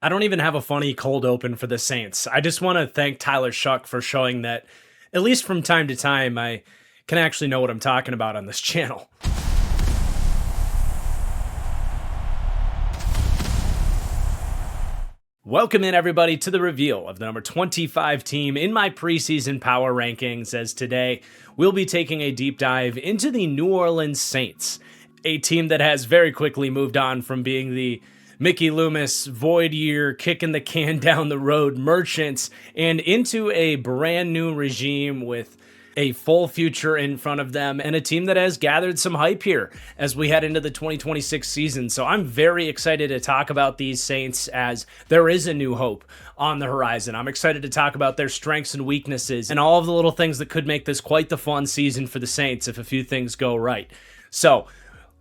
I don't even have a funny cold open for the Saints. I just want to thank Tyler Shuck for showing that, at least from time to time, I can actually know what I'm talking about on this channel. Welcome in, everybody, to the reveal of the number 25 team in my preseason power rankings, as today we'll be taking a deep dive into the New Orleans Saints, a team that has very quickly moved on from being the Mickey Loomis void year, kicking the can down the road merchants, and into a brand new regime with a full future in front of them and a team that has gathered some hype here as we head into the 2026 season. So I'm very excited to talk about these Saints as there is a new hope on the horizon. I'm excited to talk about their strengths and weaknesses and all of the little things that could make this quite the fun season for the Saints if a few things go right. So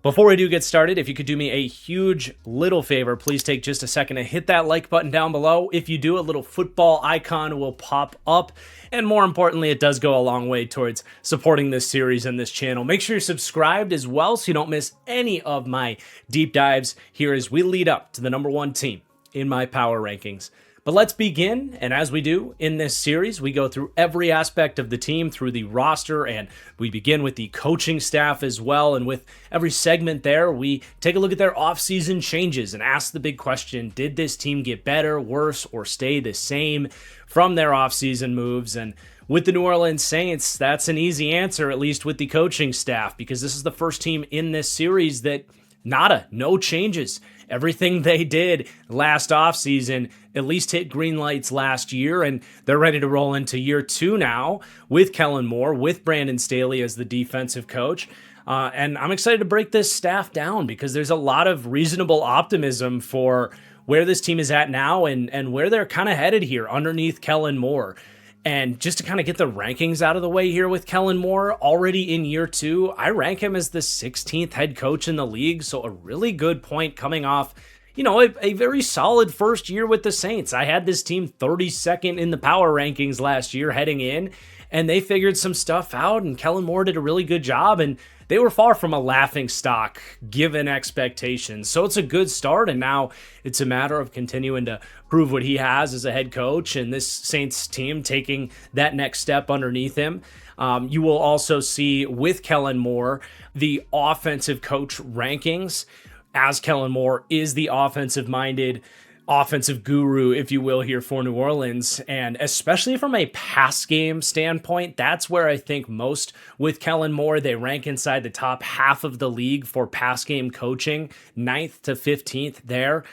before we do get started, if you could do me a huge little favor, please take just a second to hit that like button down below. If you do, a little football icon will pop up. And more importantly, it does go a long way towards supporting this series and this channel. Make sure you're subscribed as well so you don't miss any of my deep dives here as we lead up to the number one team in my power rankings. But let's begin, and as we do in this series, we go through every aspect of the team through the roster, and we begin with the coaching staff as well, and with every segment there, we take a look at their offseason changes and ask the big question, did this team get better, worse, or stay the same from their offseason moves? And with the New Orleans Saints, that's an easy answer, at least with the coaching staff, because this is the first team in this series that no changes. Everything they did last offseason at least hit green lights last year, and they're ready to roll into year two now with Kellen Moore, with Brandon Staley as the defensive coach. And I'm excited to break this staff down because there's a lot of reasonable optimism for where this team is at now and where they're kind of headed here underneath Kellen Moore. And just to kind of get the rankings out of the way here with Kellen Moore, already in year two, I rank him as the 16th head coach in the league. So a really good point coming off, a very solid first year with the Saints. I had this team 32nd in the power rankings last year heading in, and they figured some stuff out, and Kellen Moore did a really good job, and they were far from a laughing stock given expectations. So it's a good start, and now it's a matter of continuing to prove what he has as a head coach and this Saints team taking that next step underneath him. You will also see with Kellen Moore the offensive coach rankings, as Kellen Moore is the offensive-minded offensive guru, if you will, here for New Orleans. And especially from a pass game standpoint, that's where I think most with Kellen Moore, they rank inside the top half of the league for pass game coaching, 9th to 15th there.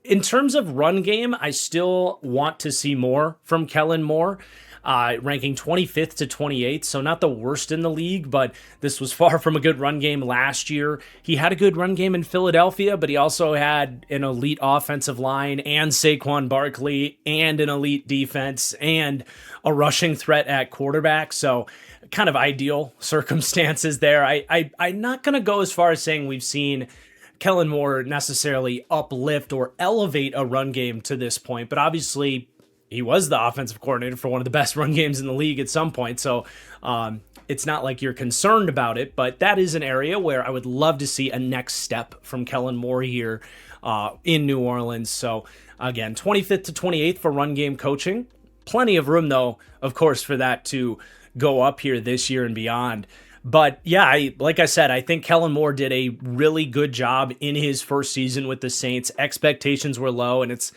In terms of run game, I still want to see more from Kellen Moore. Ranking 25th to 28th, so not the worst in the league, but this was far from a good run game last year. He had a good run game in Philadelphia, but he also had an elite offensive line and Saquon Barkley and an elite defense and a rushing threat at quarterback, so kind of ideal circumstances there. I'm not going to go as far as saying we've seen Kellen Moore necessarily uplift or elevate a run game to this point, but obviously he was the offensive coordinator for one of the best run games in the league at some point. So it's not like you're concerned about it, but that is an area where I would love to see a next step from Kellen Moore here in New Orleans. So again, 25th to 28th for run game coaching. Plenty of room, though, of course, for that to go up here this year and beyond. But yeah, like I said, I think Kellen Moore did a really good job in his first season with the Saints. Expectations were low, and it's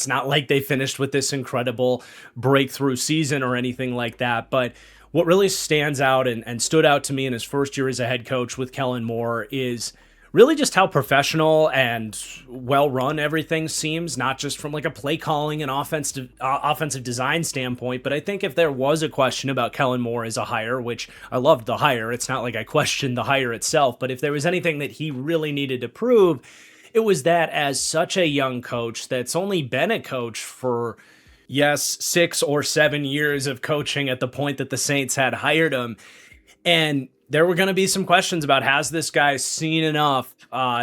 not like they finished with this incredible breakthrough season or anything like that. But what really stands out and stood out to me in his first year as a head coach with Kellen Moore is really just how professional and well-run everything seems, not just from like a play calling and offensive design standpoint, but I think if there was a question about Kellen Moore as a hire, which I loved the hire, it's not like I questioned the hire itself, but if there was anything that he really needed to prove, it was that as such a young coach that's only been a coach for, yes, 6 or 7 years of coaching at the point that the Saints had hired him, and there were going to be some questions about, has this guy seen enough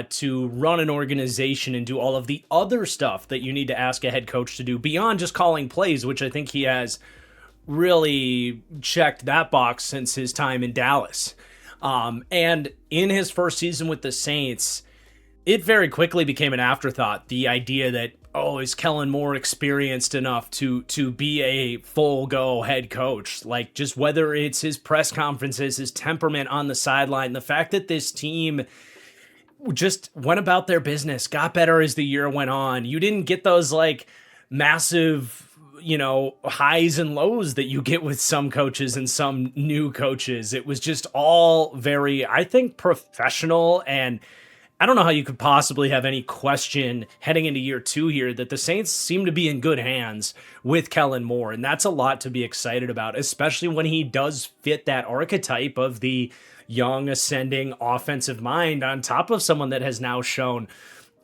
to run an organization and do all of the other stuff that you need to ask a head coach to do beyond just calling plays, which I think he has really checked that box since his time in Dallas. And in his first season with the Saints, it very quickly became an afterthought, the idea that oh, is Kellen Moore experienced enough to be a full go head coach? Like, just whether it's his press conferences, his temperament on the sideline, the fact that this team just went about their business, got better as the year went on. You didn't get those like massive, highs and lows that you get with some coaches and some new coaches. It was just all very, I think, professional. And I don't know how you could possibly have any question heading into year 2 here that the Saints seem to be in good hands with Kellen Moore. And that's a lot to be excited about, especially when he does fit that archetype of the young ascending offensive mind on top of someone that has now shown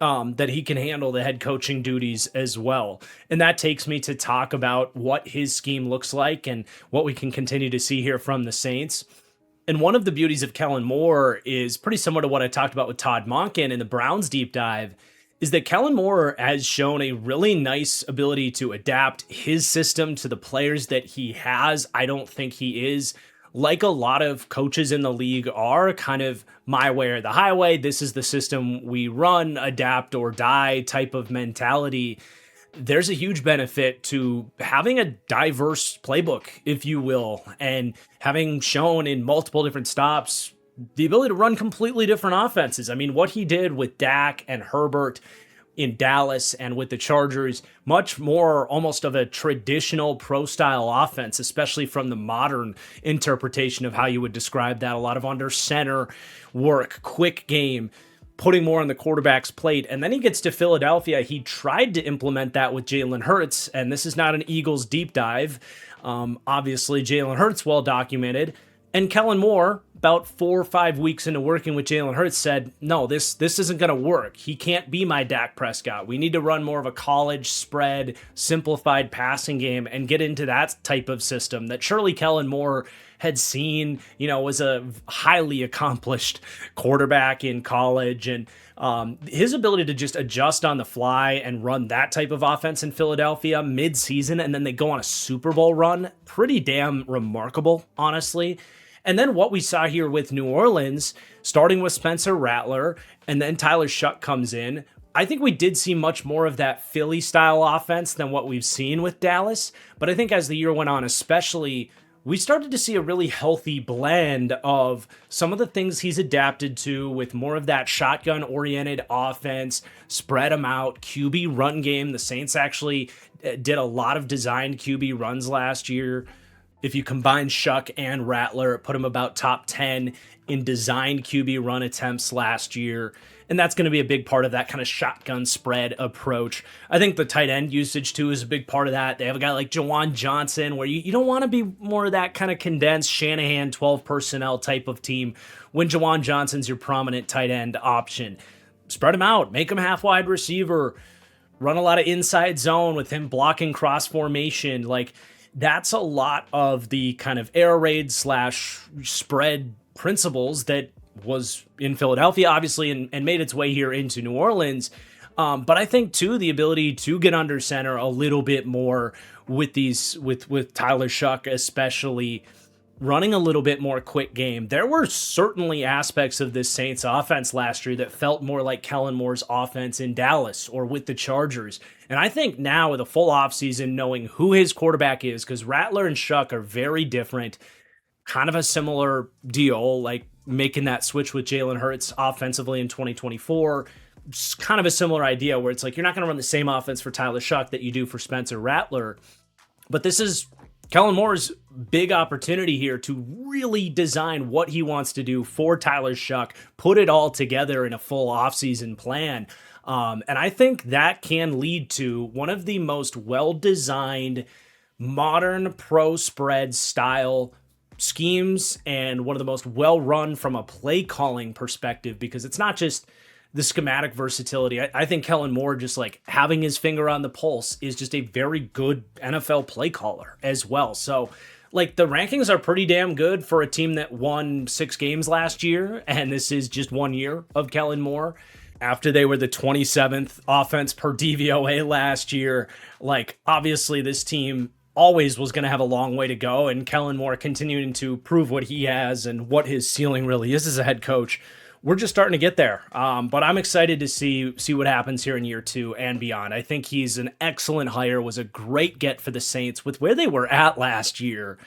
that he can handle the head coaching duties as well. And that takes me to talk about what his scheme looks like and what we can continue to see here from the Saints. And one of the beauties of Kellen Moore is pretty similar to what I talked about with Todd Monken in the Browns deep dive, is that Kellen Moore has shown a really nice ability to adapt his system to the players that he has. I don't think he is, like a lot of coaches in the league are, kind of my way or the highway. This is the system we run, adapt or die type of mentality. There's a huge benefit to having a diverse playbook, if you will, and having shown in multiple different stops the ability to run completely different offenses. I mean, what he did with Dak and Herbert in Dallas and with the Chargers, much more almost of a traditional pro-style offense, especially from the modern interpretation of how you would describe that. A lot of under center work, quick game, putting more on the quarterback's plate. And then he gets to Philadelphia. He tried to implement that with Jalen Hurts, and this is not an Eagles deep dive. Obviously, Jalen Hurts well documented. And Kellen Moore, about 4 or 5 weeks into working with Jalen Hurts, said, no, this isn't going to work. He can't be my Dak Prescott. We need to run more of a college spread, simplified passing game and get into that type of system that surely Kellen Moore had seen, was a highly accomplished quarterback in college. And his ability to just adjust on the fly and run that type of offense in Philadelphia mid-season, and then they go on a Super Bowl run, pretty damn remarkable, honestly. And then what we saw here with New Orleans, starting with Spencer Rattler, and then Tyler Shuck comes in. I think we did see much more of that Philly-style offense than what we've seen with Dallas. But I think as the year went on, especially, we started to see a really healthy blend of some of the things he's adapted to with more of that shotgun-oriented offense, spread them out, QB run game. The Saints actually did a lot of designed QB runs last year. If you combine Shuck and Rattler, it put him about top 10 in designed QB run attempts last year. And that's going to be a big part of that kind of shotgun spread approach. I think the tight end usage, too, is a big part of that. They have a guy like Juwan Johnson, where you don't want to be more of that kind of condensed Shanahan 12 personnel type of team when Juwan Johnson's your prominent tight end option. Spread him out, make him half wide receiver, run a lot of inside zone with him blocking cross formation. Like, that's a lot of the kind of air raid / spread principles that was in Philadelphia, obviously, and made its way here into New Orleans. But I think, too, the ability to get under center a little bit more with with Tyler Shuck, especially running a little bit more quick game. There were certainly aspects of this Saints offense last year that felt more like Kellen Moore's offense in Dallas or with the Chargers. And I think now with a full offseason, knowing who his quarterback is, because Rattler and Shuck are very different, kind of a similar deal, like making that switch with Jalen Hurts offensively in 2024. It's kind of a similar idea where it's like you're not going to run the same offense for Tyler Shuck that you do for Spencer Rattler. But this is Kellen Moore's big opportunity here to really design what he wants to do for Tyler Shuck, put it all together in a full offseason plan. And I think that can lead to one of the most well-designed modern pro spread style schemes and one of the most well-run from a play calling perspective, because it's not just the schematic versatility. I think Kellen Moore, just like having his finger on the pulse, is just a very good NFL play caller as well. So like the rankings are pretty damn good for a team that won 6 games last year. And this is just 1 year of Kellen Moore after they were the 27th offense per DVOA last year. Like obviously this team always was going to have a long way to go, and Kellen Moore continuing to prove what he has and what his ceiling really is as a head coach we're just starting to get there. But I'm excited to see what happens here in year 2 and beyond. I think he's an excellent hire, was a great get for the Saints with where they were at last year.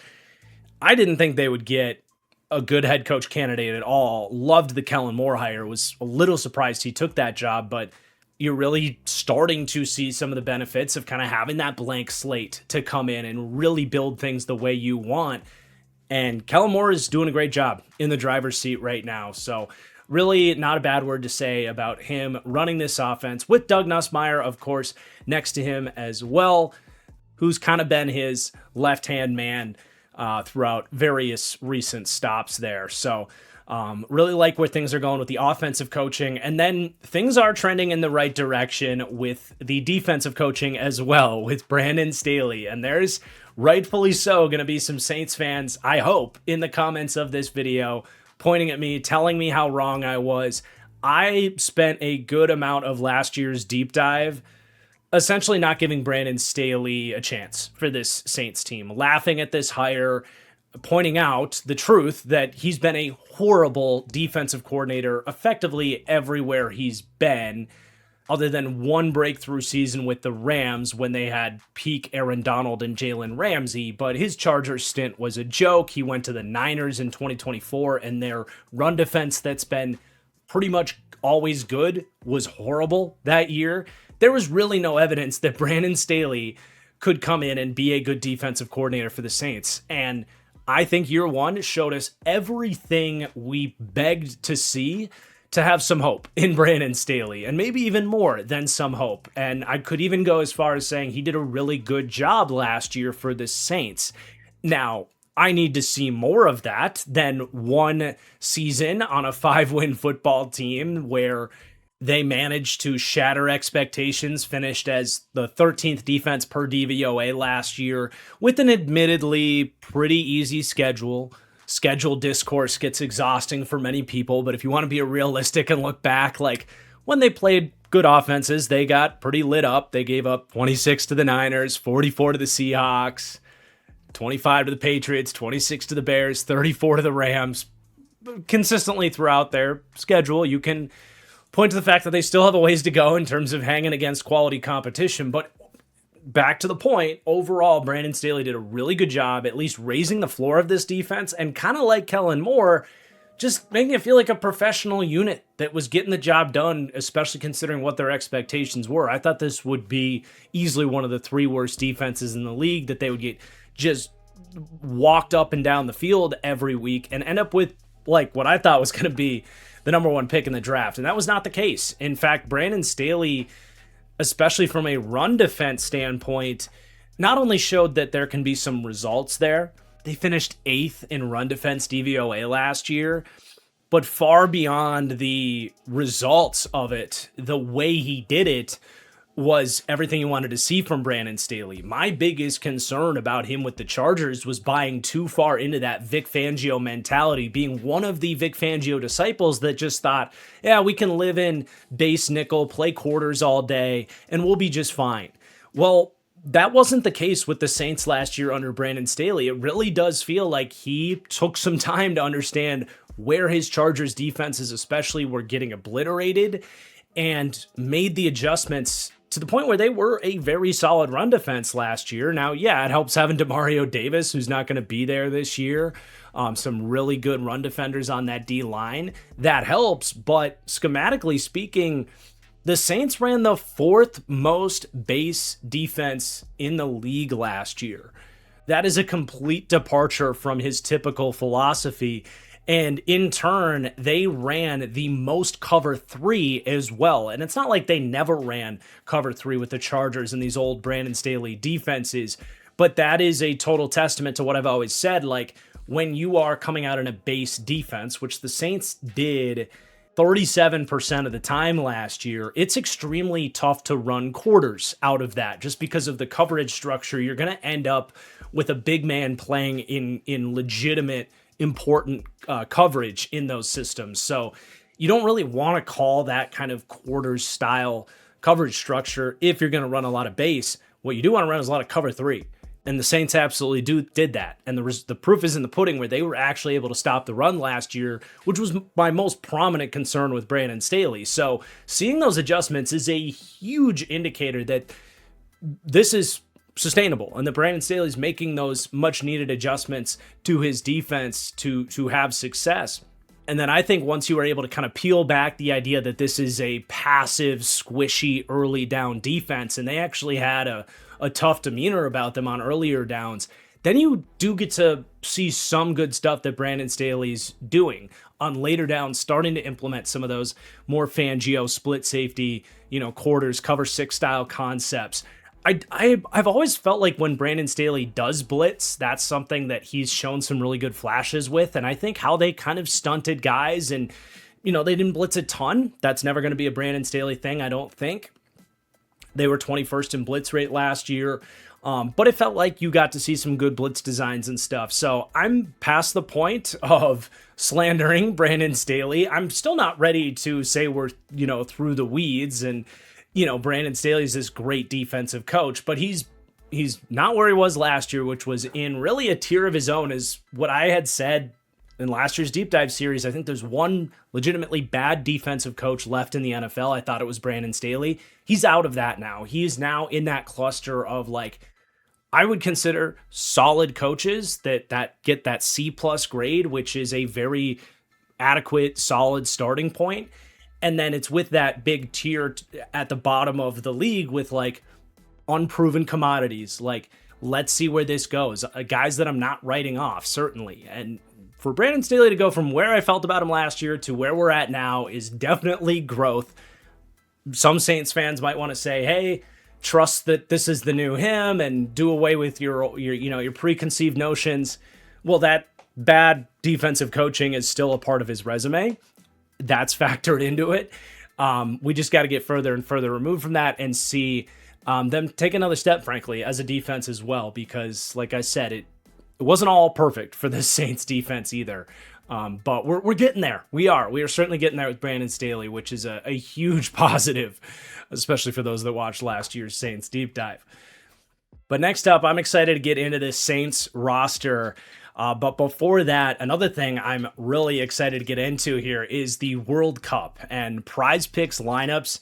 I didn't think they would get a good head coach candidate at all. Loved the Kellen Moore hire, was a little surprised he took that job, but you're really starting to see some of the benefits of kind of having that blank slate to come in and really build things the way you want. And Kellen Moore is doing a great job in the driver's seat right now. So really not a bad word to say about him running this offense with Doug Nussmeier, of course, next to him as well, who's kind of been his left-hand man throughout various recent stops there. So really like where things are going with the offensive coaching. And then things are trending in the right direction with the defensive coaching as well with Brandon Staley. And there's rightfully so going to be some Saints fans, I hope, in the comments of this video pointing at me, telling me how wrong I was. I spent a good amount of last year's deep dive essentially not giving Brandon Staley a chance for this Saints team, laughing at this hire, pointing out the truth that he's been a horrible defensive coordinator effectively everywhere he's been, other than one breakthrough season with the Rams when they had peak Aaron Donald and Jalen Ramsey. But his Chargers stint was a joke. He went to the Niners in 2024, and their run defense that's been pretty much always good was horrible that year. There was really no evidence that Brandon Staley could come in and be a good defensive coordinator for the Saints. And I think year 1 showed us everything we begged to see to have some hope in Brandon Staley, and maybe even more than some hope. And I could even go as far as saying he did a really good job last year for the Saints. Now, I need to see more of that than one season on a 5-win football team where they managed to shatter expectations, finished as the 13th defense per DVOA last year with an admittedly pretty easy schedule. Schedule discourse gets exhausting for many people, but if you want to be realistic and look back, like when they played good offenses, they got pretty lit up. They gave up 26 to the Niners, 44 to the Seahawks, 25 to the Patriots, 26 to the Bears, 34 to the Rams. Consistently throughout their schedule, you can point to the fact that they still have a ways to go in terms of hanging against quality competition. But back to the point, overall, Brandon Staley did a really good job at least raising the floor of this defense, and kind of like Kellen Moore, just making it feel like a professional unit that was getting the job done, especially considering what their expectations were. I thought this would be easily one of the 3 worst defenses in the league, that they would get just walked up and down the field every week and end up with like what I thought was going to be the number 1 pick in the draft. And that was not the case. In fact, Brandon Staley, especially from a run defense standpoint, not only showed that there can be some results there, they finished 8th in run defense DVOA last year, but far beyond the results of it, the way he did it was everything you wanted to see from Brandon Staley. My biggest concern about him with the Chargers was buying too far into that Vic Fangio mentality, being one of the Vic Fangio disciples that just thought, yeah, we can live in base nickel, play quarters all day, and we'll be just fine. Well, that wasn't the case with the Saints last year under Brandon Staley. It really does feel like he took some time to understand where his Chargers defenses especially were getting obliterated and made the adjustments to the point where they were a very solid run defense last year. Now, yeah, it helps having Demario Davis, who's not going to be there this year. Some really good run defenders on that D-line. That helps, but schematically speaking, the Saints ran the 4th most base defense in the league last year. That is a complete departure from his typical philosophy. And in turn, they ran the most cover 3 as well. And it's not like they never ran cover 3 with the Chargers and these old Brandon Staley defenses, but that is a total testament to what I've always said. Like, when you are coming out in a base defense, which the Saints did 37% of the time last year, it's extremely tough to run quarters out of that just because of the coverage structure. You're going to end up with a big man playing in legitimate important coverage in those systems. So you don't really want to call that kind of quarters style coverage structure if you're going to run a lot of base. What you do want to run is a lot of cover 3. And the Saints absolutely did that. And the proof is in the pudding, where they were actually able to stop the run last year, which was my most prominent concern with Brandon Staley. So seeing those adjustments is a huge indicator that this is sustainable, and that Brandon Staley's making those much needed adjustments to his defense to have success. And then I think once you are able to kind of peel back the idea that this is a passive, squishy, early down defense, and they actually had a tough demeanor about them on earlier downs, then you do get to see some good stuff that Brandon Staley's doing on later downs, starting to implement some of those more Fangio split safety, quarters, cover six style concepts. I've always felt like when Brandon Staley does blitz, that's something that he's shown some really good flashes with. And I think how they kind of stunted guys and, they didn't blitz a ton. That's never going to be a Brandon Staley thing, I don't think. They were 21st in blitz rate last year. But it felt like you got to see some good blitz designs and stuff. So I'm past the point of slandering Brandon Staley. I'm still not ready to say we're, through the weeds and, Brandon Staley's this great defensive coach, but he's not where he was last year, which was in really a tier of his own, is what I had said in last year's deep dive series. I think there's one legitimately bad defensive coach left in the NFL. I thought it was Brandon Staley. He's out of that now. He's now in that cluster of I would consider solid coaches that get that C+ grade, which is a very adequate, solid starting point. And then it's with that big tier at the bottom of the league with unproven commodities. Let's see where this goes. Guys that I'm not writing off, certainly. And for Brandon Staley to go from where I felt about him last year to where we're at now is definitely growth. Some Saints fans might want to say, hey, trust that this is the new him and do away with your preconceived notions. Well, that bad defensive coaching is still a part of his resume. That's factored into it. We just got to get further and further removed from that and see them take another step, frankly, as a defense as well, because like I said, it wasn't all perfect for the Saints defense either. But we're getting there. We are certainly getting there with Brandon Staley, which is a huge positive, especially for those that watched last year's Saints deep dive. But next up, I'm excited to get into this Saints roster. But before that, another thing I'm really excited to get into here is the World Cup, and Prize Picks lineups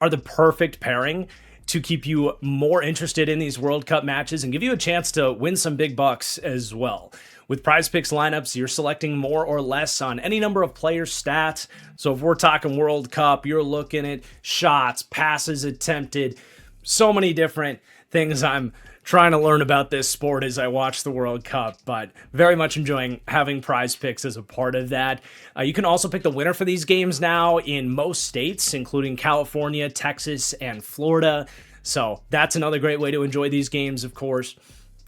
are the perfect pairing to keep you more interested in these World Cup matches and give you a chance to win some big bucks as well. With Prize Picks lineups, you're selecting more or less on any number of player stats. So if we're talking World Cup, you're looking at shots, passes attempted, so many different things I'm trying to learn about this sport as I watch the World Cup, but very much enjoying having Prize Picks as a part of that. You can also pick the winner for these games now in most states, including California, Texas, and Florida. So that's another great way to enjoy these games, of course.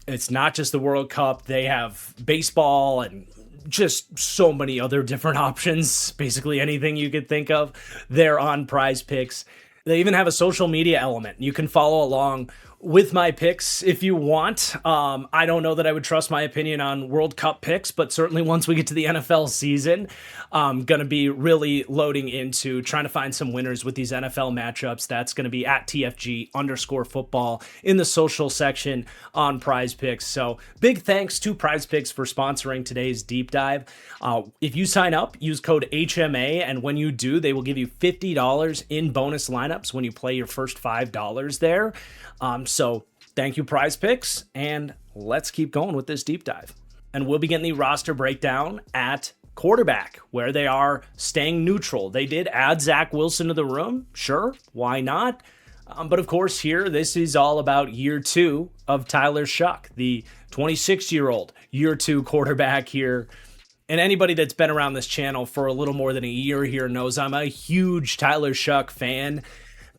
It's not just the World Cup. They have baseball and just so many other different options. Basically anything you could think of, they're on Prize Picks. They even have a social media element. You can follow along with my picks if you want. I don't know that I would trust my opinion on World Cup picks, but certainly once we get to the NFL season, I'm going to be really loading into trying to find some winners with these NFL matchups. That's going to be at TFG_football in the social section on Prize Picks. So big thanks to Prize Picks for sponsoring today's deep dive. If you sign up, use code HMA, and when you do, they will give you $50 in bonus lineups when you play your first $5 there. So thank you, Prize Picks, and let's keep going with this deep dive. And we'll be getting the roster breakdown at quarterback, where they are staying neutral. They did add Zach Wilson to the room. Sure, why not? But of course, here, this is all about year two of Tyler Shuck, the 26-year-old year two quarterback here. And anybody that's been around this channel for a little more than a year here knows I'm a huge Tyler Shuck fan.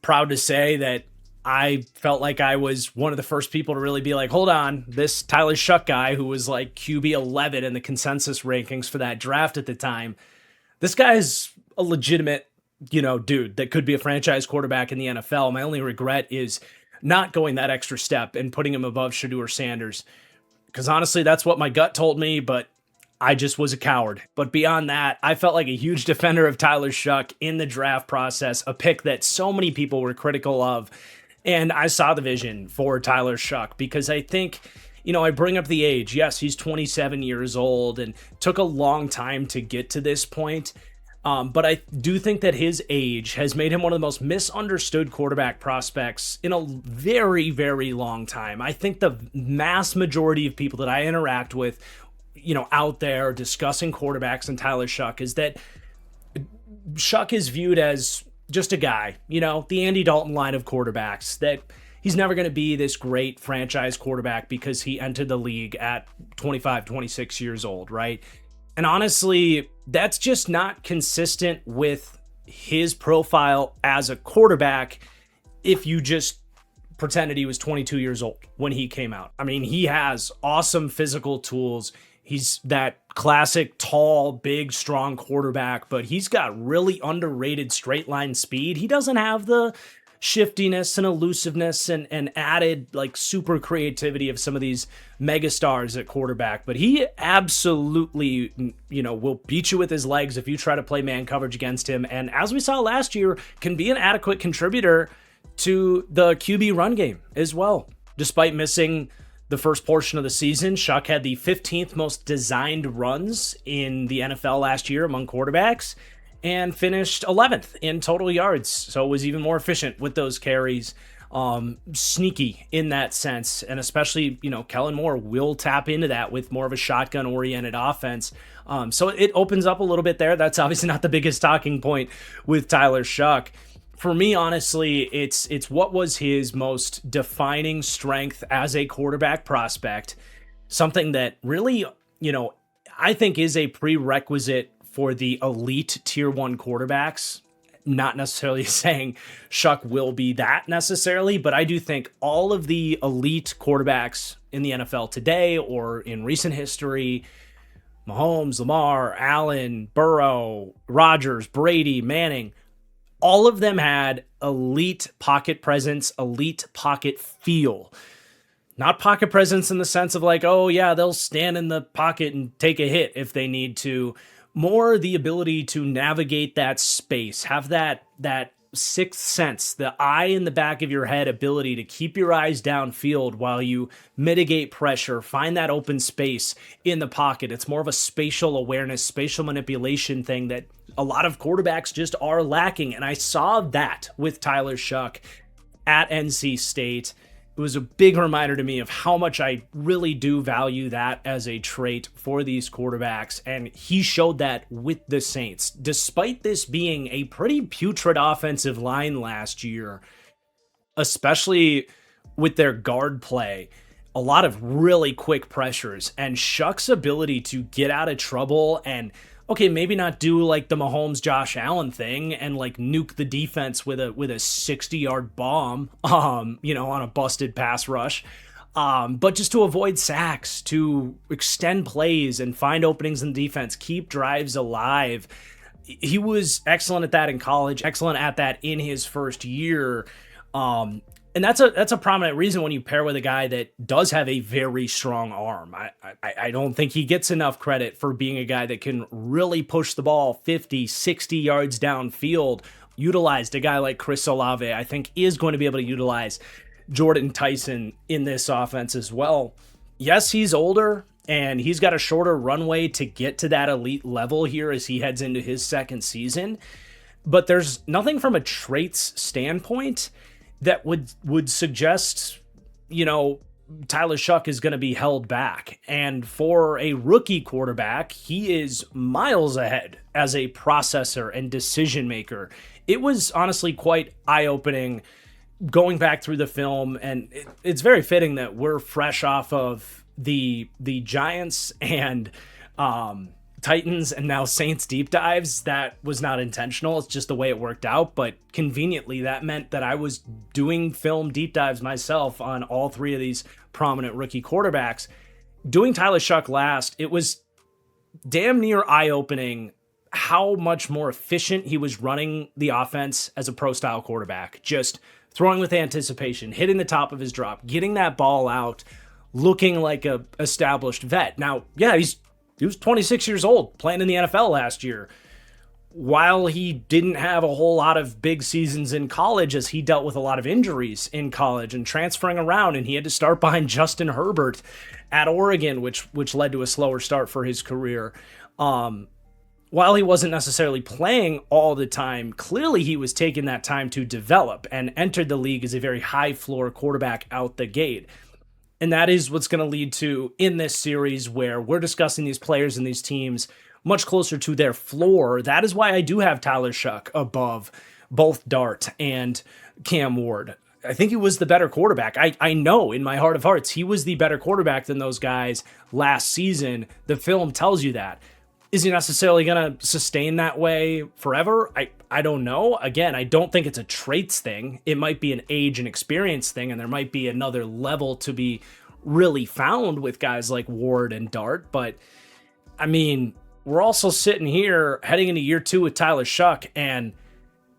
Proud to say that I felt like I was one of the first people to really be like, hold on, this Tyler Shuck guy who was like QB 11 in the consensus rankings for that draft at the time, this guy is a legitimate, dude that could be a franchise quarterback in the NFL. My only regret is not going that extra step and putting him above Shedeur Sanders, because honestly, that's what my gut told me, but I just was a coward. But beyond that, I felt like a huge defender of Tyler Shuck in the draft process, a pick that so many people were critical of. And I saw the vision for Tyler Shuck because I think, I bring up the age. Yes, he's 27 years old and took a long time to get to this point. But I do think that his age has made him one of the most misunderstood quarterback prospects in a very, very long time. I think the mass majority of people that I interact with, out there discussing quarterbacks and Tyler Shough, is that Shough is viewed as just a guy, the Andy Dalton line of quarterbacks, that he's never going to be this great franchise quarterback because he entered the league at 25, 26 years old, right? And honestly, that's just not consistent with his profile as a quarterback if you just pretended he was 22 years old when he came out. I mean, he has awesome physical tools. He's that classic, tall, big, strong quarterback, but he's got really underrated straight line speed. He doesn't have the shiftiness and elusiveness and added like super creativity of some of these megastars at quarterback, but he absolutely, will beat you with his legs if you try to play man coverage against him. And as we saw last year, can be an adequate contributor to the QB run game as well. Despite missing the first portion of the season, Shough had the 15th most designed runs in the NFL last year among quarterbacks, and finished 11th in total yards. So it was even more efficient with those carries. Sneaky in that sense. And especially, Kellen Moore will tap into that with more of a shotgun-oriented offense. So it opens up a little bit there. That's obviously not the biggest talking point with Tyler Shough. For me, honestly, it's what was his most defining strength as a quarterback prospect. Something that really, I think is a prerequisite for the elite tier 1 quarterbacks. Not necessarily saying Shough will be that necessarily, but I do think all of the elite quarterbacks in the NFL today or in recent history, Mahomes, Lamar, Allen, Burrow, Rodgers, Brady, Manning, all of them had elite pocket presence, elite pocket feel. Not pocket presence in the sense of like, oh yeah, they'll stand in the pocket and take a hit if they need to. More the ability to navigate that space, have that sixth sense, the eye in the back of your head ability to keep your eyes downfield while you mitigate pressure, find that open space in the pocket. It's more of a spatial awareness, spatial manipulation thing that a lot of quarterbacks just are lacking. And I saw that with Tyler Shough at NC State. It was a big reminder to me of how much I really do value that as a trait for these quarterbacks, and he showed that with the Saints. Despite this being a pretty putrid offensive line last year, especially with their guard play, a lot of really quick pressures, and Shough's ability to get out of trouble and maybe not do like the Mahomes Josh Allen thing and like nuke the defense with a 60-yard bomb, on a busted pass rush. But just to avoid sacks, to extend plays and find openings in defense, keep drives alive. He was excellent at that in college, excellent at that in his first year. And that's a prominent reason when you pair with a guy that does have a very strong arm. I don't think he gets enough credit for being a guy that can really push the ball 50, 60 yards downfield. Utilized a guy like Chris Olave, I think is going to be able to utilize Jordan Tyson in this offense as well. Yes, he's older and he's got a shorter runway to get to that elite level here as he heads into his second season. But there's nothing from a traits standpoint that would suggest, Tyler Shough is going to be held back. And for a rookie quarterback, he is miles ahead as a processor and decision maker. It was honestly quite eye-opening going back through the film, and it's very fitting that we're fresh off of the Giants and Titans and now Saints deep dives. That was not intentional. It's just the way it worked out. But conveniently, that meant that I was doing film deep dives myself on all three of these prominent rookie quarterbacks. Doing Tyler Shough last, it was damn near eye-opening how much more efficient he was running the offense as a pro-style quarterback. Just throwing with anticipation, hitting the top of his drop, getting that ball out, looking like a established vet. Now, yeah, he was 26 years old, playing in the NFL last year. while he didn't have a whole lot of big seasons in college, as he dealt with a lot of injuries in college and transferring around, and he had to start behind Justin Herbert at Oregon, which led to a slower start for his career. While he wasn't necessarily playing all the time, clearly he was taking that time to develop and entered the league as a very high floor quarterback out the gate. And that is what's going to lead to in this series, where we're discussing these players and these teams much closer to their floor. That is why I do have Tyler Shuck above both Dart and Cam Ward. I think he was the better quarterback. I know in my heart of hearts he was the better quarterback than those guys last season. The film tells you that. Is he necessarily going to sustain that way forever? I don't know. Again, I don't think it's a traits thing. It might be an age and experience thing, and there might be another level to be really found with guys like Ward and Dart. But, I mean, we're also sitting here heading into year 2 with Tyler Shuck, and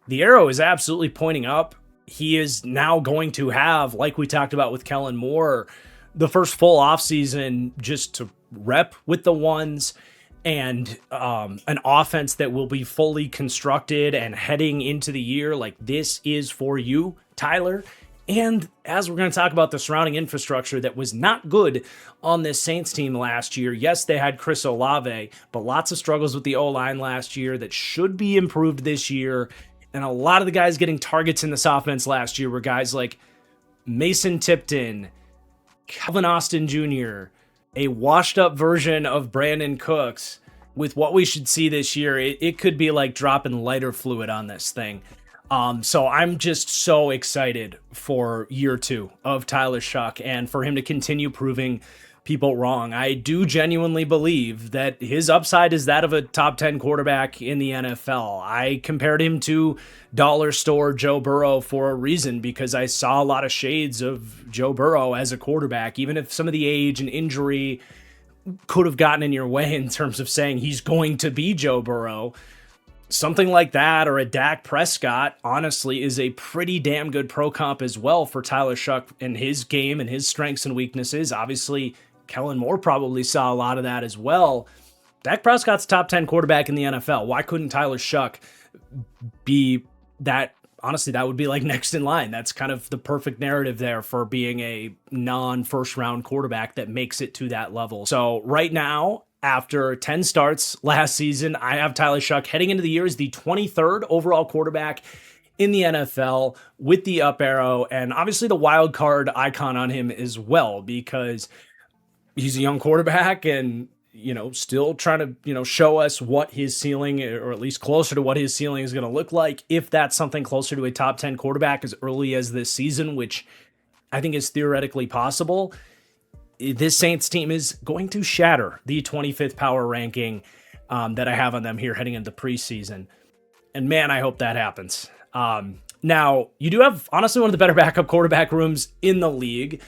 the arrow is absolutely pointing up. He is now going to have, like we talked about with Kellen Moore, the first full offseason just to rep with the ones, and an offense that will be fully constructed and heading into the year like this is for you, Tyler. And as we're going to talk about the surrounding infrastructure that was not good on this Saints team last year. Yes, they had Chris Olave, but lots of struggles with the O-line last year that should be improved this year. And a lot of the guys getting targets in this offense last year were guys like Mason Tipton, Calvin Austin Jr., a washed-up version of Brandon Cooks. With what we should see this year, it could be like dropping lighter fluid on this thing. So I'm just so excited for year 2 of Tyler Shuck and for him to continue proving people wrong. I do genuinely believe that his upside is that of a top 10 quarterback in the NFL. I compared him to dollar store Joe Burrow for a reason, because I saw a lot of shades of Joe Burrow as a quarterback, even if some of the age and injury could have gotten in your way in terms of saying he's going to be Joe Burrow. Something like that, or a Dak Prescott, honestly, is a pretty damn good pro comp as well for Tyler Shuck and his game and his strengths and weaknesses. Obviously, Kellen Moore probably saw a lot of that as well. Dak Prescott's top 10 quarterback in the NFL. Why couldn't Tyler Shuck be that? Honestly, that would be like next in line. That's kind of the perfect narrative there for being a non-first round quarterback that makes it to that level. So right now, after 10 starts last season, I have Tyler Shuck heading into the year as the 23rd overall quarterback in the NFL with the up arrow, and obviously the wild card icon on him as well, because he's a young quarterback and, still trying to, show us what his ceiling, or at least closer to what his ceiling is going to look like. If that's something closer to a top 10 quarterback as early as this season, which I think is theoretically possible, this Saints team is going to shatter the 25th power ranking that I have on them here heading into preseason. And man, I hope that happens. Now, you do have, honestly, one of the better backup quarterback rooms in the league.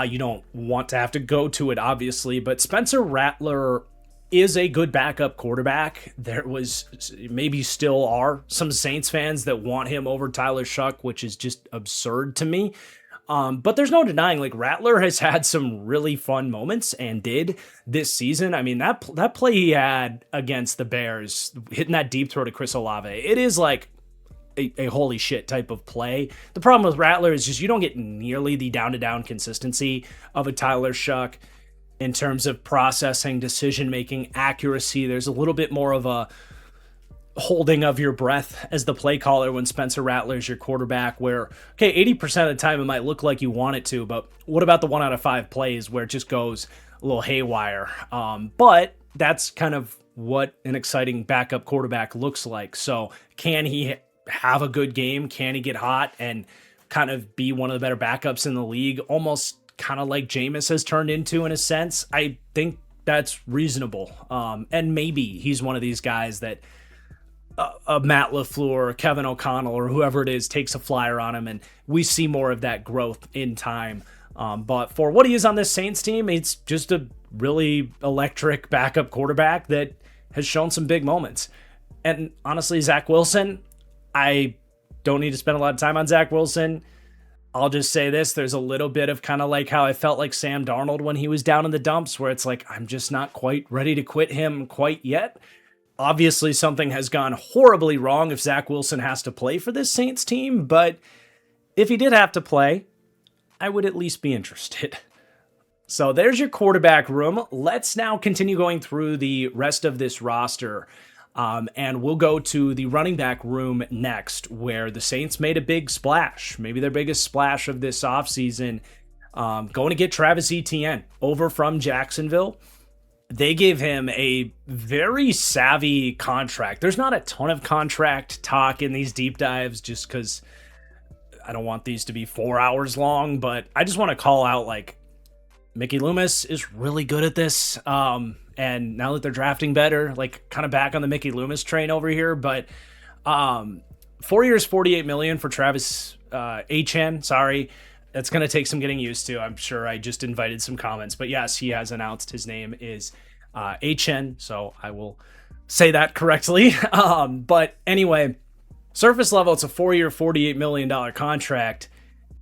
You don't want to have to go to it, obviously, but Spencer Rattler is a good backup quarterback. There was, maybe still are, some Saints fans that want him over Tyler Shuck, which is just absurd to me. But there's no denying, like, Rattler has had some really fun moments and did this season. I mean, that play he had against the Bears, hitting that deep throw to Chris Olave, it is like a holy shit type of play. The problem with Rattler is just you don't get nearly the down-to-down consistency of a Tyler Shuck in terms of processing, decision-making, accuracy. There's a little bit more of a holding of your breath as the play caller when Spencer Rattler is your quarterback, where, okay, 80% of the time it might look like you want it to, but what about the 1 out of 5 plays where it just goes a little haywire? But that's kind of what an exciting backup quarterback looks like. So can he have a good game? Can he get hot and kind of be one of the better backups in the league? Almost kind of like Jameis has turned into in a sense. I think that's reasonable. And maybe he's one of these guys that Matt LaFleur or Kevin O'Connell or whoever it is takes a flyer on him, and we see more of that growth in time. But for what he is on this Saints team, it's just a really electric backup quarterback that has shown some big moments. And honestly, Zach Wilson, I don't need to spend a lot of time on Zach Wilson. I'll just say this. There's a little bit of kind of like how I felt like Sam Darnold when he was down in the dumps, where it's like, I'm just not quite ready to quit him quite yet. Obviously, something has gone horribly wrong if Zach Wilson has to play for this Saints team, but if he did have to play, I would at least be interested. So there's your quarterback room. Let's now continue going through the rest of this roster. And we'll go to the running back room next, where the Saints made a big splash, maybe their biggest splash of this offseason, going to get Travis Etienne over from Jacksonville. They gave him a very savvy contract. There's not a ton of contract talk in these deep dives just because I don't want these to be 4 hours long, but I just want to call out, like, Mickey Loomis is really good at this. And now that they're drafting better, like, kind of back on the Mickey Loomis train over here. But 4 years, $48 million for Travis Etienne. Sorry, that's going to take some getting used to. I'm sure I just invited some comments. But yes, he has announced his name is Etienne, so I will say that correctly. But anyway, surface level, it's a 4-year, $48 million contract.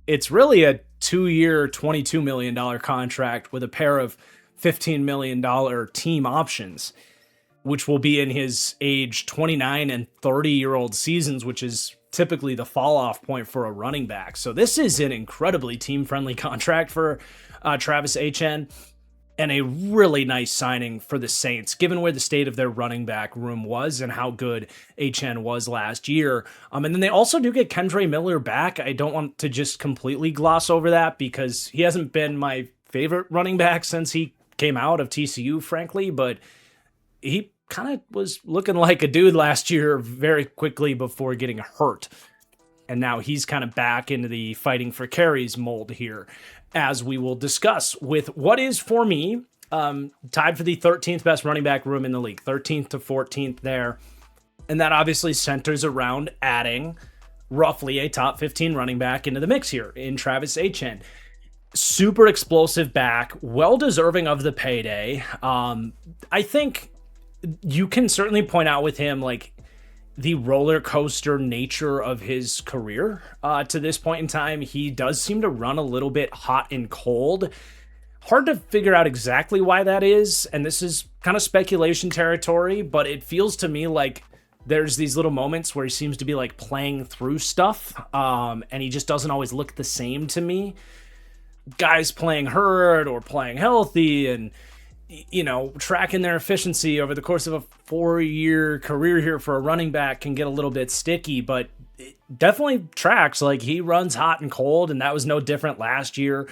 It's really a 2-year, $22 million contract with a pair of $15 million team options, which will be in his age 29 and 30-year-old seasons, which is typically the fall-off point for a running back. So this is an incredibly team-friendly contract for Travis Etienne, and a really nice signing for the Saints, given where the state of their running back room was and how good Etienne was last year. And then they also do get Kendre Miller back. I don't want to just completely gloss over that because he hasn't been my favorite running back since he came out of TCU, frankly, but he kind of was looking like a dude last year very quickly before getting hurt. And now he's kind of back into the fighting for carries mold here, as we will discuss with what is, for me, tied for the 13th best running back room in the league, 13th to 14th there. And that obviously centers around adding roughly a top 15 running back into the mix here in Travis Etienne. Super explosive back, well deserving of the payday. I think you can certainly point out with him, like, the roller coaster nature of his career to this point in time. He does seem to run a little bit hot and cold. Hard to figure out exactly why that is, and this is kind of speculation territory, but it feels to me like there's these little moments where he seems to be, like, playing through stuff, and he just doesn't always look the same to me. Guys playing hurt or playing healthy and, you know, tracking their efficiency over the course of a 4-year career here for a running back can get a little bit sticky, but it definitely tracks. Like, he runs hot and cold, and that was no different last year.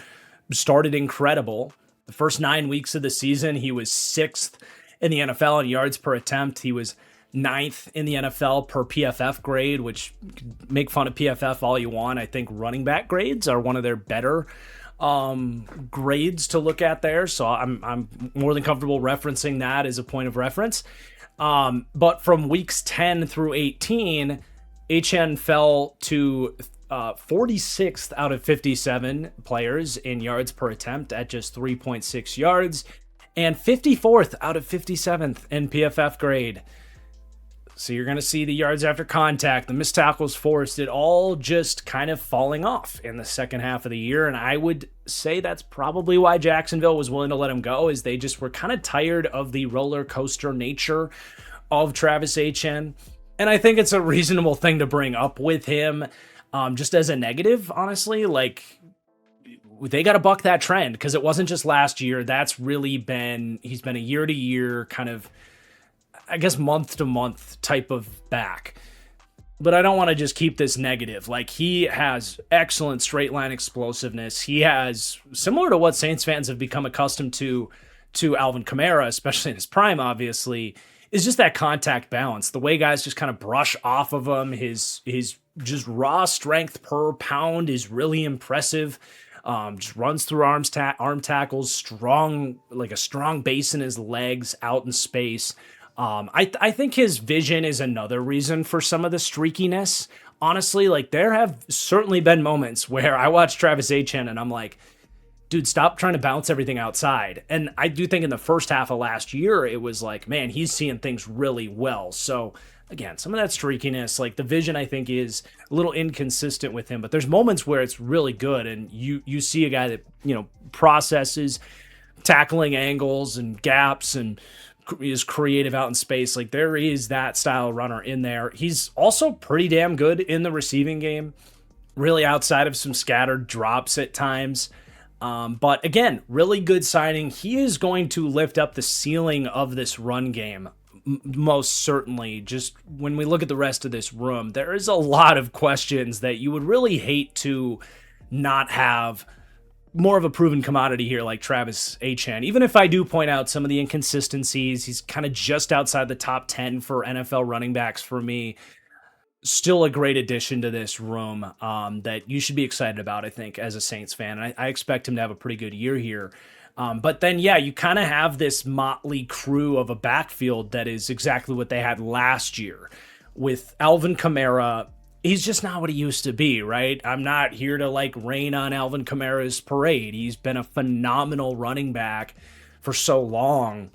Started incredible. The first 9 weeks of the season, he was 6th in the NFL in yards per attempt. He was 9th in the NFL per PFF grade, which, make fun of PFF all you want. I think running back grades are one of their better grades to look at there. So I'm more than comfortable referencing that as a point of reference. But from weeks 10 through 18, Etienne fell to 46th out of 57 players in yards per attempt at just 3.6 yards, and 54th out of 57th in PFF grade. So you're going to see the yards after contact, the missed tackles forced, it all just kind of falling off in the second half of the year. And I would say that's probably why Jacksonville was willing to let him go, is they just were kind of tired of the roller coaster nature of Travis Etienne. And I think it's a reasonable thing to bring up with him, just as a negative, honestly. Like, they got to buck that trend, because it wasn't just last year. That's really been, he's been a year-to-year kind of, I guess, month-to-month type of back. But I don't want to just keep this negative. Like, he has excellent straight-line explosiveness. He has, similar to what Saints fans have become accustomed to Alvin Kamara, especially in his prime, obviously, is just that contact balance. The way guys just kind of brush off of him, his just raw strength per pound is really impressive. Just runs through arm tackles, strong, like a strong base in his legs, out in space. I think his vision is another reason for some of the streakiness. Honestly, like, there have certainly been moments where I watch Travis Etienne and I'm like, dude, stop trying to bounce everything outside. And I do think in the first half of last year, it was like, man, he's seeing things really well. So again, some of that streakiness, like, the vision, I think, is a little inconsistent with him, but there's moments where it's really good. And you see a guy that, you know, processes tackling angles and gaps and is creative out in space. Like there is that style runner in there. He's also pretty damn good in the receiving game, really outside of some scattered drops at times. But again, really good signing. He is going to lift up the ceiling of this run game. Most certainly. Just when we look at the rest of this room, there is a lot of questions that you would really hate to not have more of a proven commodity here like Travis Etienne. Even if I do point out some of the inconsistencies, he's kind of just outside the top 10 for NFL running backs for me. Still a great addition to this room that you should be excited about, I think, as a Saints fan. And I expect him to have a pretty good year here. But then, yeah, you kind of have this motley crew of a backfield that is exactly what they had last year. With Alvin Kamara, he's just not what he used to be, right? I'm not here to like rain on Alvin Kamara's parade. He's been a phenomenal running back for so long.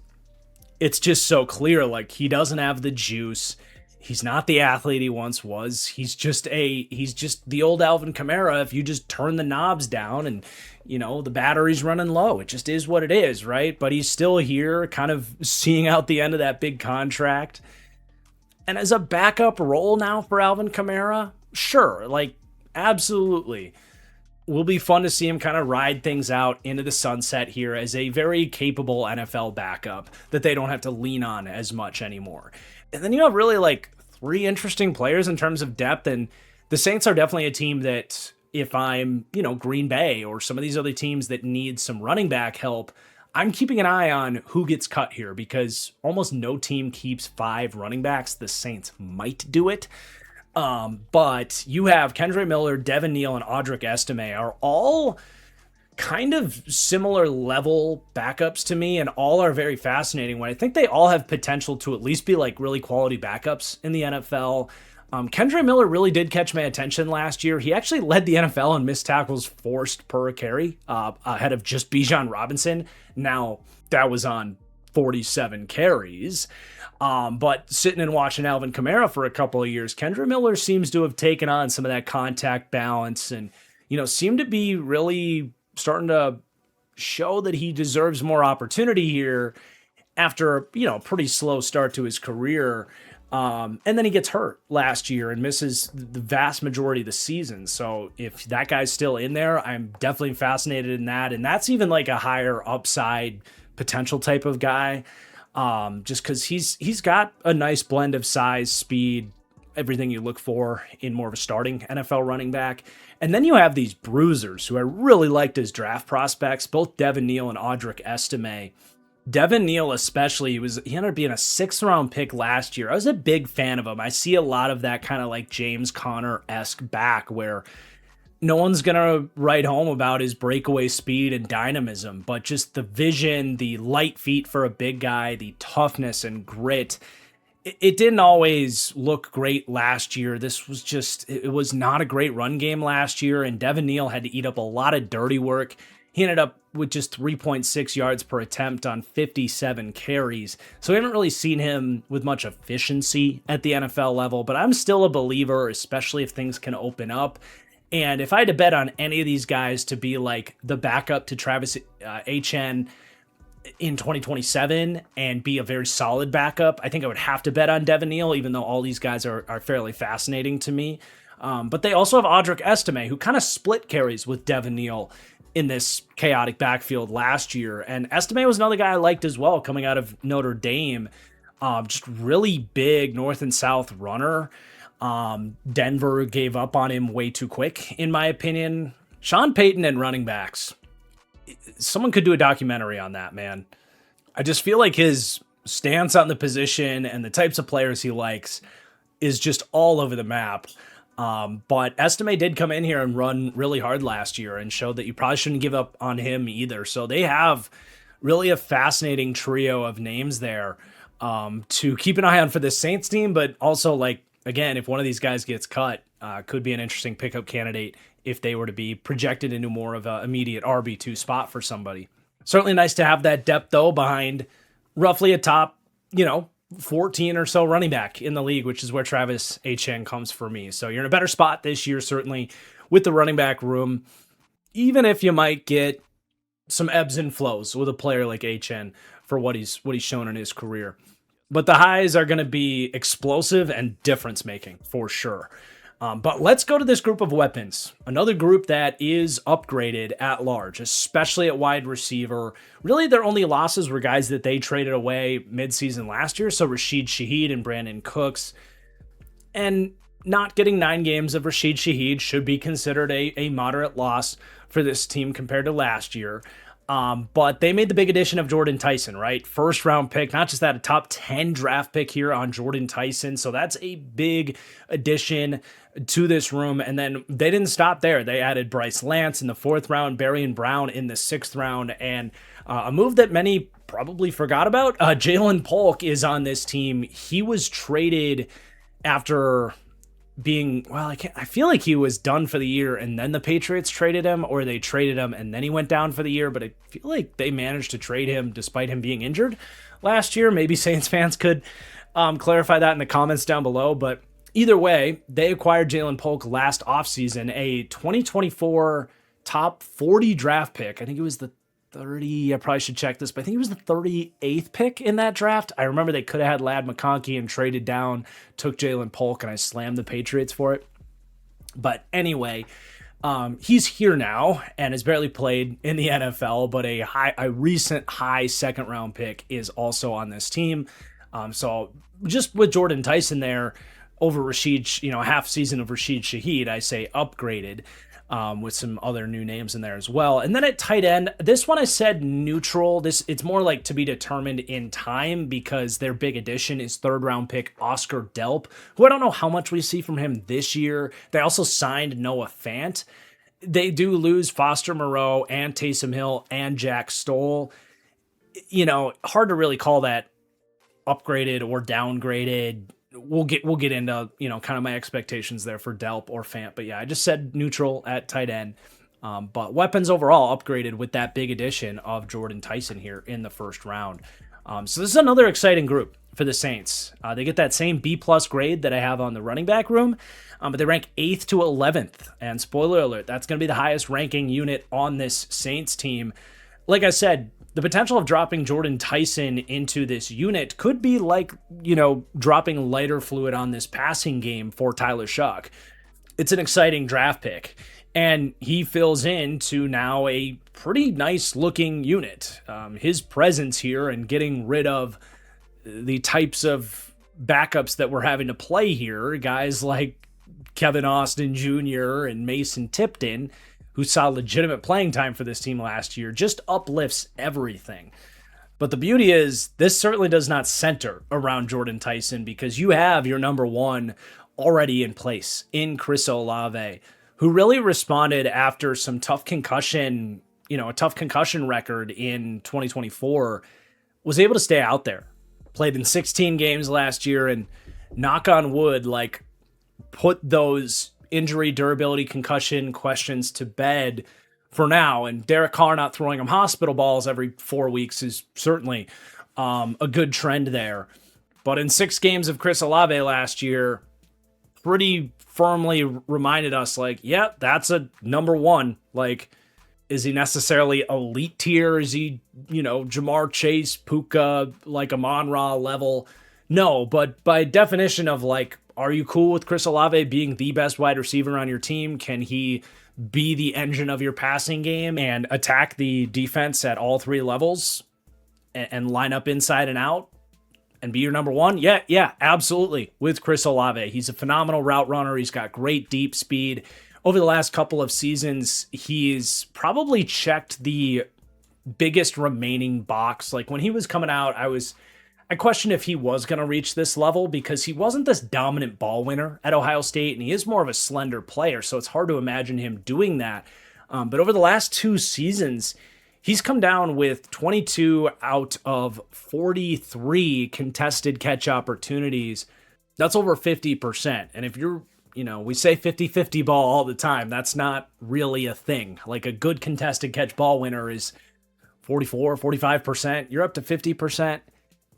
It's just so clear, like he doesn't have the juice. He's not the athlete he once was. He's just the old Alvin Kamara. If you just turn the knobs down and, the battery's running low, it just is what it is, right? But he's still here, kind of seeing out the end of that big contract. And as a backup role now for Alvin Kamara, sure, like absolutely. Will be fun to see him kind of ride things out into the sunset here as a very capable NFL backup that they don't have to lean on as much anymore. And then you have really like three interesting players in terms of depth, and the Saints are definitely a team that if I'm, Green Bay or some of these other teams that need some running back help, I'm keeping an eye on who gets cut here because almost no team keeps 5 running backs. The Saints might do it. But you have Kendre Miller, Devin Neal, and Audric Estime are all kind of similar level backups to me, and all are very fascinating. When I think they all have potential to at least be like really quality backups in the NFL. Kendre Miller really did catch my attention last year. He actually led the NFL in missed tackles forced per carry, ahead of just Bijan Robinson. Now, that was on 47 carries. But sitting and watching Alvin Kamara for a couple of years, Kendre Miller seems to have taken on some of that contact balance and, seemed to be really starting to show that he deserves more opportunity here after, a pretty slow start to his career. And then he gets hurt last year and misses the vast majority of the season. So if that guy's still in there, I'm definitely fascinated in that. And that's even like a higher upside potential type of guy. Just because he's got a nice blend of size, speed, everything you look for in more of a starting NFL running back. And then you have these bruisers who I really liked as draft prospects, both Devin Neal and Audric Estime. Devin Neal especially, he ended up being a 6th round pick last year. I was a big fan of him. I see a lot of that kind of like James Conner-esque back where no one's going to write home about his breakaway speed and dynamism, but just the vision, the light feet for a big guy, the toughness and grit. It didn't always look great last year. It was not a great run game last year, and Devin Neal had to eat up a lot of dirty work. He ended up with just 3.6 yards per attempt on 57 carries. So we haven't really seen him with much efficiency at the NFL level, but I'm still a believer, especially if things can open up. And if I had to bet on any of these guys to be like the backup to Travis Etienne in 2027 and be a very solid backup, I think I would have to bet on Devin Neal, even though all these guys are fairly fascinating to me. But they also have Audric Estime, who kind of split carries with Devin Neal in this chaotic backfield last year. And Estime was another guy I liked as well coming out of Notre Dame. Just really big north and south runner. Denver gave up on him way too quick, in my opinion. Sean Payton and running backs. Someone could do a documentary on that, man. I just feel like his stance on the position and the types of players he likes is just all over the map. But Estime did come in here and run really hard last year and showed that you probably shouldn't give up on him either. So they have really a fascinating trio of names there to keep an eye on for this Saints team, but also like, again, if one of these guys gets cut, could be an interesting pickup candidate if they were to be projected into more of an immediate RB2 spot for somebody. Certainly nice to have that depth, though, behind roughly a top, 14 or so running back in the league, which is where Travis Etienne comes for me. So you're in a better spot this year, certainly, with the running back room. Even if you might get some ebbs and flows with a player like HN for what he's shown in his career. But the highs are going to be explosive and difference making for sure. But let's go to this group of weapons. Another group that is upgraded at large, especially at wide receiver. Really, their only losses were guys that they traded away midseason last year. So Rashid Shaheed and Brandon Cooks. And not getting 9 games of Rashid Shaheed should be considered a moderate loss for this team compared to last year. But they made the big addition of Jordan Tyson, right? First round pick, not just that, a top 10 draft pick here on Jordan Tyson. So that's a big addition to this room. And then they didn't stop there. They added Bryce Lance in the 4th round, Berrien Brown in the 6th round, and a move that many probably forgot about. Jalen Polk is on this team. He was traded after being, well, I feel like he was done for the year and then the Patriots traded him, or they traded him and then he went down for the year, but I feel like they managed to trade him despite him being injured last year. Maybe Saints fans could clarify that in the comments down below, but either way, they acquired Jalen Polk last offseason, a 2024 top 40 draft pick. I think it was the 30, I probably should check this, but I think he was the 38th pick in that draft. I remember they could have had Ladd McConkey and traded down, took Jalen Polk, and I slammed the Patriots for it. But anyway, he's here now and has barely played in the NFL, but a recent high 2nd round pick is also on this team. So just with Jordan Tyson there over Rashid, half season of Rashid Shaheed, I say upgraded. With some other new names in there as well. And then at tight end, this one I said neutral. It's more like to be determined in time, because their big addition is 3rd round pick Oscar Delp, who I don't know how much we see from him this year. They also signed Noah Fant. They do lose Foster Moreau and Taysom Hill and Jack Stoll. Hard to really call that upgraded or downgraded. We'll get into, kind of my expectations there for Delp or Fant. But yeah, I just said neutral at tight end. But weapons overall upgraded with that big addition of Jordan Tyson here in the 1st round. So this is another exciting group for the Saints. They get that same B+ grade that I have on the running back room, but they rank 8th to 11th. And spoiler alert, that's going to be the highest ranking unit on this Saints team. Like I said, the potential of dropping Jordan Tyson into this unit could be like, dropping lighter fluid on this passing game for Tyler Shuck. It's an exciting draft pick, and he fills into now a pretty nice looking unit. His presence here and getting rid of the types of backups that we're having to play here, guys like Kevin Austin Jr. and Mason Tipton, who saw legitimate playing time for this team last year, just uplifts everything. But the beauty is, this certainly does not center around Jordan Tyson, because you have your number 1 already in place in Chris Olave, who really responded after some tough concussion, a tough concussion record in 2024, was able to stay out there. Played in 16 games last year, and knock on wood, put those injury, durability, concussion questions to bed for now. And Derek Carr not throwing him hospital balls every 4 weeks is certainly a good trend there. But in 6 games of Chris Olave last year, pretty firmly reminded us, that's a number 1. Is he necessarily elite tier? Is he, Jamar Chase, Puka, Amon-Ra level? No, but by definition of are you cool with Chris Olave being the best wide receiver on your team? Can he be the engine of your passing game and attack the defense at all 3 levels and line up inside and out and be your number 1? Yeah, absolutely. With Chris Olave, he's a phenomenal route runner. He's got great deep speed. Over the last couple of seasons, he's probably checked the biggest remaining box. When he was coming out, I questioned if he was going to reach this level, because he wasn't this dominant ball winner at Ohio State, and he is more of a slender player, so it's hard to imagine him doing that. But over the last 2 seasons, he's come down with 22 out of 43 contested catch opportunities. That's over 50%. And if you're, we say 50-50 ball all the time. That's not really a thing. A good contested catch ball winner is 44, 45%. You're up to 50%.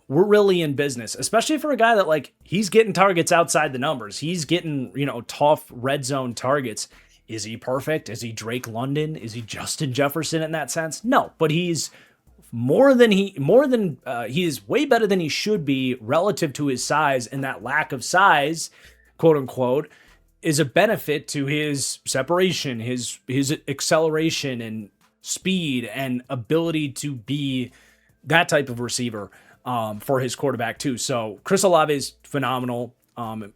We're really in business, especially for a guy that he's getting targets outside the numbers. He's getting, tough red zone targets Is he perfect? Is he Drake London? Is he Justin Jefferson in that sense? No, but he's he is way better than he should be relative to his size, and that lack of size, quote unquote, is a benefit to his separation, his acceleration and speed and ability to be that type of receiver for his quarterback too. So Chris Olave is phenomenal.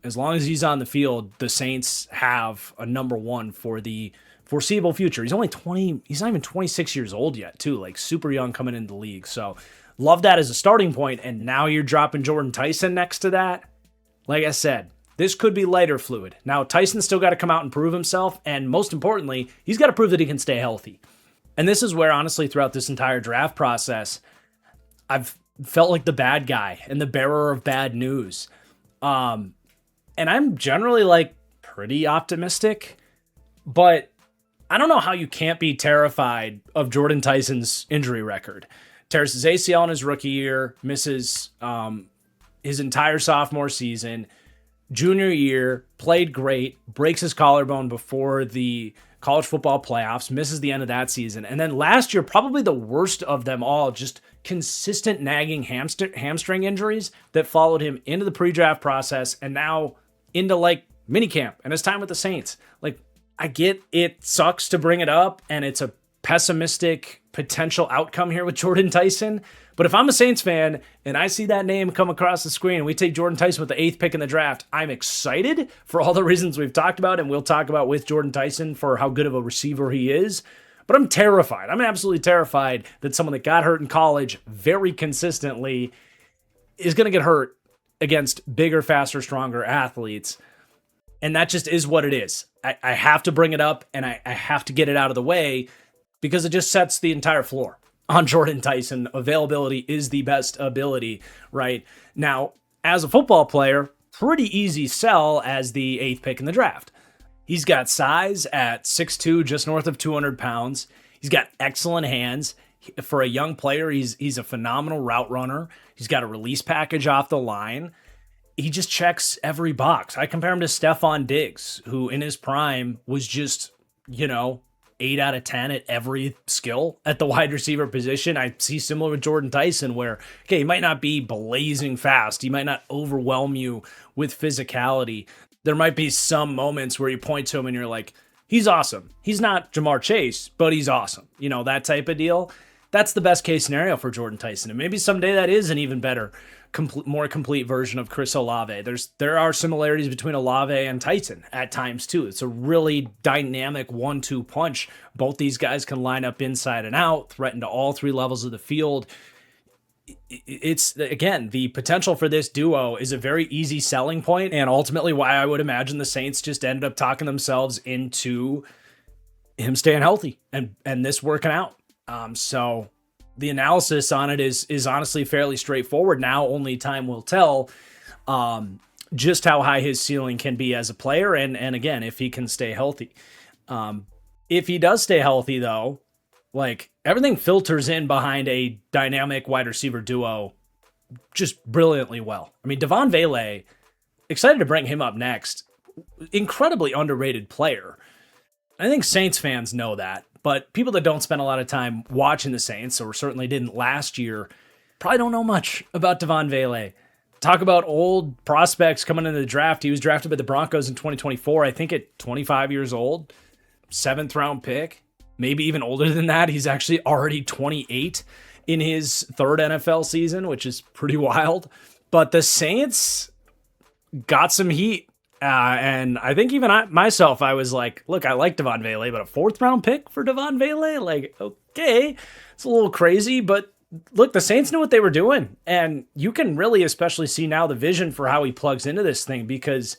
As long as he's on the field, the Saints have a number one for the foreseeable future. He's only 20. He's not even 26 years old yet, too. Like super young coming into the league. So love that as a starting point. And now you're dropping Jordan Tyson next to that. Like I said, this could be lighter fluid. Now Tyson's still got to come out and prove himself. And most importantly, he's got to prove that he can stay healthy. And this is where, honestly, throughout this entire draft process, I've felt like the bad guy and the bearer of bad news. And I'm generally like pretty optimistic, but I don't know how you can't be terrified of Jordan Tyson's injury record. Tears his ACL in his rookie year, misses his entire sophomore season. Junior year, played great, breaks his collarbone before the college football playoffs, misses the end of that season. And then last year, probably the worst of them all, just consistent nagging hamstring injuries that followed him into the pre-draft process and now into like minicamp and his time with the Saints. Like, I get it sucks to bring it up and it's a pessimistic potential outcome here with Jordan Tyson. But if I'm a Saints fan and I see that name come across the screen and we take Jordan Tyson with the 8th pick in the draft, I'm excited for all the reasons we've talked about and we'll talk about with Jordan Tyson for how good of a receiver he is. But I'm terrified. I'm absolutely terrified that someone that got hurt in college very consistently is going to get hurt against bigger, faster, stronger athletes. And that just is what it is. I have to bring it up and I have to get it out of the way because it just sets the entire floor on Jordan Tyson. Availability is the best ability, right? Now, as a football player, pretty easy sell as the 8th pick in the draft. He's got size at 6'2", just north of 200 pounds. He's got excellent hands. For a young player, he's a phenomenal route runner. He's got a release package off the line. He just checks every box. I compare him to Stephon Diggs, who in his prime was just, 8 out of 10 at every skill at the wide receiver position. I see similar with Jordan Tyson where, okay, he might not be blazing fast. He might not overwhelm you with physicality. There might be some moments where you point to him and you're like, he's awesome. He's not Jamar Chase, but he's awesome. That type of deal. That's the best case scenario for Jordan Tyson. And maybe someday that is an even better, more complete version of Chris Olave. There are similarities between Olave and Tyson at times too. It's a really dynamic 1-2 punch. Both these guys can line up inside and out, threaten to all three levels of the field. It's, again, the potential for this duo is a very easy selling point and ultimately why I would imagine the Saints just ended up talking themselves into him staying healthy and this working out. So the analysis on it is honestly fairly straightforward. Now only time will tell just how high his ceiling can be as a player and again, if he can stay healthy. If he does stay healthy though, like everything filters in behind a dynamic wide receiver duo just brilliantly well. I mean, Devon Vele, excited to bring him up next. Incredibly underrated player. I think Saints fans know that, but people that don't spend a lot of time watching the Saints, or certainly didn't last year, probably don't know much about Devon Vele. Talk about old prospects coming into the draft. He was drafted by the Broncos in 2024, I think at 25 years old, 7th round pick. Maybe even older than that. He's actually already 28 in his 3rd NFL season, which is pretty wild. But the Saints got some heat. And I think even I was like, look, I like Devon Vele, but a 4th round pick for Devon Vele? Like, okay, it's a little crazy, but look, the Saints knew what they were doing. And you can really especially see now the vision for how he plugs into this thing because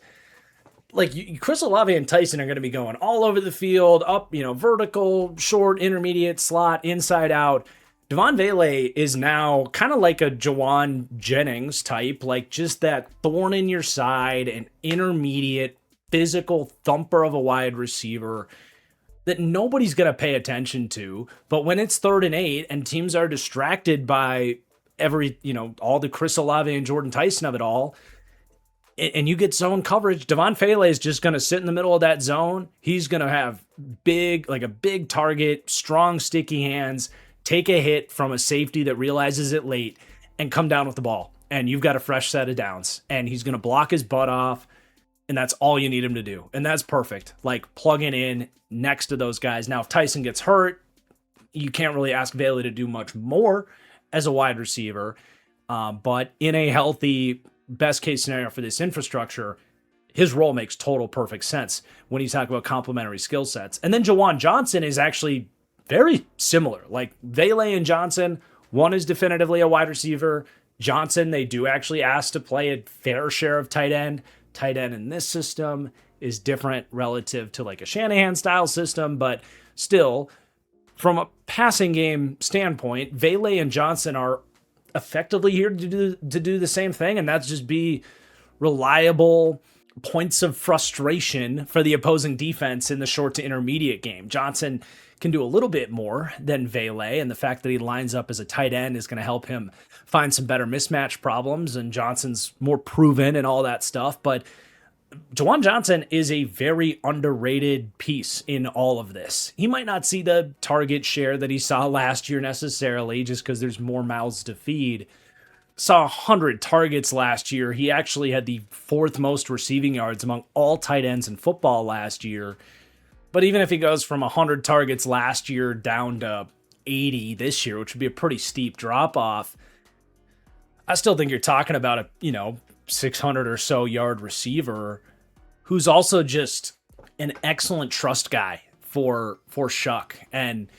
like Chris Olave and Tyson are going to be going all over the field, up, vertical, short, intermediate, slot, inside out. Devon Vele is now kind of like a Jawan Jennings type, like just that thorn in your side, an intermediate, physical thumper of a wide receiver that nobody's going to pay attention to. But when it's 3rd and 8 and teams are distracted by all the Chris Olave and Jordan Tyson of it all, and you get zone coverage, Devon Fele is just going to sit in the middle of that zone. He's going to have a big target, strong, sticky hands, take a hit from a safety that realizes it late, and come down with the ball. And you've got a fresh set of downs. And he's going to block his butt off, and that's all you need him to do. And that's perfect. Like, plugging in next to those guys. Now, if Tyson gets hurt, you can't really ask Vele to do much more as a wide receiver. But in a healthy, best case scenario for this infrastructure, his role makes total perfect sense when you talk about complementary skill sets. And then Juwan Johnson is actually very similar. Like, Vele and Johnson, one is definitively a wide receiver. Johnson, they do actually ask to play a fair share of tight end. Tight end in this system is different relative to like a Shanahan style system, but still, from a passing game standpoint, Vele and Johnson are effectively here to do the same thing, and that's just be reliable points of frustration for the opposing defense in the short to intermediate game. Johnson can do a little bit more than Vele, and the fact that he lines up as a tight end is going to help him find some better mismatch problems, and Johnson's more proven and all that stuff. But Juwan Johnson is a very underrated piece in all of this. He might not see the target share that he saw last year necessarily, just because there's more mouths to feed. Saw 100 targets last year. He actually had the fourth most receiving yards among all tight ends in football last year. But even if he goes from 100 targets last year down to 80 this year, which would be a pretty steep drop off, I still think you're talking about a, 600 or so yard receiver who's also just an excellent trust guy for Shuck. And,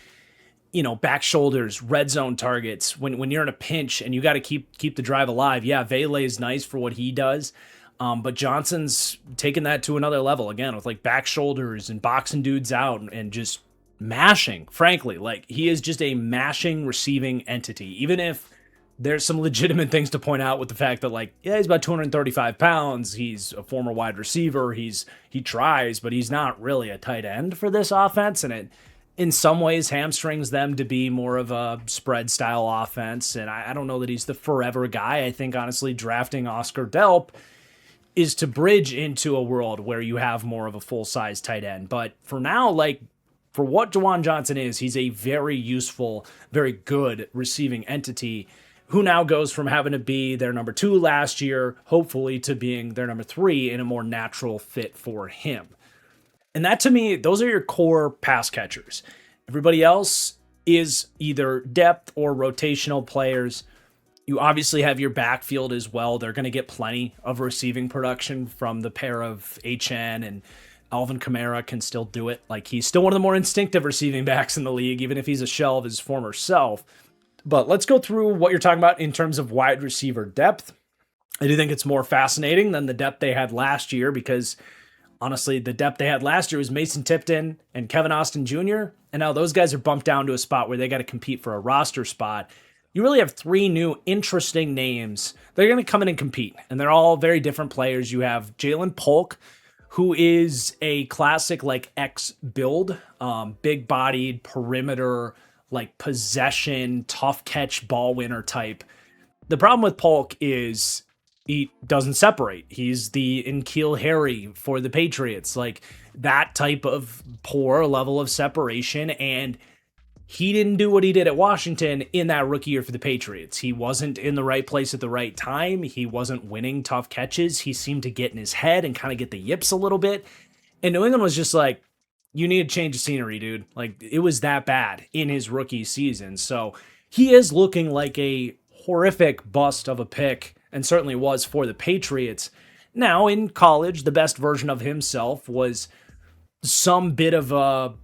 back shoulders, red zone targets, when you're in a pinch and you got to keep the drive alive. Yeah, Vele is nice for what he does. But Johnson's taken that to another level again with like back shoulders and boxing dudes out and just mashing, frankly. Like, he is just a mashing receiving entity. Even if there's some legitimate things to point out with the fact that, like, yeah, he's about 235 pounds. He's a former wide receiver. He tries, but he's not really a tight end for this offense. And it, in some ways, hamstrings them to be more of a spread style offense. And I don't know that he's the forever guy. I think, honestly, drafting Oscar Delp is to bridge into a world where you have more of a full-size tight end. But for now, like, for what Juwan Johnson is, he's a very useful, very good receiving entity who now goes from having to be their number 2 last year, hopefully, to being their number 3 in a more natural fit for him. And that, to me, those are your core pass catchers. Everybody else is either depth or rotational players. You obviously have your backfield as well. They're going to get plenty of receiving production from the pair of HN, and Alvin Kamara can still do it. Like, he's still one of the more instinctive receiving backs in the league, even if he's a shell of his former self. But let's go through what you're talking about in terms of wide receiver depth. I do think it's more fascinating than the depth they had last year because, honestly, the depth they had last year was Mason Tipton and Kevin Austin Jr., and now those guys are bumped down to a spot where they got to compete for a roster spot. You really have 3 new interesting names. They're going to come in and compete, and they're all very different players. You have Jalen Polk, who is a classic, like, X build, big-bodied, perimeter, like, possession, tough catch, ball winner type. The problem with Polk is he doesn't separate. He's the N'Keal Harry for the Patriots, like that type of poor level of separation. And he didn't do what he did at Washington in that rookie year for the Patriots. He wasn't in the right place at the right time. He wasn't winning tough catches. He seemed to get in his head and kind of get the yips a little bit. And New England was just like, you need to change the scenery, dude. Like, it was that bad in his rookie season. So he is looking like a horrific bust of a pick, and certainly was for the Patriots. Now, in college, the best version of himself was some bit of a,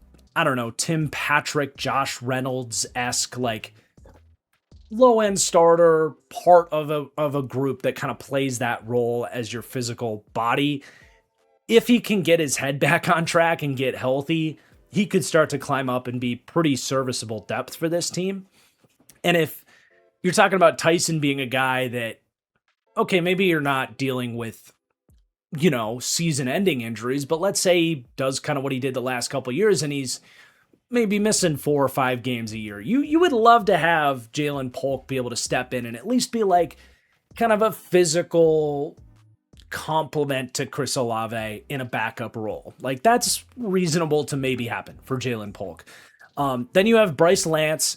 Tim Patrick, Josh Reynolds-esque, like, low-end starter, part of a group that kind of plays that role as your physical body. If he can get his head back on track and get healthy, he could start to climb up and be pretty serviceable depth for this team. And if you're talking about Tyson being a guy that, okay, maybe you're not dealing with, season-ending injuries, but let's say he does kind of what he did the last couple of years and he's maybe missing 4 or 5 games a year. You would love to have Jalen Polk be able to step in and at least be like kind of a physical complement to Chris Olave in a backup role. Like, that's reasonable to maybe happen for Jalen Polk. Then you have Bryce Lance,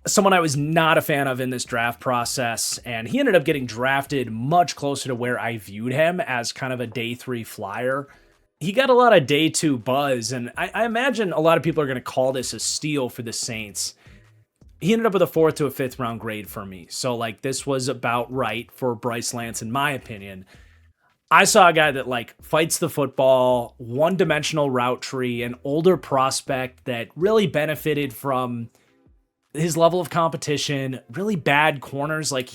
someone I was not a fan of in this draft process, and he ended up getting drafted much closer to where I viewed him as kind of a day 3 flyer. He got a lot of day 2 buzz, and I imagine a lot of people are going to call this a steal for the Saints. He ended up with a 4th to a 5th round grade for me. So, like, this was about right for Bryce Lance, in my opinion. I saw a guy that, like, fights the football, one-dimensional route tree, an older prospect that really benefited from his level of competition, really bad corners. Like,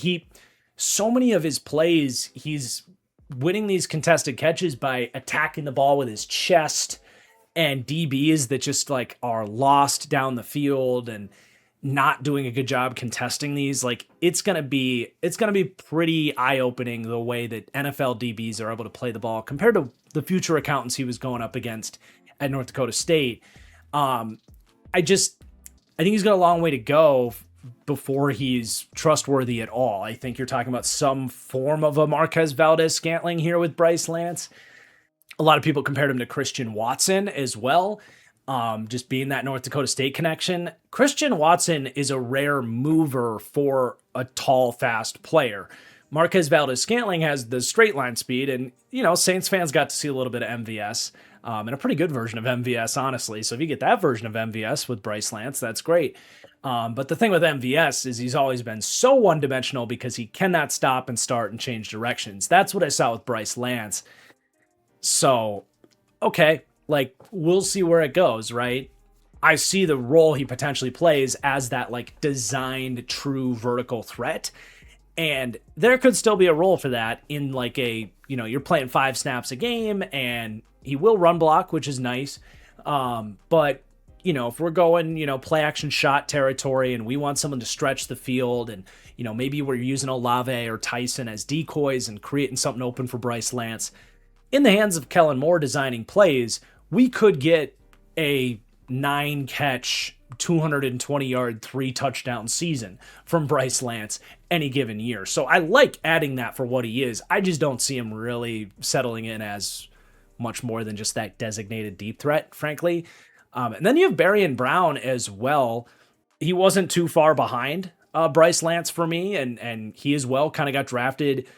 so many of his plays, he's winning these contested catches by attacking the ball with his chest, and DBs that just, like, are lost down the field and not doing a good job contesting these. Like, it's going to be pretty eye-opening the way that NFL DBs are able to play the ball compared to the future accountants he was going up against at North Dakota State. I think he's got a long way to go before he's trustworthy at all. I think you're talking about some form of a Marquez Valdez-Scantling here with Bryce Lance. A lot of people compared him to Christian Watson as well. Just being that North Dakota State connection. Christian Watson is a rare mover for a tall, fast player. Marquez Valdez-Scantling has the straight line speed, and, Saints fans got to see a little bit of MVS, and a pretty good version of MVS, honestly. So if you get that version of MVS with Bryce Lance, that's great. But the thing with MVS is he's always been so one-dimensional because he cannot stop and start and change directions. That's what I saw with Bryce Lance. So, okay. Like, we'll see where it goes, right? I see the role he potentially plays as that, like, designed true vertical threat. And there could still be a role for that in, like, you're playing 5 snaps a game, and he will run block, which is nice. But, if we're going, play action shot territory and we want someone to stretch the field and, maybe we're using Olave or Tyson as decoys and creating something open for Bryce Lance, in the hands of Kellen Moore designing plays, we could get a 9-catch, 220-yard, 3-touchdown season from Bryce Lance any given year. So I like adding that for what he is. I just don't see him really settling in as much more than just that designated deep threat, frankly. And then you have Barian Brown as well. He wasn't too far behind Bryce Lance for me, and he as well kind of got drafted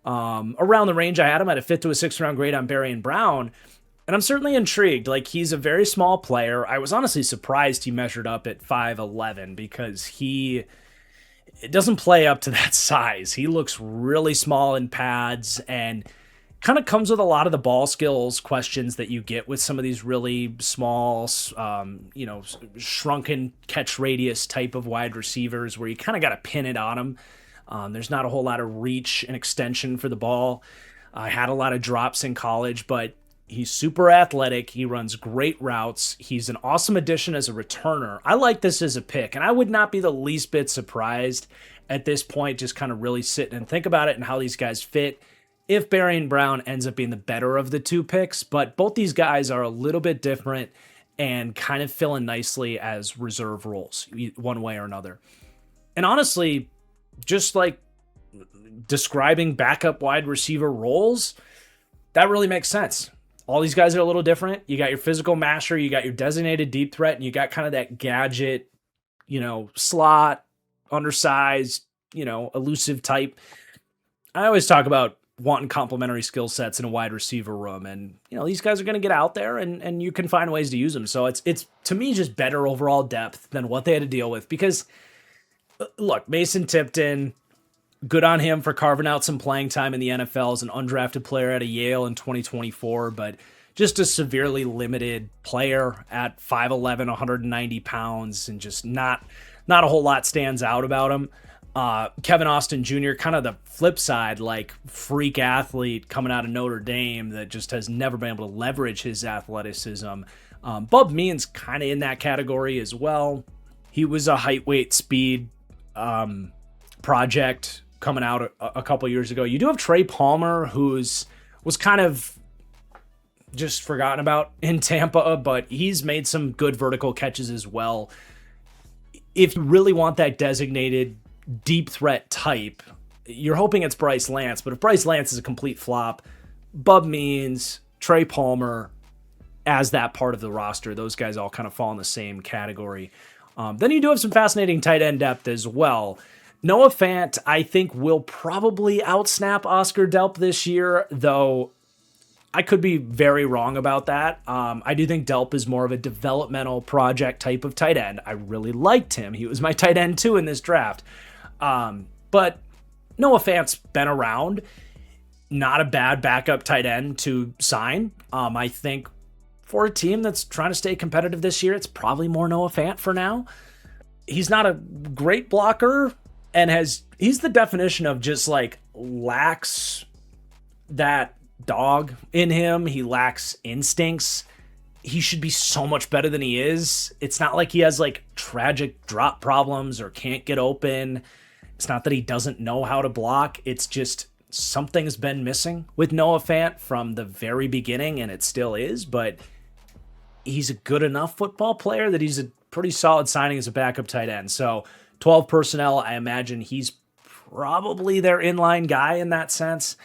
around the range I had him at a 5th to a 6th round grade on Barian Brown. And I'm certainly intrigued. Like, he's a very small player. I was honestly surprised he measured up at 5'11", because it doesn't play up to that size. He looks really small in pads and kind of comes with a lot of the ball skills questions that you get with some of these really small, shrunken catch radius type of wide receivers where you kind of got to pin it on them. There's not a whole lot of reach and extension for the ball. I had a lot of drops in college, but he's super athletic. He runs great routes. He's an awesome addition as a returner. I like this as a pick, and I would not be the least bit surprised at this point, just kind of really sitting and think about it and how these guys fit, if Barian Brown ends up being the better of the 2 picks. But both these guys are a little bit different and kind of fill in nicely as reserve roles, one way or another. And honestly, just like describing backup wide receiver roles, that really makes sense. All these guys are a little different. You got your physical masher, you got your designated deep threat, and you got kind of that gadget, slot, undersized, elusive type. I always talk about wanting complementary skill sets in a wide receiver room, and these guys are going to get out there, and you can find ways to use them. So it's to me just better overall depth than what they had to deal with, because look, Mason Tipton, good on him for carving out some playing time in the NFL as an undrafted player at Yale in 2024, but just a severely limited player at 5'11", 190 pounds, and just not a whole lot stands out about him. Kevin Austin Jr., kind of the flip side, like freak athlete coming out of Notre Dame that just has never been able to leverage his athleticism. Bub Means kind of in that category as well. He was a height, weight, speed project coming out a couple years ago. You do have Trey Palmer, was kind of just forgotten about in Tampa, but he's made some good vertical catches as well. If you really want that designated deep threat type, you're hoping it's Bryce Lance, but if Bryce Lance is a complete flop, Bub Means, Trey Palmer as that part of the roster. Those guys all kind of fall in the same category. Then you do have some fascinating tight end depth as well. Noah Fant, I think, will probably outsnap Oscar Delp this year, though I could be very wrong about that. I do think Delp is more of a developmental project type of tight end. I really liked him. He was my tight end too in this draft. But Noah Fant's been around. Not a bad backup tight end to sign. I think for a team that's trying to stay competitive this year, it's probably more Noah Fant for now. He's not a great blocker and he's the definition of just like lacks that dog in him. He lacks instincts. He should be so much better than he is. It's not like he has like tragic drop problems or can't get open. It's not that he doesn't know how to block. It's just something's been missing with Noah Fant from the very beginning, and it still is, but he's a good enough football player that he's a pretty solid signing as a backup tight end. So 12 personnel, I imagine he's probably their inline guy in that sense.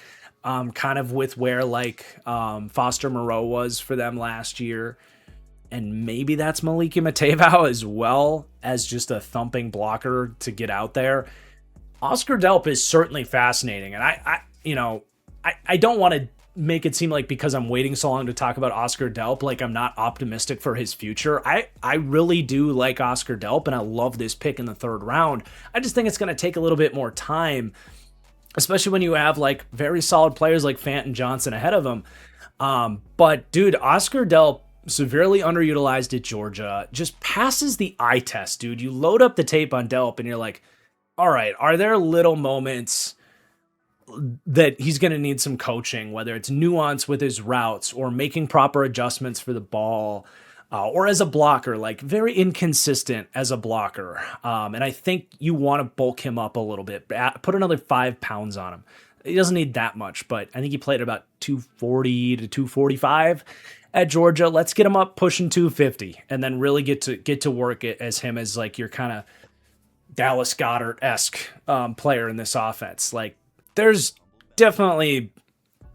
Kind of with where like Foster Moreau was for them last year. And maybe that's Maliki Matevau as well as just a thumping blocker to get out there. Oscar Delp is certainly fascinating. And I don't want to make it seem like because I'm waiting so long to talk about Oscar Delp, like I'm not optimistic for his future. I really do like Oscar Delp, and I love this pick in the 3rd round. I just think it's going to take a little bit more time, especially when you have like very solid players like Fant and Johnson ahead of him. But dude, Oscar Delp, severely underutilized at Georgia, just passes the eye test, dude. You load up the tape on Delp and you're like, all right, are there little moments that he's going to need some coaching, whether it's nuance with his routes or making proper adjustments for the ball, or as a blocker, like very inconsistent as a blocker. And I think you want to bulk him up a little bit, put another 5 pounds on him. He doesn't need that much, but I think he played about 240 to 245 at Georgia. Let's get him up pushing 250 and then really get to work it as him as like your kind of Dallas Goedert-esque player in this offense. Like there's definitely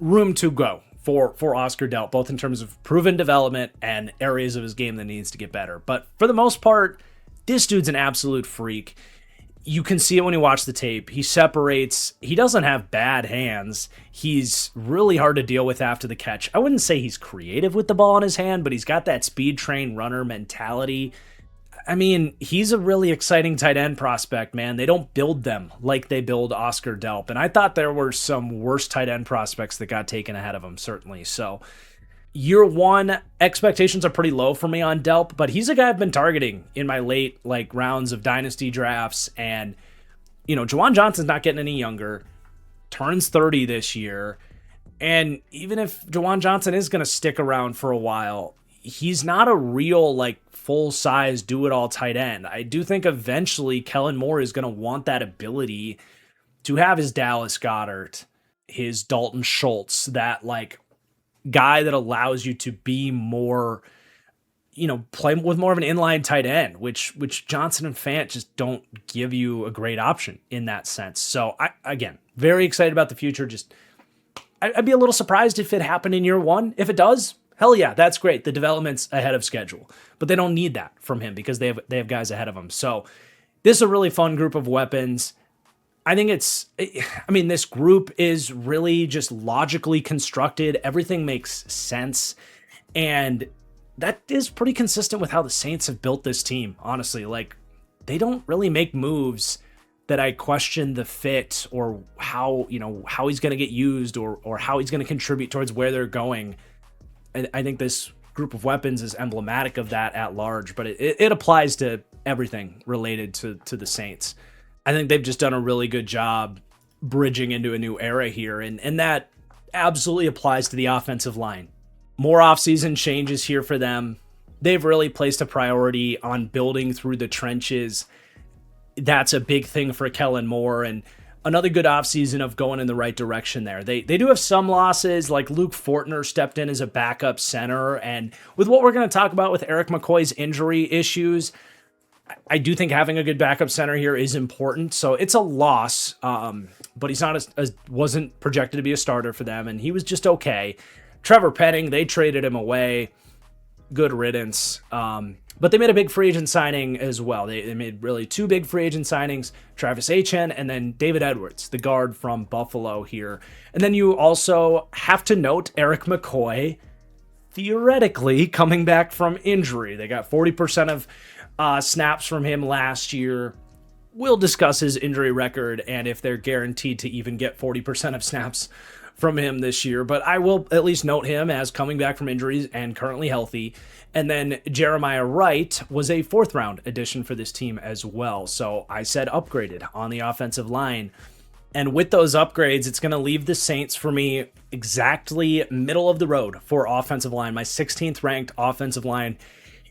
room to go for Oscar Delp, both in terms of proven development and areas of his game that needs to get better. But for the most part, this dude's an absolute freak. You can see it when you watch the tape. He separates. He doesn't have bad hands. He's really hard to deal with after the catch. I wouldn't say he's creative with the ball in his hand, but he's got that speed train runner mentality. I mean, he's a really exciting tight end prospect, man. They don't build them like they build Oscar Delp. And I thought there were some worse tight end prospects that got taken ahead of him, certainly. So year one, expectations are pretty low for me on Delp, but he's a guy I've been targeting in my late rounds of dynasty drafts. And, Juwan Johnson's not getting any younger, turns 30 this year. And even if Juwan Johnson is going to stick around for a while, he's not a real full-size do-it-all tight end. I do think eventually Kellen Moore is going to want that ability to have his Dallas Goedert, his Dalton Schultz, that guy that allows you to be more, play with more of an inline tight end, which Johnson and Fant just don't give you a great option in that sense. So again, very excited about the future. I'd be a little surprised if it happened in year one. If it does, hell yeah, that's great. The development's ahead of schedule, but they don't need that from him because they have guys ahead of him. So this is a really fun group of weapons. I think this group is really just logically constructed. Everything makes sense. And that is pretty consistent with how the Saints have built this team, honestly. They don't really make moves that I question the fit or how he's going to get used or how he's going to contribute towards where they're going. I think this group of weapons is emblematic of that at large, but it applies to everything related to the Saints. I think they've just done a really good job bridging into a new era here, and that absolutely applies to the offensive line. More offseason changes here for them. They've really placed a priority on building through the trenches. That's a big thing for Kellen Moore, and another good offseason of going in the right direction there. They do have some losses, like Luke Fortner stepped in as a backup center, and with what we're going to talk about with Eric McCoy's injury issues, I do think having a good backup center here is important. So it's a loss, but he's not wasn't projected to be a starter for them, and he was just okay. Trevor Penning, they traded him away. Good riddance. But they made a big free agent signing as well. They made really two big free agent signings, Travis Etienne and then David Edwards, the guard from Buffalo here. And then you also have to note Eric McCoy, theoretically coming back from injury. They got 40% of snaps from him last year. We'll discuss his injury record and if they're guaranteed to even get 40% of snaps from him this year, but I will at least note him as coming back from injuries and currently healthy. And then Jeremiah Wright was a 4th-round addition for this team as well. So I said upgraded on the offensive line. And with those upgrades, it's going to leave the Saints for me exactly middle of the road for offensive line, my 16th ranked offensive line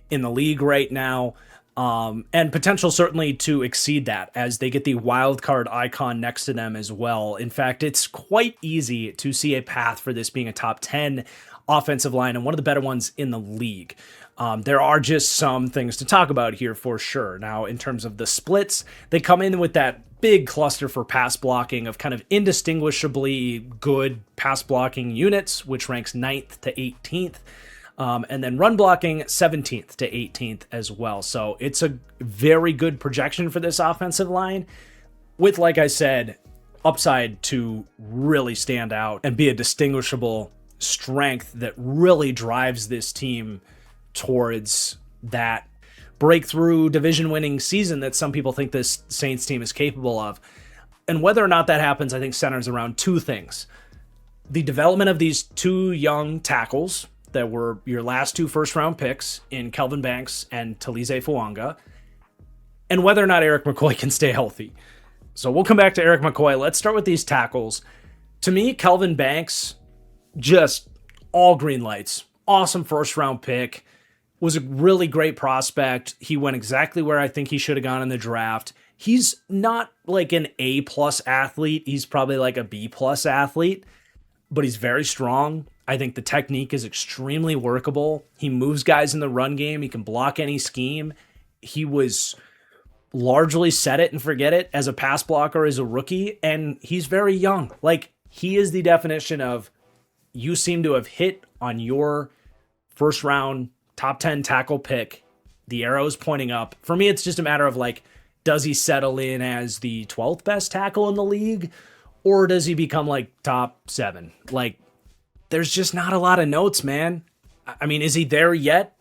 in the league right now. And potential certainly to exceed that as they get the wild card icon next to them as well. In fact, it's quite easy to see a path for this being a top 10 offensive line and one of the better ones in the league. There are just some things to talk about here for sure. Now, in terms of the splits, they come in with that big cluster for pass blocking of kind of indistinguishably good pass blocking units, which ranks 9th to 18th. And then run blocking 17th to 18th as well. So it's a very good projection for this offensive line with, like I said, upside to really stand out and be a distinguishable strength that really drives this team towards that breakthrough division winning season that some people think this Saints team is capable of. And whether or not that happens, I think centers around two things. The development of these two young tackles that were your last 2 first-round picks in Kelvin Banks and Talize Fuanga, and whether or not Eric McCoy can stay healthy. So we'll come back to Eric McCoy. Let's start with these tackles. To me, Kelvin Banks, just all green lights. Awesome first-round pick. Was a really great prospect. He went exactly where I think he should have gone in the draft. He's not like an A-plus athlete. He's probably like a B-plus athlete, but he's very strong. I think the technique is extremely workable. He moves guys in the run game. He can block any scheme. He was largely set it and forget it as a pass blocker as a rookie, and he's very young. Like, he is the definition of you seem to have hit on your first round top 10 tackle pick. The arrow's pointing up. For me, it's just a matter of like, does he settle in as the 12th best tackle in the league, or does he become like top 7? Like, there's just not a lot of notes, man. I mean, is he there yet?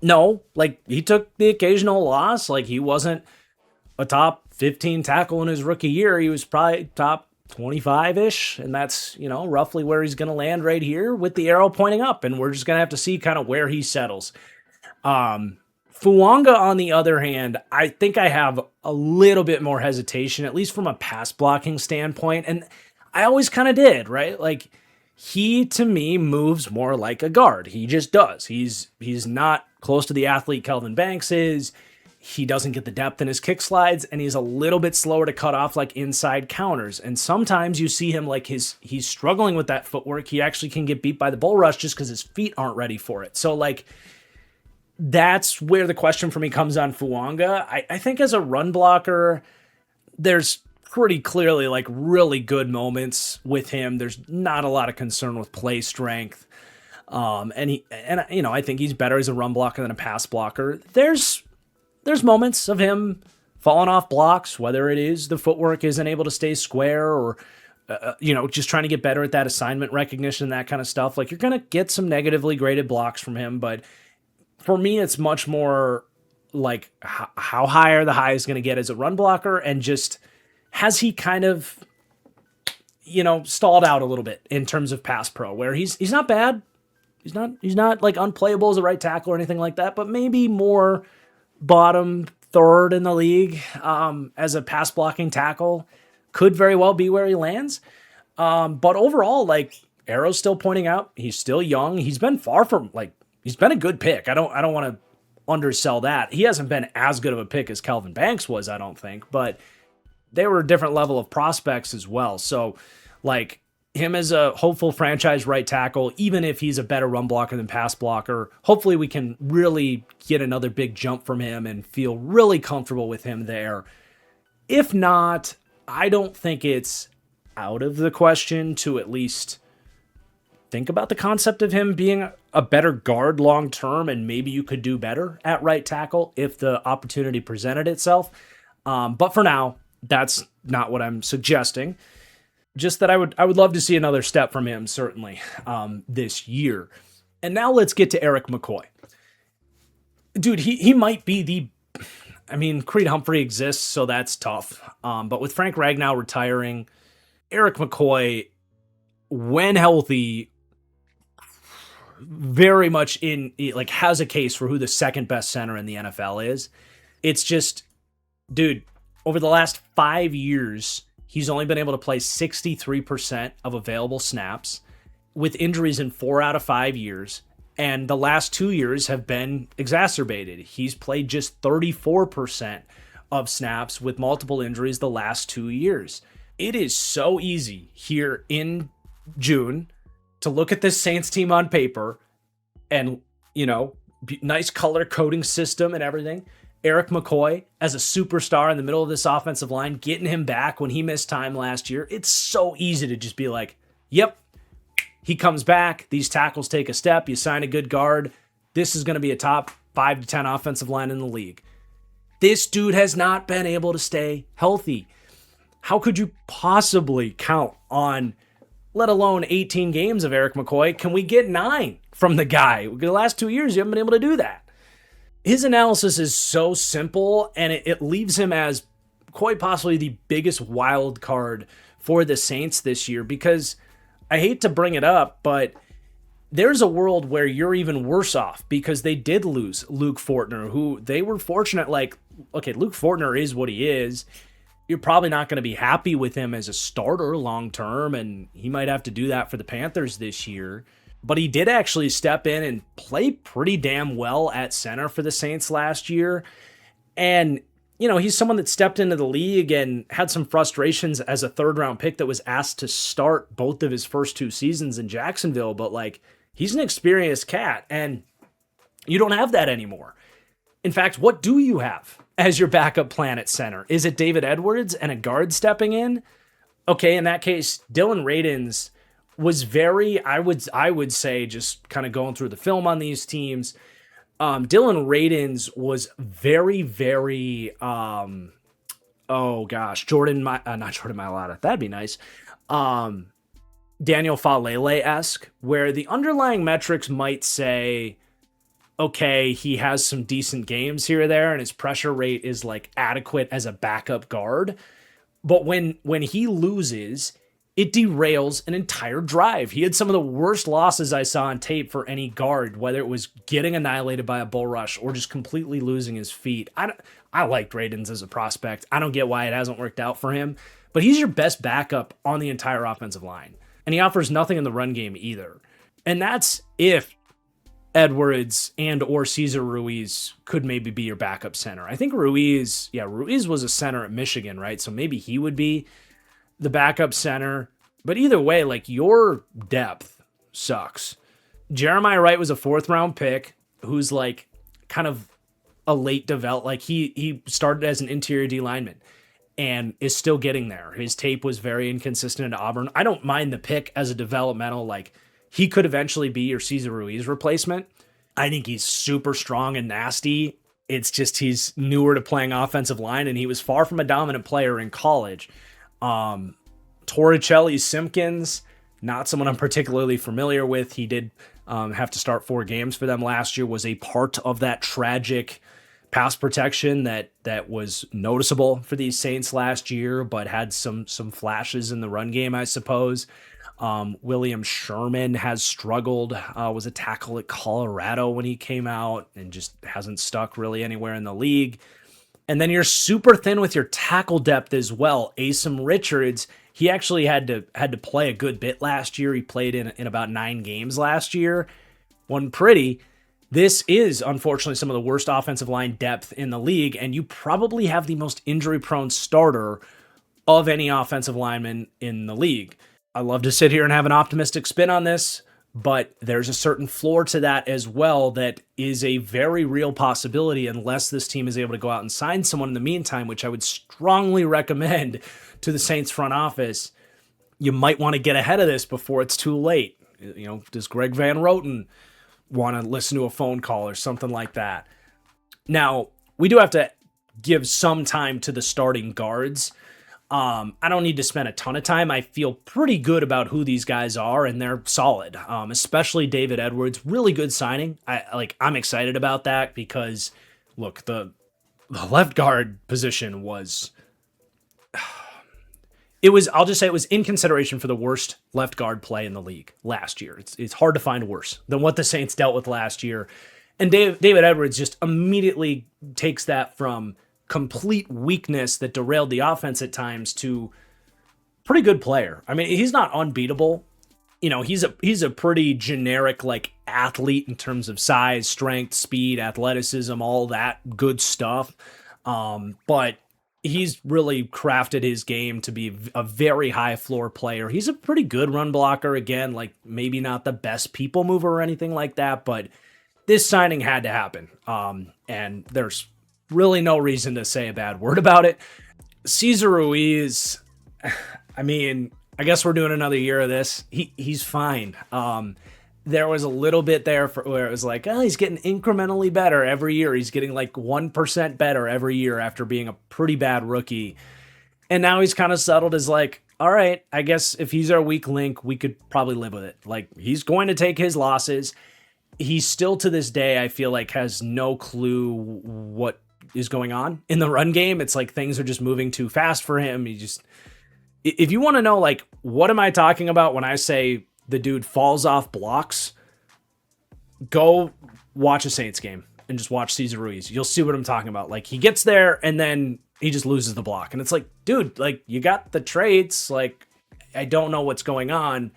No. Like, he took the occasional loss. Like, he wasn't a top 15 tackle in his rookie year. He was probably top 25-ish, and that's, you know, roughly where he's going to land right here with the arrow pointing up, and we're just going to have to see kind of where he settles. Fuanga, on the other hand, I think I have a little bit more hesitation, at least from a pass blocking standpoint, and I always kind of did, right? Like, he, to me, moves more like a guard. He just does. He's not close to the athlete Kelvin Banks is. He doesn't get the depth in his kick slides, and he's a little bit slower to cut off like inside counters. And sometimes you see him like he's struggling with that footwork. He actually can get beat by the bull rush just because his feet aren't ready for it. So like, that's where the question for me comes on Fuanga. I think as a run blocker, there's pretty clearly like really good moments with him. There's not a lot of concern with play strength. And you know, I think he's better as a run blocker than a pass blocker. There's moments of him falling off blocks, whether it is the footwork isn't able to stay square or, you know, just trying to get better at that assignment recognition, that kind of stuff. Like, you're going to get some negatively graded blocks from him. But for me, it's much more like how high are the highs going to get as a run blocker, and just has he kind of, you know, stalled out a little bit in terms of pass pro, where he's not bad. He's not like unplayable as a right tackle or anything like that, but maybe more bottom third in the league as a pass blocking tackle. Could very well be where he lands. But overall, like, arrow's still pointing out. He's still young. He's been far from, like, he's been a good pick. I don't want to undersell that. He hasn't been as good of a pick as Kelvin Banks was, I don't think, but they were a different level of prospects as well. So, like, him as a hopeful franchise right tackle, even if he's a better run blocker than pass blocker, hopefully we can really get another big jump from him and feel really comfortable with him there. If not, I don't think it's out of the question to at least think about the concept of him being a better guard long term, and maybe you could do better at right tackle if the opportunity presented itself. But for now, that's not what I'm suggesting. Just that I would love to see another step from him, certainly, this year. And now let's get to Eric McCoy. Dude, he might be Creed Humphrey exists, so that's tough. But with Frank Ragnow retiring, Eric McCoy, when healthy, very much has a case for who the second best center in the NFL is. It's just, dude, over the last 5 years, he's only been able to play 63% of available snaps with injuries in 4 out of 5 years. And the last 2 years have been exacerbated. He's played just 34% of snaps with multiple injuries the last 2 years. It is so easy here in June to look at this Saints team on paper and, nice color coding system and everything. Eric McCoy as a superstar in the middle of this offensive line, getting him back when he missed time last year. It's so easy to just be like, yep, he comes back. These tackles take a step. You sign a good guard. This is going to be a top 5 to 10 offensive line in the league. This dude has not been able to stay healthy. How could you possibly count on, let alone 18 games of Eric McCoy? Can we get 9 from the guy? The last 2 years, you haven't been able to do that. His analysis is so simple, and it leaves him as quite possibly the biggest wild card for the Saints this year, because I hate to bring it up, but there's a world where you're even worse off because they did lose Luke Fortner, who they were fortunate. Luke Fortner is what he is. You're probably not going to be happy with him as a starter long term, and he might have to do that for the Panthers this year. But he did actually step in and play pretty damn well at center for the Saints last year. And, he's someone that stepped into the league and had some frustrations as a third-round pick that was asked to start both of his first 2 seasons in Jacksonville. But, he's an experienced cat, and you don't have that anymore. In fact, what do you have as your backup plan at center? Is it David Edwards and a guard stepping in? Okay, in that case, Dylan Radins was very, I would say, just kind of going through the film on these teams, Dylan Radins was very, very, not Jordan Mailata. That'd be nice. Daniel Falele-esque, where the underlying metrics might say, okay, he has some decent games here or there, and his pressure rate is adequate as a backup guard. But when he loses, it derails an entire drive. He had some of the worst losses I saw on tape for any guard, whether it was getting annihilated by a bull rush or just completely losing his feet. I liked Radins as a prospect. I don't get why it hasn't worked out for him, but he's your best backup on the entire offensive line. And he offers nothing in the run game either. And that's if Edwards and or Cesar Ruiz could maybe be your backup center. I think Ruiz was a center at Michigan, right? So maybe he would be the backup center. But either way, your depth sucks. Jeremiah Wright was a 4th-round pick who's kind of a late develop. He started as an interior D lineman and is still getting there. His tape was very inconsistent at Auburn. I don't mind the pick as a developmental, he could eventually be your Cesar Ruiz replacement. I think he's super strong and nasty. It's just he's newer to playing offensive line, and he was far from a dominant player in college. Torricelli Simpkins, not someone I'm particularly familiar with. He did have to start 4 games for them last year, was a part of that tragic pass protection that was noticeable for these Saints last year, but had some flashes in the run game, I suppose. William Sherman has struggled, was a tackle at Colorado when he came out and just hasn't stuck really anywhere in the league. And then you're super thin with your tackle depth as well. Asim Richards, he actually had to play a good bit last year. He played in about 9 games last year. Wasn't pretty. This is, unfortunately, some of the worst offensive line depth in the league, and you probably have the most injury-prone starter of any offensive lineman in the league. I love to sit here and have an optimistic spin on this, but there's a certain floor to that as well that is a very real possibility unless this team is able to go out and sign someone in the meantime, which I would strongly recommend to the Saints front office. You might want to get ahead of this before it's too late. Does Greg Van Roten want to listen to a phone call or something like that? Now, we do have to give some time to the starting guards. I don't need to spend a ton of time. I feel pretty good about who these guys are, and they're solid. Especially David Edwards, really good signing. I'm excited about that because, look, the left guard position was. I'll just say it was in consideration for the worst left guard play in the league last year. It's hard to find worse than what the Saints dealt with last year. And David Edwards just immediately takes that from complete weakness that derailed the offense at times to pretty good player. I mean, he's not unbeatable. He's a pretty generic athlete in terms of size, strength, speed, athleticism, all that good stuff. But he's really crafted his game to be a very high floor player. He's a pretty good run blocker. Again, maybe not the best people mover or anything like that, but this signing had to happen. And there's really no reason to say a bad word about it. Cesar Ruiz, I mean, I guess we're doing another year of this. He's fine. There was a little bit there where it was he's getting incrementally better every year. He's getting 1% better every year after being a pretty bad rookie. And now he's kind of settled as all right, I guess if he's our weak link, we could probably live with it. He's going to take his losses. He still to this day, I feel has no clue what is going on in the run game. It's things are just moving too fast for him. If you want to know, what am I talking about when I say the dude falls off blocks, go watch a Saints game and just watch Cesar Ruiz. You'll see what I'm talking about. He gets there and then he just loses the block. And it's dude, you got the traits. I don't know what's going on,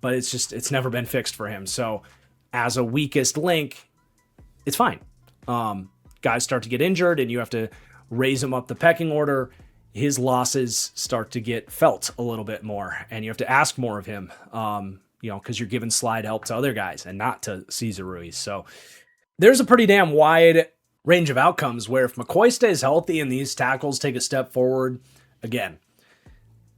but it's never been fixed for him. So as a weakest link, it's fine. Guys start to get injured and you have to raise him up the pecking order. His losses start to get felt a little bit more and you have to ask more of him, because you're giving slide help to other guys and not to Cesar Ruiz. So there's a pretty damn wide range of outcomes where if McCoy stays healthy and these tackles take a step forward, again,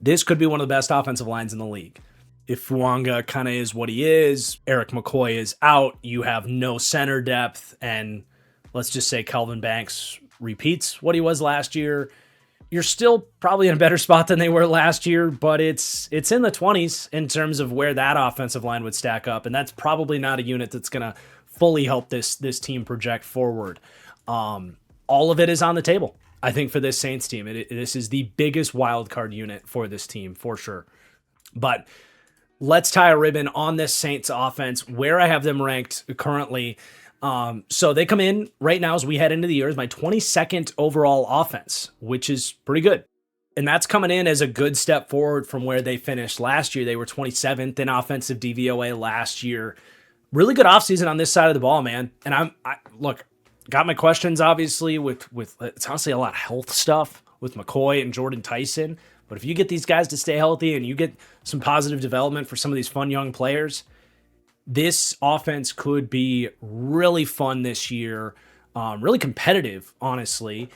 this could be one of the best offensive lines in the league. If Fuanga kind of is what he is, Eric McCoy is out, you have no center depth, and let's just say Kelvin Banks repeats what he was last year, you're still probably in a better spot than they were last year, but it's in the 20s in terms of where that offensive line would stack up, and that's probably not a unit that's going to fully help this team project forward. All of it is on the table, I think, for this Saints team. This is the biggest wild card unit for this team, for sure. But let's tie a ribbon on this Saints offense, where I have them ranked currently. So they come in right now as we head into the year as my 22nd overall offense, which is pretty good. And that's coming in as a good step forward from where they finished last year. They were 27th in offensive DVOA last year. Really good offseason on this side of the ball, man. And I got my questions, obviously, with it's honestly a lot of health stuff with McCoy and Jordan Tyson. But if you get these guys to stay healthy and you get some positive development for some of these fun young players, this offense could be really fun this year, really competitive, honestly,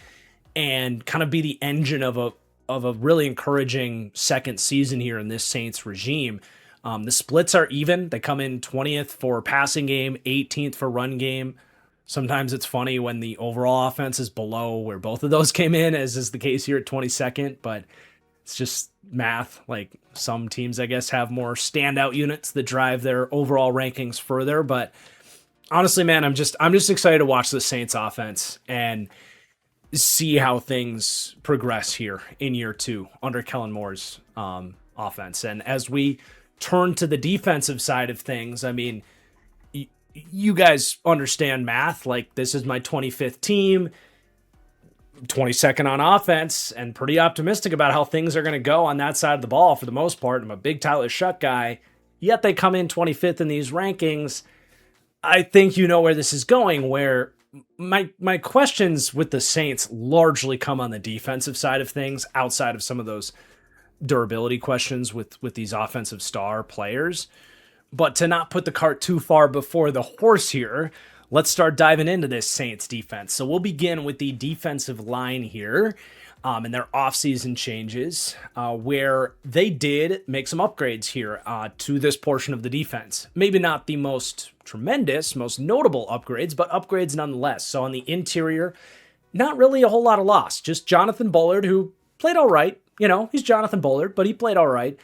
and kind of be the engine of a really encouraging second season here in this Saints regime. The splits are even. They come in 20th for passing game, 18th for run game. Sometimes it's funny when the overall offense is below where both of those came in, as is the case here at 22nd, but it's just math. Some teams, I guess, have more standout units that drive their overall rankings further. But honestly, man, I'm just excited to watch the Saints offense and see how things progress here in year two under Kellen Moore's offense. And as we turn to the defensive side of things, I mean, you guys understand math. This is my 25th team, 22nd on offense, and pretty optimistic about how things are going to go on that side of the ball for the most part. I'm a big Tyler Shuck guy, yet they come in 25th in these rankings. I think you know where this is going, where my questions with the Saints largely come on the defensive side of things, outside of some of those durability questions with these offensive star players. But to not put the cart too far before the horse here, let's start diving into this Saints defense. So we'll begin with the defensive line here and their offseason changes, where they did make some upgrades here to this portion of the defense. Maybe not the most tremendous, most notable upgrades, but upgrades nonetheless. So on the interior, not really a whole lot of loss. Just Jonathan Bullard, who played all right. He's Jonathan Bullard, but he played all right.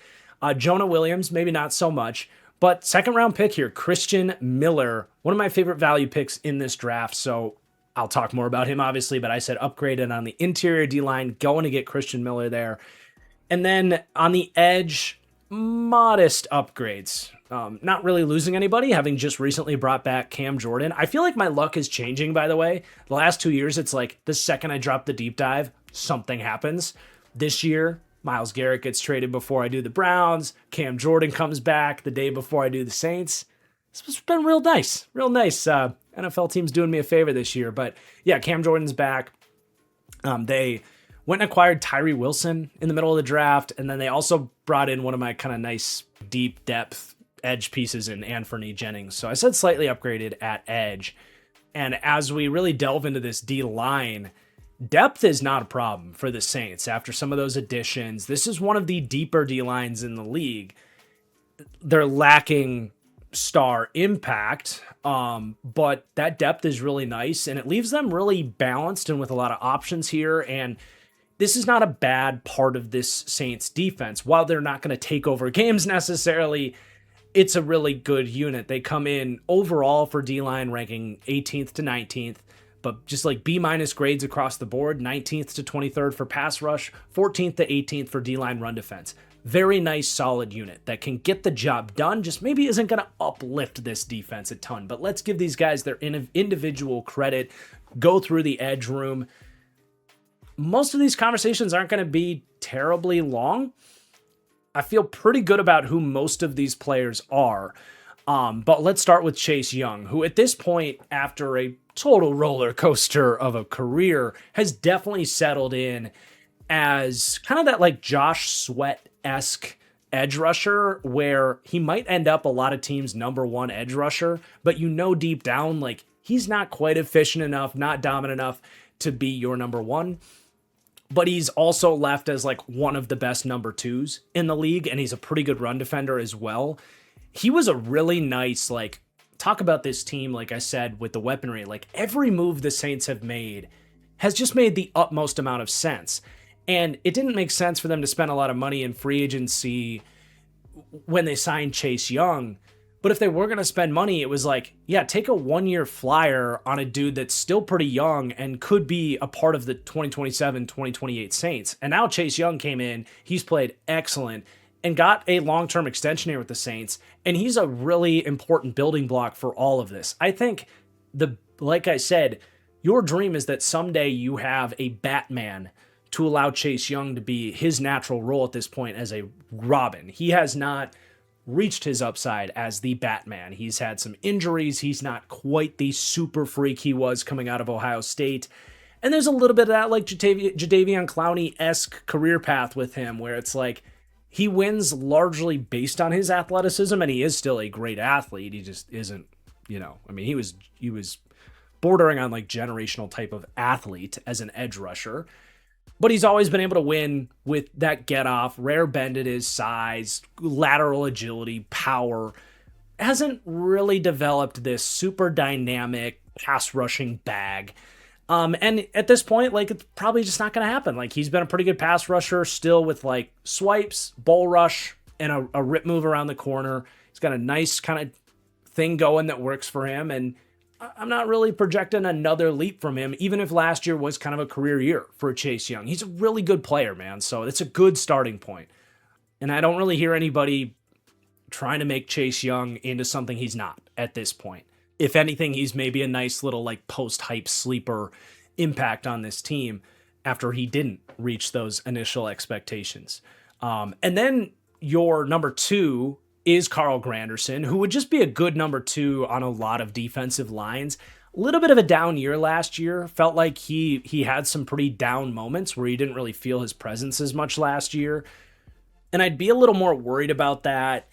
Jonah Williams, maybe not so much. But second round pick here, Christian Miller, one of my favorite value picks in this draft. So I'll talk more about him, obviously, but I said upgraded on the interior D-line, going to get Christian Miller there. And then on the edge, modest upgrades. Not really losing anybody, having just recently brought back Cam Jordan. I feel like my luck is changing, by the way. The last 2 years, it's like the second I drop the deep dive, something happens. This year, Myles Garrett gets traded before I do the Browns. Cam Jordan comes back the day before I do the Saints. It's been real nice. Real nice. NFL team's doing me a favor this year. But yeah, Cam Jordan's back. They went and acquired Tyree Wilson in the middle of the draft. And then they also brought in one of my kind of nice deep depth edge pieces in Anthony Jennings. So I said slightly upgraded at edge. And as we really delve into this D-line, depth is not a problem for the Saints after some of those additions. This is one of the deeper D-lines in the league. They're lacking star impact, but that depth is really nice, and it leaves them really balanced and with a lot of options here. And this is not a bad part of this Saints defense. While they're not going to take over games necessarily, it's a really good unit. They come in overall for D-line ranking 18th to 19th. But just like B- grades across the board, 19th to 23rd for pass rush, 14th to 18th for D-line run defense. Very nice, solid unit that can get the job done, just maybe isn't going to uplift this defense a ton. But let's give these guys their individual credit, go through the edge room. Most of these conversations aren't going to be terribly long. I feel pretty good about who most of these players are. But let's start with Chase Young, who at this point, after a total roller coaster of a career, has definitely settled in as kind of that like Josh Sweat-esque edge rusher, where he might end up a lot of teams' number one edge rusher, but deep down, like he's not quite efficient enough, not dominant enough to be your number one. But he's also left as like one of the best number twos in the league, and he's a pretty good run defender as well. He was a really nice, like, talk about this team, like I said, with the weaponry. Like, every move the Saints have made has just made the utmost amount of sense. And it didn't make sense for them to spend a lot of money in free agency when they signed Chase Young. But if they were going to spend money, it was like, yeah, take a one-year flyer on a dude that's still pretty young and could be a part of the 2027-2028 Saints. And now Chase Young came in. He's played excellent and got a long-term extension here with the Saints, and he's a really important building block for all of this. I think, like I said, your dream is that someday you have a Batman to allow Chase Young to be his natural role at this point as a Robin. He has not reached his upside as the Batman. He's had some injuries. He's not quite the super freak he was coming out of Ohio State. And there's a little bit of that like Jadeveon Clowney-esque career path with him, where it's like, he wins largely based on his athleticism, and he is still a great athlete. He just isn't, he was bordering on like generational type of athlete as an edge rusher. But he's always been able to win with that get off, rare bend at his size, lateral agility, power. Hasn't really developed this super dynamic pass rushing bag. And at this point, like, it's probably just not going to happen. Like, he's been a pretty good pass rusher still with like swipes, bull rush, and a rip move around the corner. He's got a nice kind of thing going that works for him. And I'm not really projecting another leap from him, even if last year was kind of a career year for Chase Young. He's a really good player, man. So it's a good starting point. And I don't really hear anybody trying to make Chase Young into something he's not at this point. If anything, he's maybe a nice little like post-hype sleeper impact on this team after he didn't reach those initial expectations. And then your number two is Carl Granderson, who would just be a good number two on a lot of defensive lines. A little bit of a down year last year. Felt like he had some pretty down moments where he didn't really feel his presence as much last year. And I'd be a little more worried about that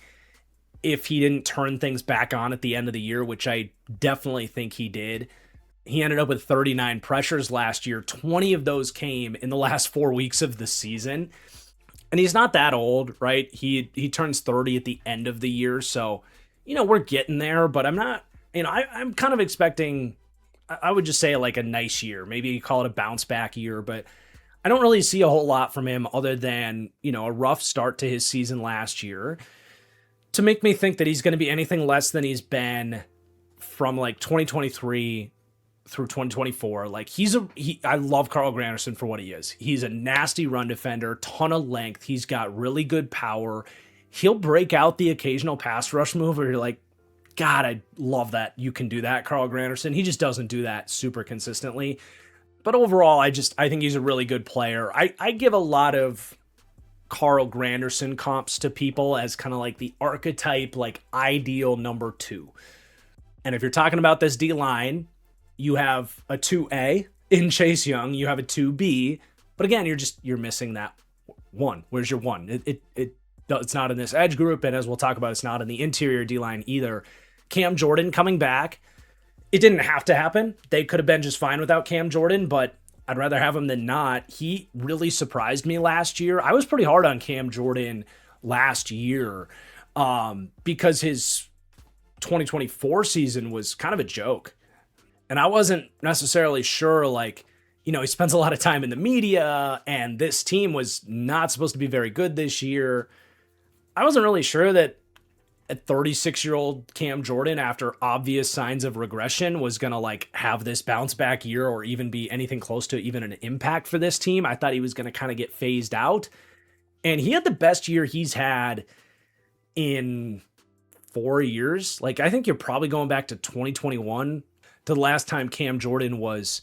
if he didn't turn things back on at the end of the year, which I definitely think he did. He ended up with 39 pressures last year. 20 of those came in the last 4 weeks of the season. And he's not that old, right? He turns 30 at the end of the year. So, we're getting there, but I'm not, I'm kind of expecting, I would just say like a nice year. Maybe you call it a bounce back year, but I don't really see a whole lot from him other than, a rough start to his season last year to make me think that he's going to be anything less than he's been from like 2023 through 2024. Like I love Carl Granderson for what he is. He's a nasty run defender, ton of length. He's got really good power. He'll break out the occasional pass rush move where you're like, God, I love that. You can do that, Carl Granderson. He just doesn't do that super consistently. But overall, I think he's a really good player. I give a lot of Carl Granderson comps to people as kind of like the archetype, like ideal number 2. And if you're talking about this D-line, you have a 2A in Chase Young, you have a 2B, but again, you're missing that 1. Where's your 1? It's not in this edge group, and as we'll talk about, it's not in the interior D-line either. Cam Jordan coming back. It didn't have to happen. They could have been just fine without Cam Jordan, but I'd rather have him than not. He really surprised me last year. I was pretty hard on Cam Jordan last year because his 2024 season was kind of a joke. And I wasn't necessarily sure, like, he spends a lot of time in the media, and this team was not supposed to be very good this year. I wasn't really sure that a 36-year-old Cam Jordan, after obvious signs of regression, was going to like have this bounce back year or even be anything close to even an impact for this team. I thought he was going to kind of get phased out. And he had the best year he's had in 4 years. Like, I think you're probably going back to 2021 to the last time Cam Jordan was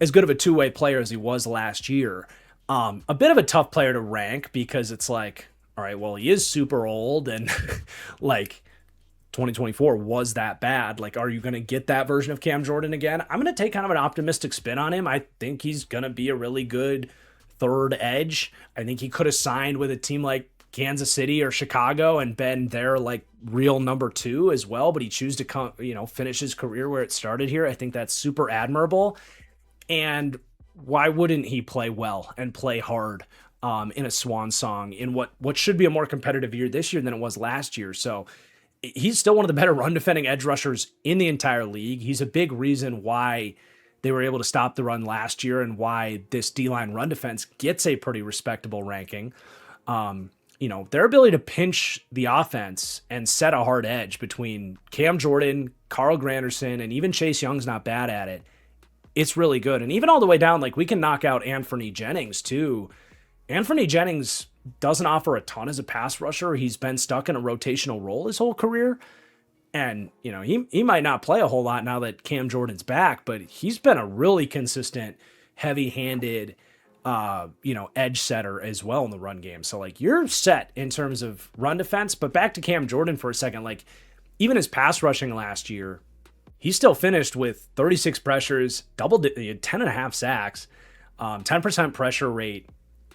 as good of a two-way player as he was last year. A bit of a tough player to rank because it's like, all right, well, he is super old and like 2024 was that bad. Like, are you going to get that version of Cam Jordan again? I'm going to take kind of an optimistic spin on him. I think he's going to be a really good third edge. I think he could have signed with a team like Kansas City or Chicago and been their like real number 2 as well, but he chose to come, finish his career where it started here. I think that's super admirable. And why wouldn't he play well and play hard in a swan song in what should be a more competitive year this year than it was last year? So he's still one of the better run defending edge rushers in the entire league. He's a big reason why they were able to stop the run last year and why this D-line run defense gets a pretty respectable ranking. Their ability to pinch the offense and set a hard edge between Cam Jordan, Carl Granderson, and even Chase Young's not bad at it. It's really good. And even all the way down, like we can knock out Anthony Jennings too. Anthony Jennings doesn't offer a ton as a pass rusher. He's been stuck in a rotational role his whole career. And, he might not play a whole lot now that Cam Jordan's back, but he's been a really consistent, heavy-handed, edge setter as well in the run game. So, like, you're set in terms of run defense. But back to Cam Jordan for a second, like, even his pass rushing last year, he still finished with 36 pressures, 10.5 sacks, 10% pressure rate,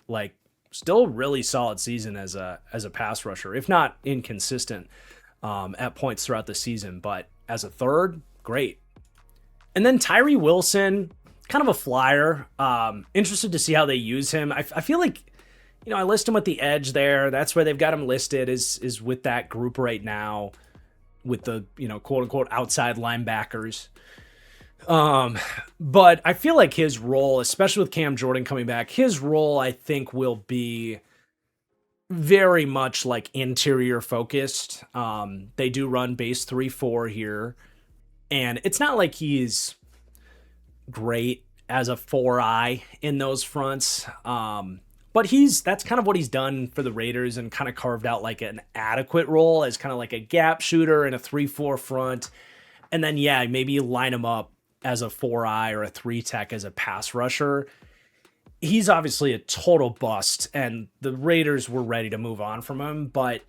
like still really solid season as a pass rusher, if not inconsistent at points throughout the season. But as a third, great. And then Tyree Wilson, kind of a flyer. Interested to see how they use him. I feel like, I list him with the edge there. That's where they've got him listed is with that group right now with the, quote unquote outside linebackers. But I feel like his role, especially with Cam Jordan coming back, his role, I think, will be very much like interior focused. They do run base 3-4 here, and it's not like he's great as a 4-eye in those fronts. But that's kind of what he's done for the Raiders and kind of carved out like an adequate role as kind of like a gap shooter in a 3-4 front. And then, maybe you line him up as a 4-eye or a 3-tech as a pass rusher. He's obviously a total bust, and the Raiders were ready to move on from him, but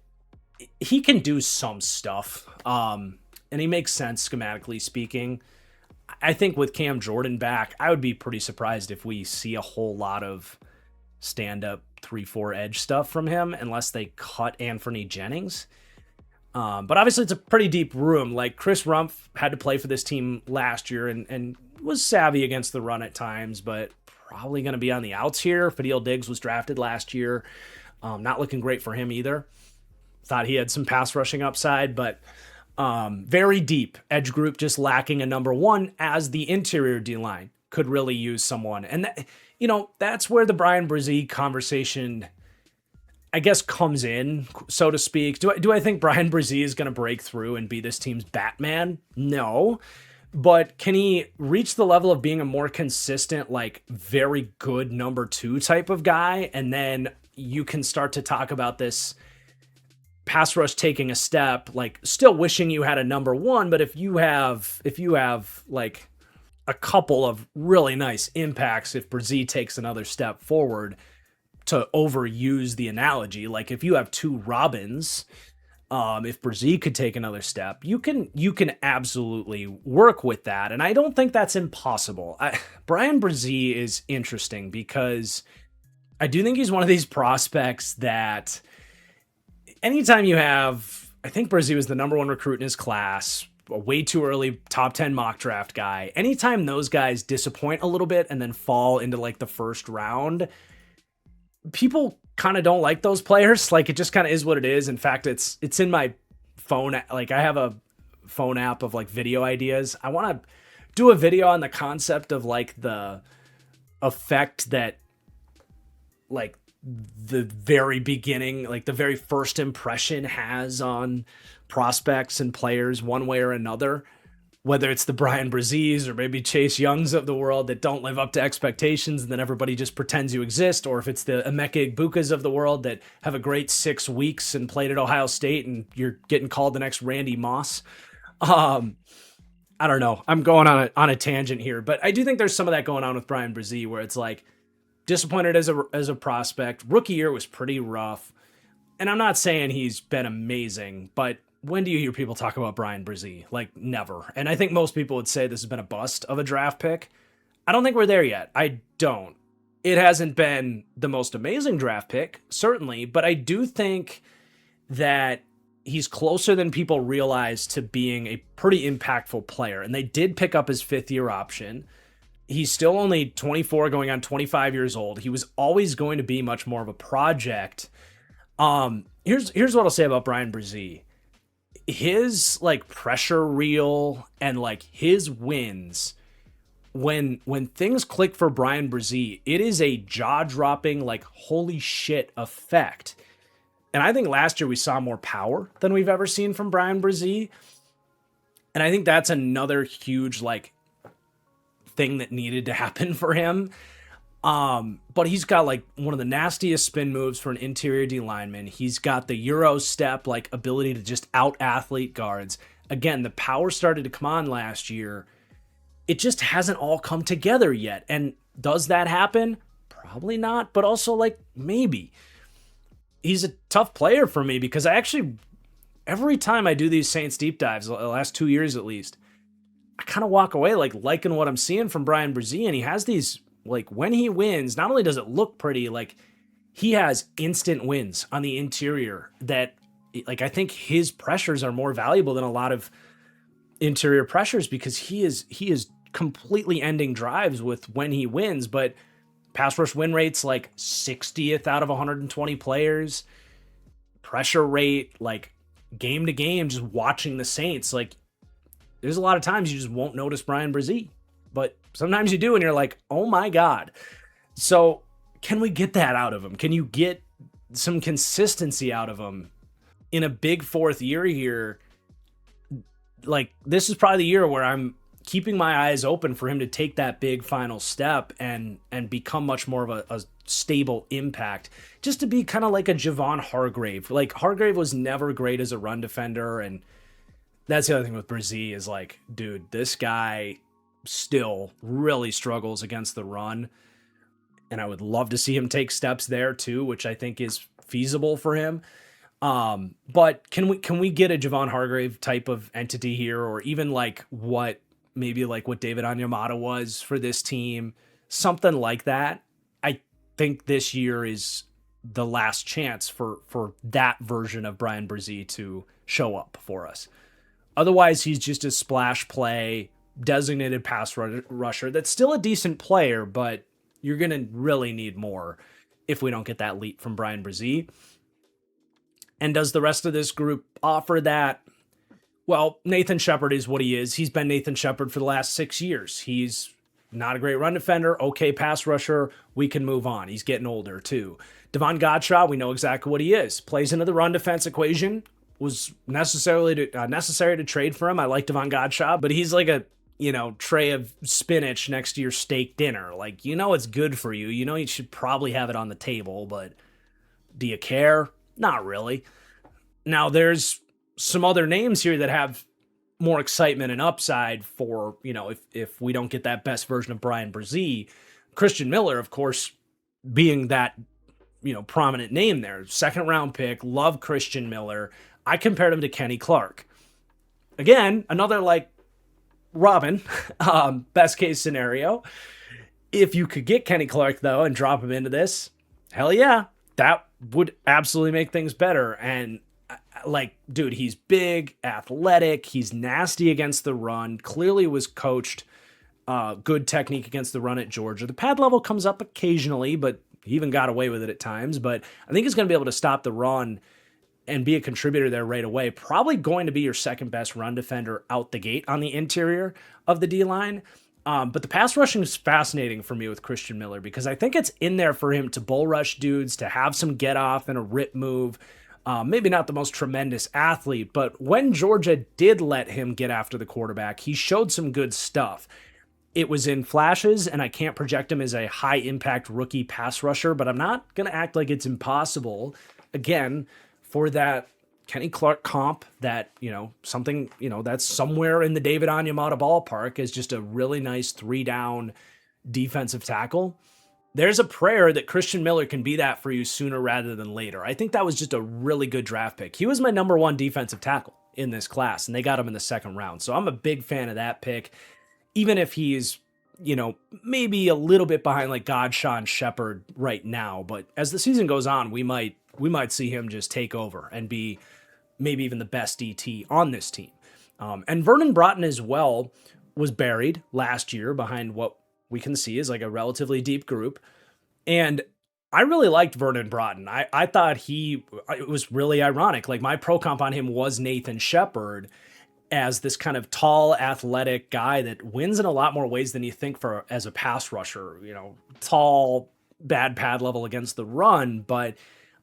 he can do some stuff, and he makes sense schematically speaking. I think with Cam Jordan back, I would be pretty surprised if we see a whole lot of stand-up 3-4 edge stuff from him unless they cut Anthony Jennings. But obviously it's a pretty deep room. Like Chris Rumph had to play for this team last year and was savvy against the run at times, but probably going to be on the outs here. Fadil Diggs was drafted last year. Not looking great for him either. Thought he had some pass rushing upside, but very deep edge group, just lacking a number one, as the interior D-line could really use someone. And that's where the Brian Brzee conversation, I guess, comes in, so to speak. Do I think Brian Brzee is going to break through and be this team's Batman? No. But can he reach the level of being a more consistent, like very good number two type of guy? And then you can start to talk about this pass rush taking a step, like still wishing you had a number one. But if you have like a couple of really nice impacts, if Brzee takes another step forward, to overuse the analogy, like if you have two Robins, if Brzee could take another step, you can absolutely work with that. And I don't think that's impossible. Brian Brzee is interesting because I do think he's one of these prospects that anytime you have, I think Brzee was the number one recruit in his class, a way too early top 10 mock draft guy. Anytime those guys disappoint a little bit and then fall into like the first round, people kind of don't like those players. Like, it just kind of is what it is. In fact, it's in my phone. Like, I have a phone app of like video ideas. I want to do a video on the concept of like the effect that like the very beginning, like the very first impression has on prospects and players one way or another, whether it's the Brian Brzees or maybe Chase Youngs of the world that don't live up to expectations and then everybody just pretends you exist, or if it's the Emeka Igbukas of the world that have a great 6 weeks and played at Ohio State and you're getting called the next Randy Moss. I don't know. I'm going on a tangent here, but I do think there's some of that going on with Brian Brzee where it's like disappointed as a prospect. Rookie year was pretty rough. And I'm not saying he's been amazing, but when do you hear people talk about Brian Brzee? Like, never. And I think most people would say this has been a bust of a draft pick. I don't think we're there yet. I don't. It hasn't been the most amazing draft pick, certainly, but I do think that he's closer than people realize to being a pretty impactful player. And they did pick up his 5th-year option. He's still only 24 going on 25 years old. He was always going to be much more of a project. Here's what I'll say about Brian Brzee. His like pressure reel and like his wins, when things click for Brian Brzee, it is a jaw-dropping, like, holy shit effect. And I think last year we saw more power than we've ever seen from Brian Brzee. And I think that's another huge like thing that needed to happen for him. But he's got like one of the nastiest spin moves for an interior D lineman. He's got the Euro step, like ability to just out athlete guards. Again, the power started to come on last year. It just hasn't all come together yet. And does that happen? Probably not, but also like maybe. He's a tough player for me because I actually, every time I do these Saints deep dives, the last 2 years at least, I kind of walk away like liking what I'm seeing from Brian Brzee. And he has these, like, when he wins, not only does it look pretty, like he has instant wins on the interior that, like, I think his pressures are more valuable than a lot of interior pressures because he is completely ending drives with when he wins. But pass rush win rates like 60th out of 120 players, pressure rate, like game to game, just watching the Saints, like there's a lot of times you just won't notice Brian Brzee, but sometimes you do, and you're like, oh my God. So can we get that out of him? Can you get some consistency out of him in a big 4th year here? Like, this is probably the year where I'm keeping my eyes open for him to take that big final step and become much more of a stable impact, just to be kind of like a Javon Hargrave. Like, Hargrave was never great as a run defender, and that's the other thing with Brzee is like, dude, this guy still really struggles against the run. And I would love to see him take steps there too, which I think is feasible for him. But can we get a Javon Hargrave type of entity here, or even like what David Onyemata was for this team, something like that? I think this year is the last chance for that version of Brian Brzee to show up for us. Otherwise, he's just a splash play, designated pass rusher that's still a decent player, but you're going to really need more if we don't get that leap from Brian Brzee. And does the rest of this group offer that? Well, Nathan Shepard is what he is. He's been Nathan Shepard for the last 6 years. He's not a great run defender, okay pass rusher. We can move on. He's getting older too. Devon Godshaw, we know exactly what he is. Plays into the run defense equation. Was necessary to trade for him. I like Devon Godshaw, but he's like a tray of spinach next to your steak dinner. Like, it's good for you. You should probably have it on the table, but do you care? Not really. Now, there's some other names here that have more excitement and upside for, if we don't get that best version of Brian Brzee. Christian Miller, of course, being that, prominent name there. 2nd round pick. Love Christian Miller. I compared him to Kenny Clark. Again, another like Robin, best case scenario. If you could get Kenny Clark, though, and drop him into this, hell yeah, that would absolutely make things better. And dude, he's big, athletic, he's nasty against the run, clearly was coached, good technique against the run at Georgia. The pad level comes up occasionally, but he even got away with it at times. But I think he's going to be able to stop the run and be a contributor there right away. Probably going to be your second best run defender out the gate on the interior of the D-line. But the pass rushing is fascinating for me with Christian Miller because I think it's in there for him to bull rush dudes, to have some get off and a rip move. Maybe not the most tremendous athlete, but when Georgia did let him get after the quarterback, he showed some good stuff. It was in flashes, and I can't project him as a high-impact rookie pass rusher, but I'm not going to act like it's impossible, again, for that Kenny Clark comp that, something, that's somewhere in the David Onyemata ballpark is just a really nice 3-down defensive tackle. There's a prayer that Christian Miller can be that for you sooner rather than later. I think that was just a really good draft pick. He was my number 1 defensive tackle in this class, and they got him in the 2nd round. So I'm a big fan of that pick, even if he's, maybe a little bit behind like Godshaw and Shepard right now. But as the season goes on, we might see him just take over and be maybe even the best DT on this team. And Vernon Broughton as well was buried last year behind what we can see is like a relatively deep group. And I really liked Vernon Broughton. I thought it was really ironic. Like my pro comp on him was Nathan Shepard as this kind of tall, athletic guy that wins in a lot more ways than you think as a pass rusher, tall, bad pad level against the run. But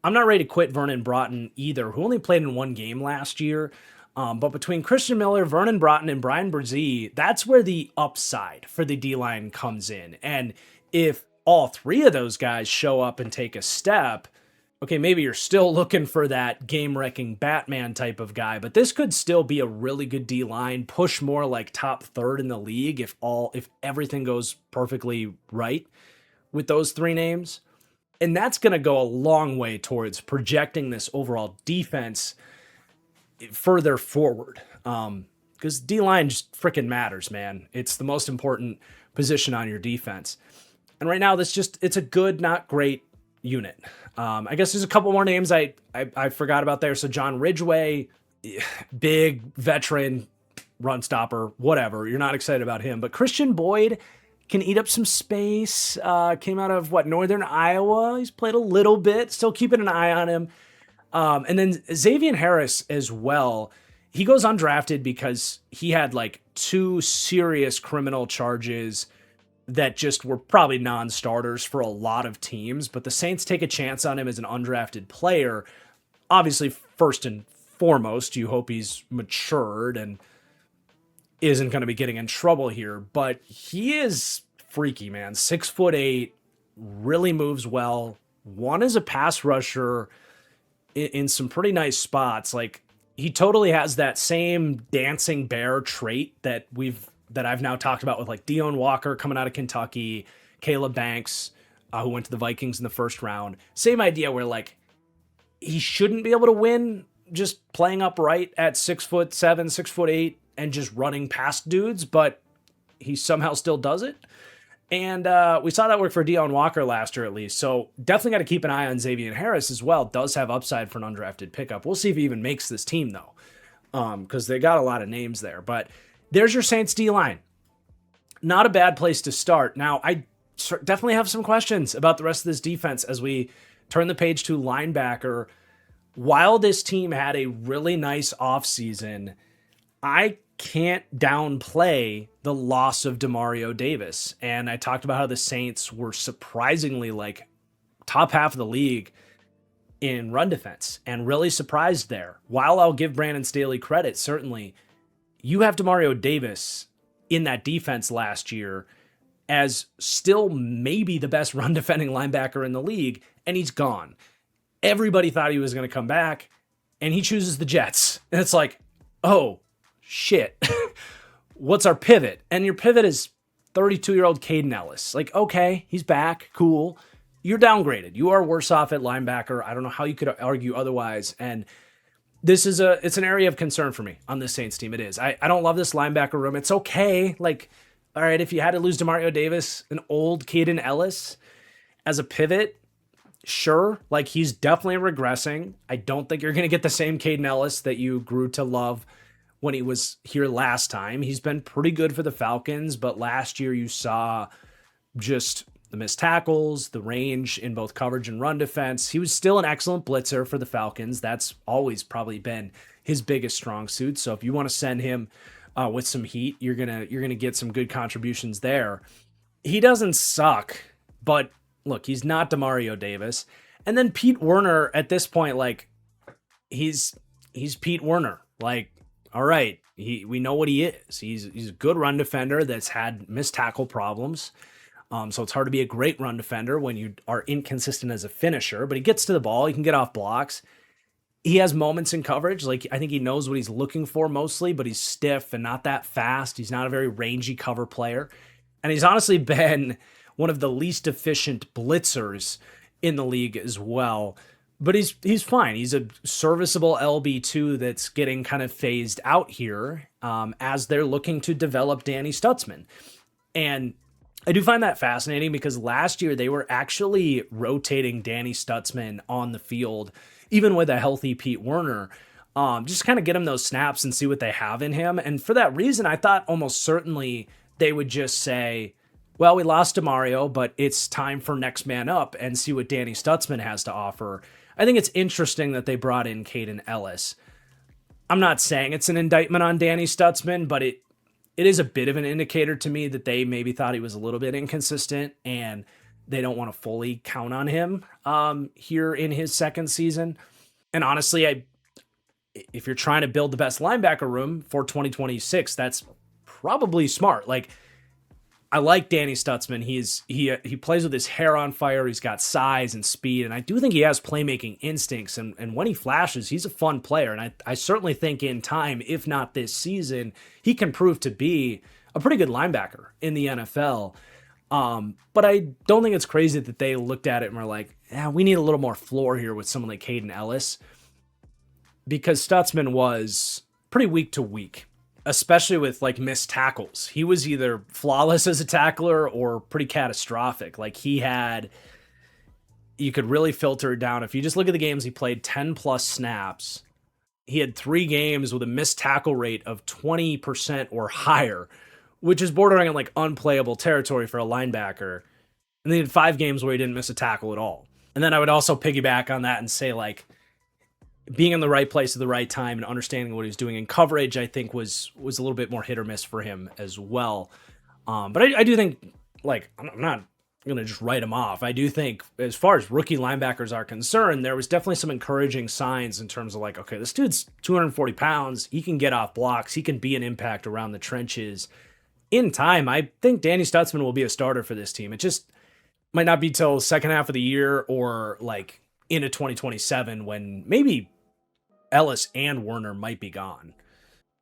I'm not ready to quit Vernon Broughton either, who only played in 1 game last year. But between Christian Miller, Vernon Broughton, and Brian Brzee, that's where the upside for the D-line comes in. And if all 3 of those guys show up and take a step, okay, maybe you're still looking for that game-wrecking Batman type of guy, but this could still be a really good D-line, push more like top 3rd in the league if everything goes perfectly right with those 3 names. And that's going to go a long way towards projecting this overall defense further forward. Because D-line just freaking matters, man. It's the most important position on your defense. And right now, it's a good, not great unit. I guess there's a couple more names I forgot about there. So John Ridgeway, big veteran, run stopper, whatever. You're not excited about him. But Christian Boyd can eat up some space. Came out of, Northern Iowa. He's played a little bit. Still keeping an eye on him. And then Xavier Harris as well. He goes undrafted because he had 2 serious criminal charges that just were probably non-starters for a lot of teams. But the Saints take a chance on him as an undrafted player. Obviously, first and foremost, you hope he's matured and isn't going to be getting in trouble here. But he is freaky, man. 6'8", really moves well. One is a pass rusher in some pretty nice spots. He totally has that same dancing bear trait that I've now talked about with Deone Walker coming out of Kentucky, Caleb Banks, who went to the Vikings in the 1st round. Same idea where he shouldn't be able to win just playing upright at 6'7", 6'8", and just running past dudes, but he somehow still does it. And we saw that work for Deion Walker last year, at least. So definitely got to keep an eye on Xavier Harris as well. Does have upside for an undrafted pickup. We'll see if he even makes this team, though, because they got a lot of names there. But there's your Saints D-line. Not a bad place to start. Now, I definitely have some questions about the rest of this defense as we turn the page to linebacker. While this team had a really nice offseason, I can't downplay the loss of Demario Davis. And I talked about how the Saints were surprisingly like top half of the league in run defense and really surprised there. While I'll give Brandon Staley credit, certainly, you have Demario Davis in that defense last year as still maybe the best run defending linebacker in the league, and he's gone. Everybody thought he was going to come back, and he chooses the Jets. And it's like, oh, shit. What's our pivot? And your pivot is 32-year-old Caden Ellis. Like, okay, he's back. Cool. You're downgraded. You are worse off at linebacker. I don't know how you could argue otherwise. And it's an area of concern for me on this Saints team. It is. I don't love this linebacker room. It's okay. Like, all right, if you had to lose Demario Davis, an old Caden Ellis as a pivot, sure. Like, he's definitely regressing. I don't think you're going to get the same Caden Ellis that you grew to love when he was here last time. He's been pretty good for the Falcons, but last year you saw just the missed tackles, the range in both coverage and run defense. He was still an excellent blitzer for the Falcons. That's always probably been his biggest strong suit. So if you want to send him with some heat, you're gonna get some good contributions there. He doesn't suck, but look, he's not Demario Davis. And then Pete Werner at this point, like he's Pete Werner. Like, all right, we know what he is. He's a good run defender that's had missed tackle problems. So it's hard to be a great run defender when you are inconsistent as a finisher, but he gets to the ball. He can get off blocks. He has moments in coverage. Like, I think he knows what he's looking for mostly, but he's stiff and not that fast. He's not a very rangy cover player. And he's honestly been one of the least efficient blitzers in the league as well. But he's fine. He's a serviceable LB2 that's getting kind of phased out here as they're looking to develop Danny Stutzman. And I do find that fascinating because last year they were actually rotating Danny Stutzman on the field, even with a healthy Pete Werner, just kind of get him those snaps and see what they have in him. And for that reason, I thought almost certainly they would just say, well, we lost Demario, but it's time for next man up and see what Danny Stutzman has to offer. I think it's interesting that they brought in Caden Ellis. I'm not saying it's an indictment on Danny Stutzman, but it is a bit of an indicator to me that they maybe thought he was a little bit inconsistent and they don't want to fully count on him here in his second season. And honestly, if you're trying to build the best linebacker room for 2026, that's probably smart. Like, I like Danny Stutzman. He plays with his hair on fire. He's got size and speed, and I do think he has playmaking instincts. And when he flashes, he's a fun player. And I certainly think in time, if not this season, he can prove to be a pretty good linebacker in the NFL. But I don't think it's crazy that they looked at it and were like, yeah, we need a little more floor here with someone like Caden Ellis, because Stutzman was pretty week to week, especially with like missed tackles. He was either flawless as a tackler or pretty catastrophic. Like, you could really filter it down. If you just look at the games, he played 10 plus snaps. He had 3 games with a missed tackle rate of 20% or higher, which is bordering on like unplayable territory for a linebacker. And then he had 5 games where he didn't miss a tackle at all. And then I would also piggyback on that and say, like, being in the right place at the right time and understanding what he was doing in coverage, I think was a little bit more hit or miss for him as well. But I do think, like, I'm not going to just write him off. I do think as far as rookie linebackers are concerned, there was definitely some encouraging signs in terms of like, okay, this dude's 240 pounds. He can get off blocks. He can be an impact around the trenches. In time, I think Danny Stutzman will be a starter for this team. It just might not be till second half of the year or like into 2027 when maybe Ellis and Werner might be gone.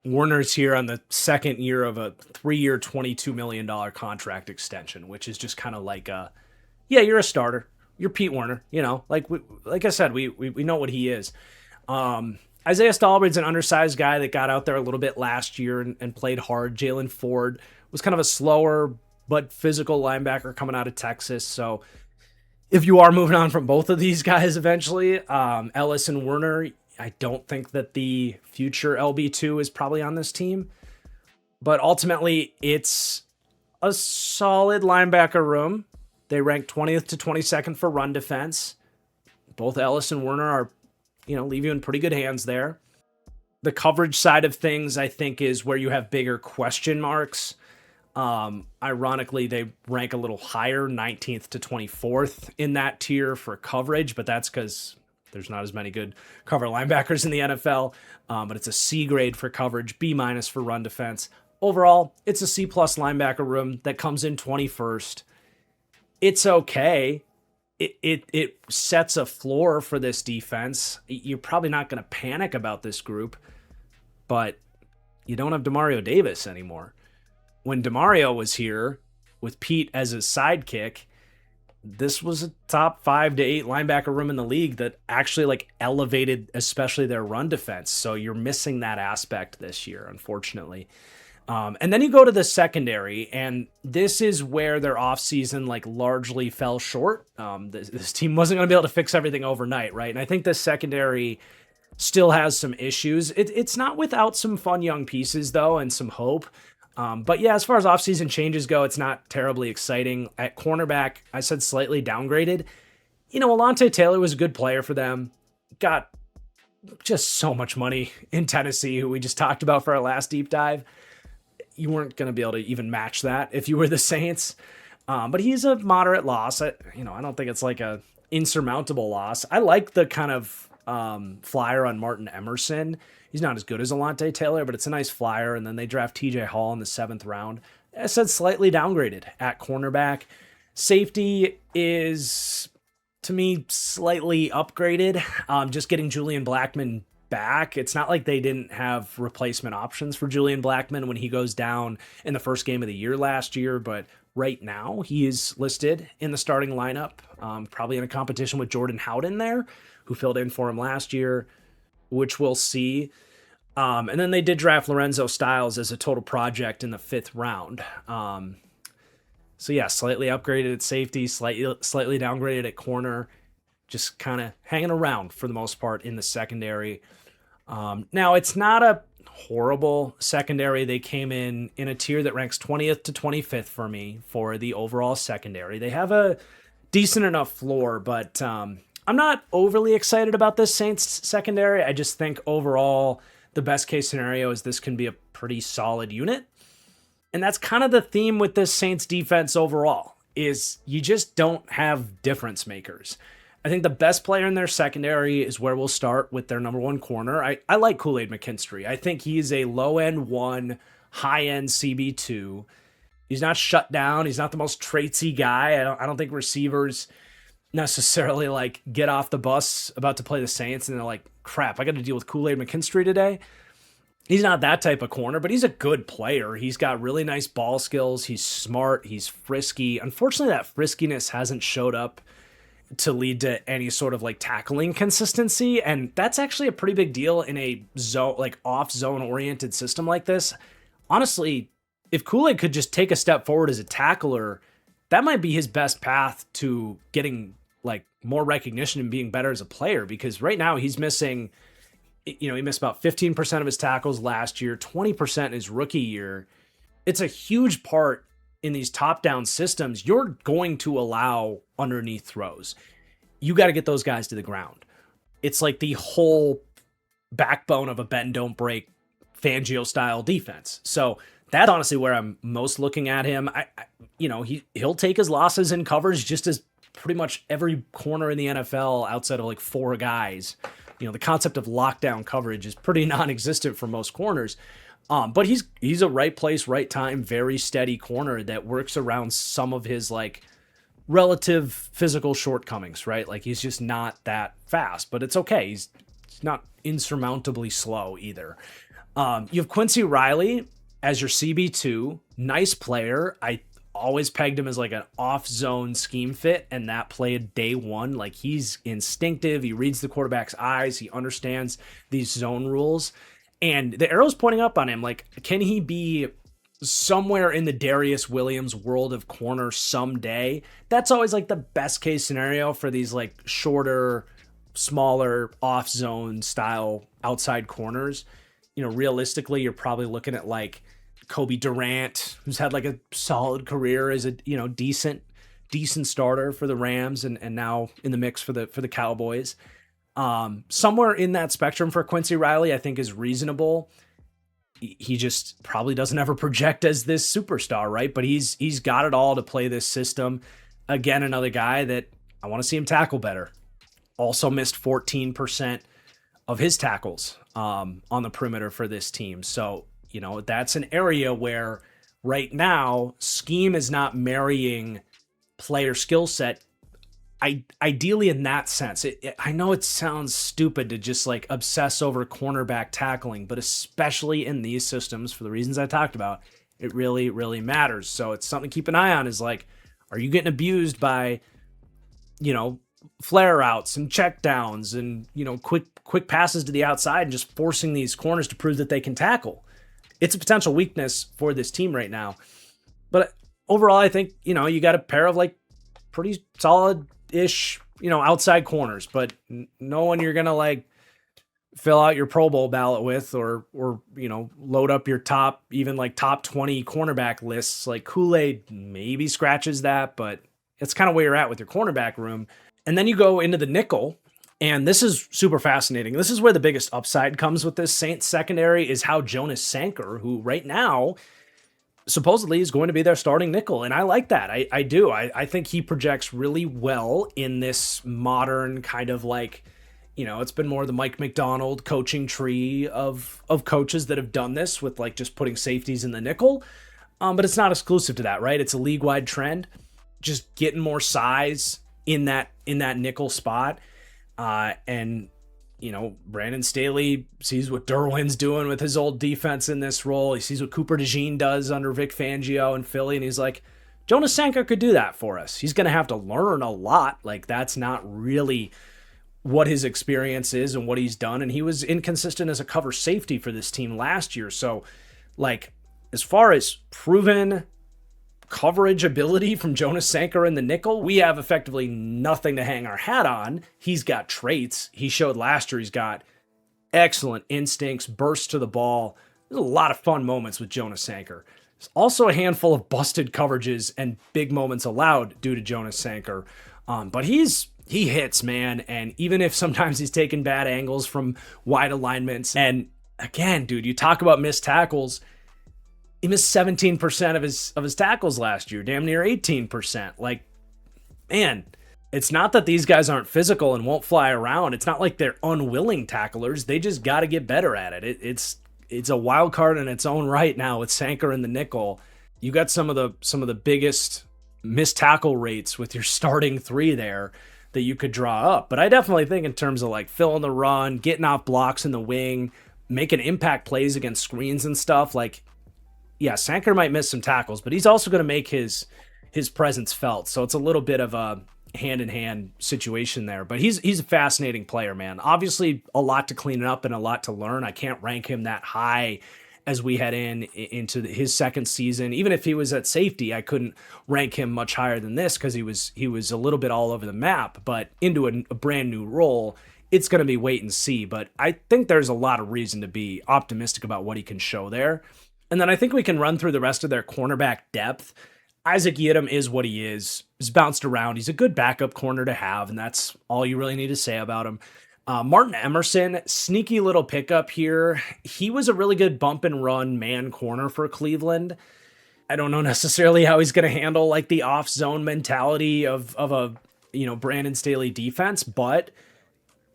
Werner's here on the second year of a 3-year, $22 million contract extension, which is just kind of like yeah, you're a starter. You're Pete Werner, you know, like I said, we know what he is. Isaiah Stallbridge's an undersized guy that got out there a little bit last year and played hard. Jalen Ford was kind of a slower but physical linebacker coming out of Texas. So if you are moving on from both of these guys eventually, Ellis and Werner, I don't think that the future LB2 is probably on this team. But ultimately, it's a solid linebacker room. They rank 20th to 22nd for run defense. Both Ellis and Werner are, leave you in pretty good hands there. The coverage side of things, I think, is where you have bigger question marks. Ironically, they rank a little higher, 19th to 24th in that tier for coverage, but that's because there's not as many good cover linebackers in the NFL. But it's a C grade for coverage, B minus for run defense. Overall, it's a C plus linebacker room that comes in 21st. It's okay. It sets a floor for this defense. You're probably not going to panic about this group, but you don't have Demario Davis anymore. When Demario was here with Pete as his sidekick, this was a top 5 to 8 linebacker room in the league that actually elevated, especially their run defense. So you're missing that aspect this year, unfortunately. And then you go to the secondary, and this is where their offseason largely fell short. This team wasn't going to be able to fix everything overnight, right? And I think the secondary still has some issues. It's not without some fun young pieces, though, and some hope. But yeah, as far as offseason changes go, it's not terribly exciting. At cornerback, I said slightly downgraded. Alontae Taylor was a good player for them. Got just so much money in Tennessee, who we just talked about for our last deep dive. You weren't going to be able to even match that if you were the Saints. But he's a moderate loss. I don't think it's a insurmountable loss. I like the kind of flyer on Martin Emerson. He's not as good as Alontae Taylor, but it's a nice flyer. And then they draft TJ Hall in the 7th round. I said slightly downgraded at cornerback. Safety is, to me, slightly upgraded. Just getting Julian Blackmon back. It's not like they didn't have replacement options for Julian Blackmon when he goes down in the first game of the year last year, but right now he is listed in the starting lineup, probably in a competition with Jordan Howden there, who filled in for him last year, which we'll see. And then they did draft Lorenzo Styles as a total project in the 5th round. So yeah, slightly upgraded at safety, slightly downgraded at corner, just kind of hanging around for the most part in the secondary. Now, it's not a horrible secondary. They came in a tier that ranks 20th to 25th for me for the overall secondary. They have a decent enough floor, but I'm not overly excited about this Saints secondary. I just think overall the best case scenario is this can be a pretty solid unit. And that's kind of the theme with this Saints defense overall, is you just don't have difference makers. I think the best player in their secondary is where we'll start with their number 1 corner. I like Kool-Aid McKinstry. I think he's a low-end 1, high-end CB2. He's not shut down. He's not the most traitsy guy. I don't think receivers necessarily get off the bus about to play the Saints and they're like, crap, I got to deal with Kool-Aid McKinstry today. He's not that type of corner, but he's a good player. He's got really nice ball skills. He's smart. He's frisky. Unfortunately, that friskiness hasn't showed up to lead to any sort of tackling consistency. And that's actually a pretty big deal in a zone, off zone oriented system like this. Honestly, if Kool-Aid could just take a step forward as a tackler, that might be his best path to getting more recognition and being better as a player, because right now he's missing, he missed about 15% of his tackles last year, 20% in his rookie year. It's a huge part in these top-down systems. You're going to allow underneath throws. You got to get those guys to the ground. It's the whole backbone of a bend don't break Fangio-style defense. So that's honestly where I'm most looking at him. He'll take his losses in coverage just as pretty much every corner in the NFL outside of 4 guys. The concept of lockdown coverage is pretty non-existent for most corners. But he's a right place, right time, very steady corner that works around some of his relative physical shortcomings, right? He's just not that fast, but it's okay. He's not insurmountably slow either. You have Quincy Riley as your CB2, nice player. I always pegged him as an off-zone scheme fit, and that played day one. He's instinctive. He reads the quarterback's eyes. He understands these zone rules. And the arrow's pointing up on him. Can he be somewhere in the Darius Williams world of corner someday. That's always like the best case scenario for these like shorter, smaller off zone style outside corners. Realistically, you're probably looking at like Kobe Durant, who's had like a solid career as a, decent starter for the Rams and now in the mix for the Cowboys. Somewhere in that spectrum for Quincy Riley, I think is reasonable. He just probably doesn't ever project as this superstar, right? But he's got it all to play this system. Again, another guy that I want to see him tackle better. Also missed 14% of his tackles on the perimeter for this team. So, that's an area where right now scheme is not marrying player skill set. Ideally in that sense, I know it sounds stupid to just like obsess over cornerback tackling, but especially in these systems, for the reasons I talked about, it really, really matters. So it's something to keep an eye on is like, are you getting abused by, flare outs and check downs and, quick passes to the outside and just forcing these corners to prove that they can tackle? It's a potential weakness for this team right now. But overall, I think, you got a pair of like pretty solid-ish, outside corners, but no one you're going to like fill out your Pro Bowl ballot with or load up your top 20 cornerback lists. Like Kool-Aid maybe scratches that, but it's kind of where you're at with your cornerback room. And then you go into the nickel, and this is super fascinating. This is where the biggest upside comes with this Saints secondary is how Jonas Sanker, who right now supposedly is going to be their starting nickel. And I like that. I do. I think he projects really well in this modern kind of like, it's been more the Mike McDonald coaching tree of coaches that have done this with like just putting safeties in the nickel. But it's not exclusive to that, right? It's a league-wide trend. Just getting more size in that nickel spot. And Brandon Staley sees what Derwin's doing with his old defense in this role. He sees what Cooper DeJean does under Vic Fangio in Philly, and he's like, Jonas Sanker could do that for us. He's going to have to learn a lot. Like, that's not really what his experience is and what he's done, and he was inconsistent as a cover safety for this team last year. So, like, as far as proven coverage ability from Jonas Sanker in the nickel, we have effectively nothing to hang our hat on. He's got traits. He showed last year he's got excellent instincts, burst to the ball. There's a lot of fun moments with Jonas Sanker. There's also a handful of busted coverages and big moments allowed due to Jonas Sanker. But he hits, man. And even if sometimes he's taking bad angles from wide alignments, and again, dude, you talk about missed tackles. He missed 17% of his tackles last year, damn near 18%. Like, man, it's not that these guys aren't physical and won't fly around. It's not like they're unwilling tacklers. They just got to get better at it. It's a wild card in its own right now with Sanker in the nickel. You got some of the biggest missed tackle rates with your starting three there that you could draw up. But I definitely think in terms of like filling the run, getting off blocks in the wing, making impact plays against screens and stuff, like, yeah, Sanker might miss some tackles, but he's also going to make his presence felt. So it's a little bit of a hand-in-hand situation there. But he's a fascinating player, man. Obviously, a lot to clean up and a lot to learn. I can't rank him that high as we head into his second season. Even if he was at safety, I couldn't rank him much higher than this because he was a little bit all over the map. But into a brand new role, it's going to be wait and see. But I think there's a lot of reason to be optimistic about what he can show there. And then I think we can run through the rest of their cornerback depth. Isaac Yiadom is what he is. He's bounced around. He's a good backup corner to have, and that's all you really need to say about him. Martin Emerson, sneaky little pickup here. He was a really good bump and run man corner for Cleveland. I don't know necessarily how he's going to handle like the off zone mentality of a Brandon Staley defense, but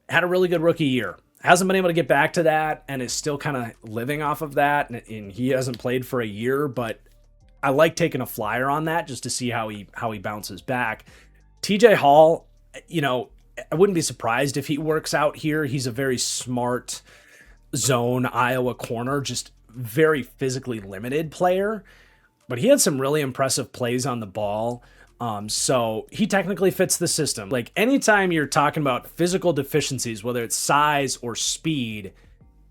had a really good rookie year. Hasn't been able to get back to that and is still kind of living off of that. And he hasn't played for a year, but I like taking a flyer on that just to see how he bounces back. TJ Hall, I wouldn't be surprised if he works out here. He's a very smart zone Iowa corner, just very physically limited player, but he had some really impressive plays on the ball. So he technically fits the system. Like anytime you're talking about physical deficiencies, whether it's size or speed,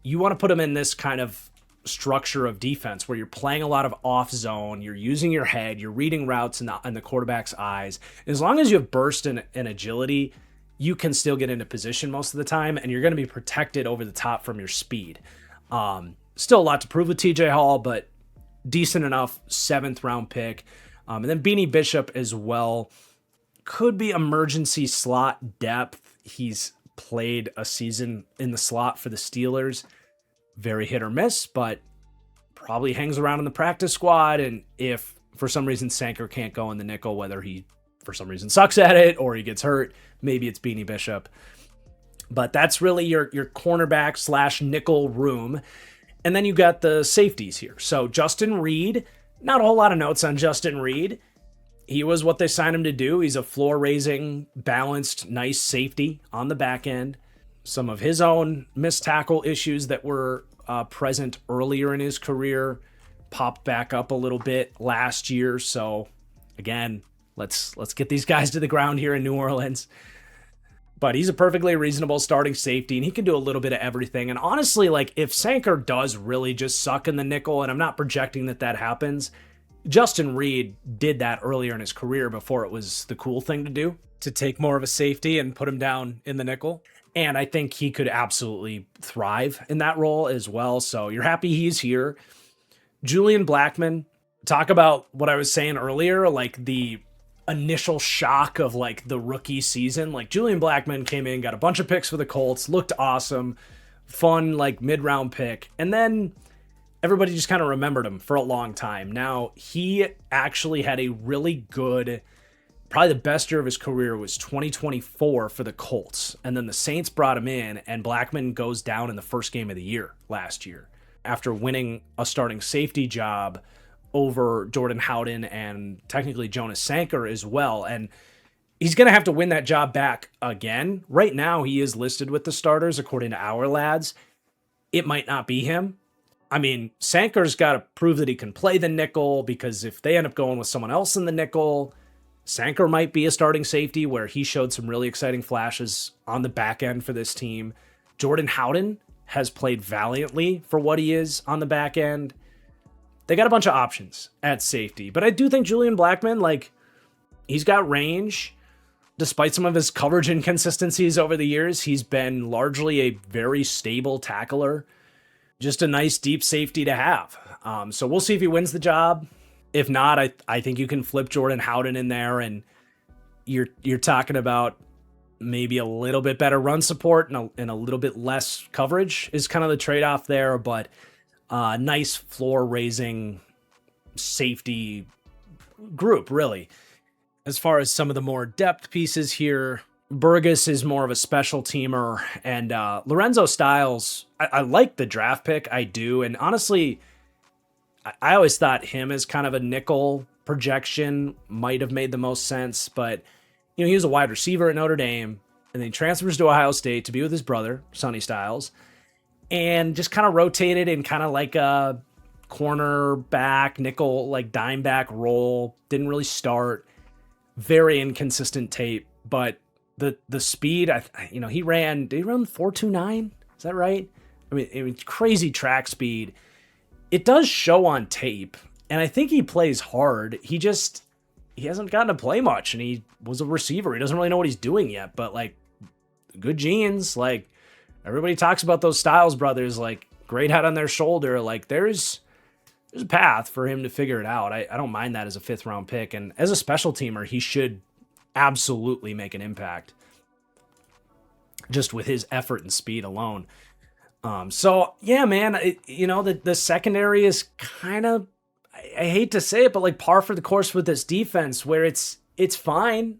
you want to put him in this kind of structure of defense where you're playing a lot of off zone, you're using your head, you're reading routes in the quarterback's eyes. As long as you have burst and agility, you can still get into position most of the time, and you're going to be protected over the top from your speed. Still a lot to prove with TJ Hall, but decent enough 7th round pick. And then Beanie Bishop as well. Could be emergency slot depth. He's played a season in the slot for the Steelers. Very hit or miss, but probably hangs around in the practice squad. And if for some reason Sanker can't go in the nickel, whether he for some reason sucks at it or he gets hurt, maybe it's Beanie Bishop. But that's really your cornerback / nickel room. And then you got the safeties here. So Justin Reed, not a whole lot of notes on Justin Reed. He was what they signed him to do. He's a floor-raising, balanced, nice safety on the back end. Some of his own missed tackle issues that were present earlier in his career popped back up a little bit last year. So again, let's get these guys to the ground here in New Orleans. But he's a perfectly reasonable starting safety, and he can do a little bit of everything. And honestly, like, if Sanker does really just suck in the nickel, and I'm not projecting that happens, Justin Reed did that earlier in his career before it was the cool thing to do, to take more of a safety and put him down in the nickel. And I think he could absolutely thrive in that role as well. So you're happy he's here. Julian Blackmon, talk about what I was saying earlier, like the initial shock of like the rookie season. Like, Julian Blackmon came in, got a bunch of picks for the Colts, looked awesome, fun, like mid-round pick. And then everybody just kind of remembered him for a long time. Now, he actually had a really good, probably the best year of his career was 2024 for the Colts. And then the Saints brought him in, and Blackmon goes down in the first game of the year last year after winning a starting safety job over Jordan Howden and technically Jonas Sanker as well. And he's going to have to win that job back again. Right now, he is listed with the starters, according to our lads. It might not be him. I mean, Sanker's got to prove that he can play the nickel, because if they end up going with someone else in the nickel, Sanker might be a starting safety, where he showed some really exciting flashes on the back end for this team. Jordan Howden has played valiantly for what he is on the back end. They got a bunch of options at safety, but I do think Julian Blackmon, like, he's got range. Despite some of his coverage inconsistencies over the years, he's been largely a very stable tackler. Just a nice deep safety to have. So we'll see if he wins the job. If not, I think you can flip Jordan Howden in there, and you're talking about maybe a little bit better run support and a little bit less coverage is kind of the trade-off there, but nice floor-raising safety group, really. As far as some of the more depth pieces here, Burgess is more of a special teamer, and Lorenzo Styles, I like the draft pick, I do, and honestly, I always thought him as kind of a nickel projection might have made the most sense, but you know, he was a wide receiver at Notre Dame, and then he transfers to Ohio State to be with his brother, Sonny Styles, and just kind of rotated in kind of like a cornerback, nickel, like dime back role, didn't really start, very inconsistent tape, but the speed, he ran 4.29, is that right? I mean, crazy track speed. It does show on tape, and I think he plays hard. He hasn't gotten to play much, and he was a receiver. He doesn't really know what he's doing yet, but like, good genes. Like, everybody talks about those Styles brothers, like great head on their shoulder. Like, there's a path for him to figure it out. I don't mind that as a 5th round pick, and as a special teamer, he should absolutely make an impact just with his effort and speed alone. So yeah, man, the secondary is kind of, I hate to say it, but like par for the course with this defense, where it's fine.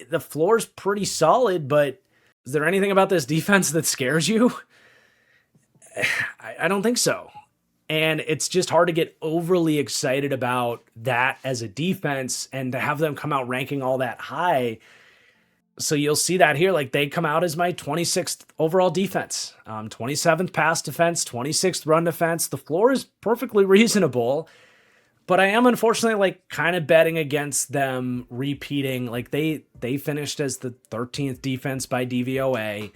The floor's pretty solid, but is there anything about this defense that scares you? I don't think so. And it's just hard to get overly excited about that as a defense and to have them come out ranking all that high. So you'll see that here. Like, they come out as my 26th overall defense, 27th pass defense, 26th run defense. The floor is perfectly reasonable, but I am unfortunately like kind of betting against them repeating. Like, they finished as the 13th defense by DVOA.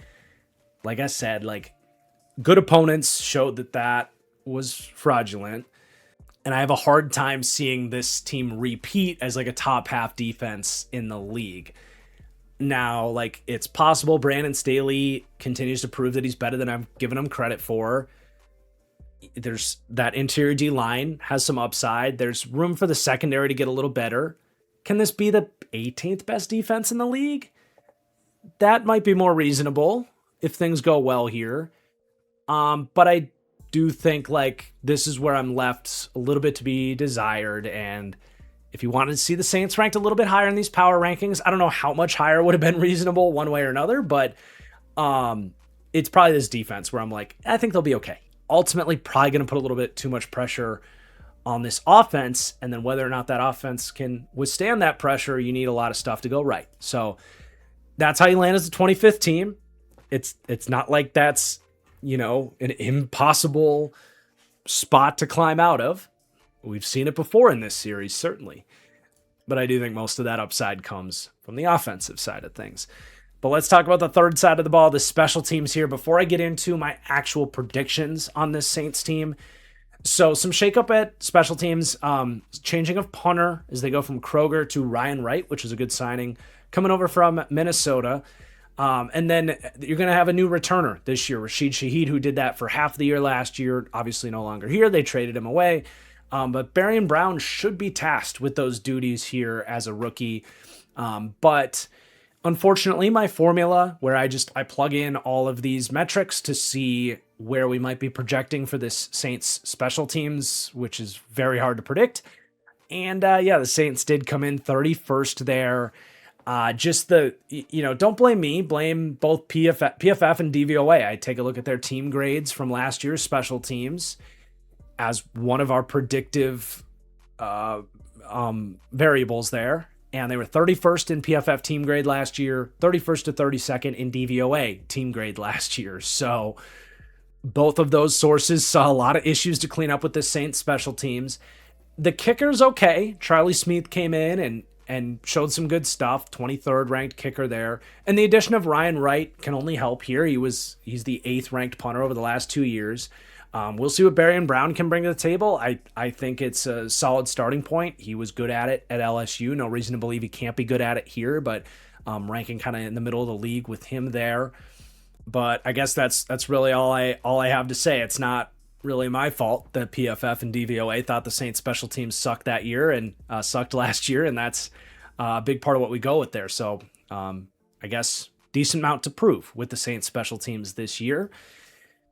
Like I said, like, good opponents showed that was fraudulent. And I have a hard time seeing this team repeat as like a top half defense in the league. Now, like, it's possible Brandon Staley continues to prove that he's better than I've given him credit for. There's that interior D line has some upside. There's room for the secondary to get a little better. Can this be the 18th best defense in the league? That might be more reasonable if things go well here. But I do think like this is where I'm left a little bit to be desired. And if you wanted to see the Saints ranked a little bit higher in these power rankings, I don't know how much higher would have been reasonable one way or another, but it's probably this defense where I'm like, I think they'll be okay. Ultimately, probably going to put a little bit too much pressure on this offense, and then whether or not that offense can withstand that pressure, you need a lot of stuff to go right. So that's how you land as the 25th team. It's not like that's, you know, an impossible spot to climb out of. We've seen it before in this series, certainly. But I do think most of that upside comes from the offensive side of things. But let's talk about the third side of the ball, the special teams here, before I get into my actual predictions on this Saints team. So some shakeup at special teams, changing of punter as they go from Kroger to Ryan Wright, which is a good signing, coming over from Minnesota. And then you're going to have a new returner this year, Rashid Shaheed, who did that for half the year last year, obviously no longer here. They traded him away. But Barian Brown should be tasked with those duties here as a rookie. But unfortunately, my formula where I plug in all of these metrics to see where we might be projecting for this Saints special teams, which is very hard to predict. And the Saints did come in 31st there. Don't blame me, blame both PFF and DVOA. I take a look at their team grades from last year's special teams as one of our predictive variables there. And they were 31st in PFF team grade last year, 31st to 32nd in DVOA team grade last year. So both of those sources saw a lot of issues to clean up with the Saints special teams. The kicker's okay. Charlie Smith came in and showed some good stuff. 23rd ranked kicker there. And the addition of Ryan Wright can only help here. He's the 8th ranked punter over the last 2 years. We'll see what Barian Brown can bring to the table. I think it's a solid starting point. He was good at it at LSU. No reason to believe he can't be good at it here, but ranking kind of in the middle of the league with him there. But I guess that's really all I have to say. It's not really my fault that PFF and DVOA thought the Saints special teams sucked that year and sucked last year, and that's a big part of what we go with there. So I guess decent amount to prove with the Saints special teams this year,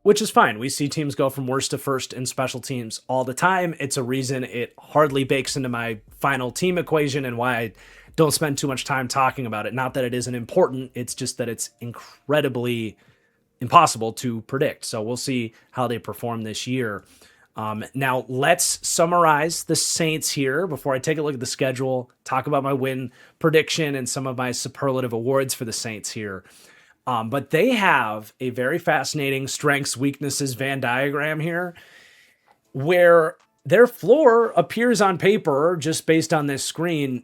which is fine. We see teams go from worst to first in special teams all the time. It's a reason it hardly bakes into my final team equation and why I don't spend too much time talking about it. Not that it isn't important. It's just that it's incredibly impossible to predict. So we'll see how they perform this year. Now let's summarize the Saints here before I take a look at the schedule, talk about my win prediction and some of my superlative awards for the Saints here. But they have a very fascinating strengths, weaknesses Venn diagram here where their floor appears on paper, just based on this screen,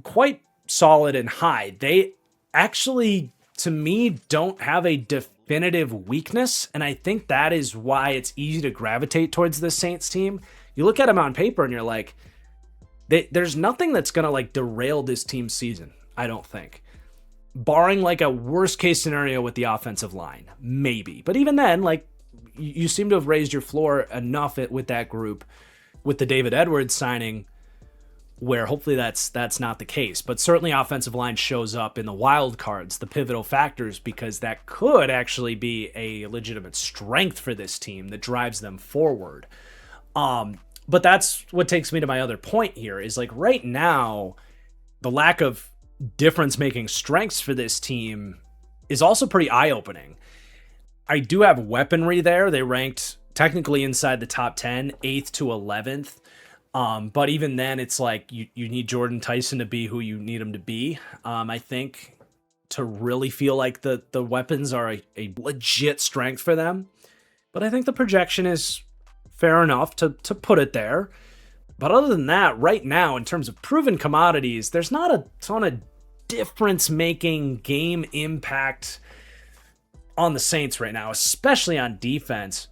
quite solid and high. They actually, to me, don't have a definitive weakness, and I think that is why it's easy to gravitate towards this Saints team. You look at them on paper and you're like, there's nothing that's going to like derail this team's season, I don't think. Barring like a worst case scenario with the offensive line, maybe. But even then, like you seem to have raised your floor enough with that group with the David Edwards signing where hopefully that's not the case. But certainly offensive line shows up in the wild cards, the pivotal factors, because that could actually be a legitimate strength for this team that drives them forward. But that's what takes me to my other point here is like right now, the lack of difference-making strengths for this team is also pretty eye-opening. I do have weaponry there. They ranked technically inside the top 10, 8th to 11th. But even then, it's like you need Jordan Tyson to be who you need him to be, I think, to really feel like the weapons are a legit strength for them. But I think the projection is fair enough to put it there. But other than that, right now, in terms of proven commodities, there's not a ton of difference-making game impact on the Saints right now, especially on defense.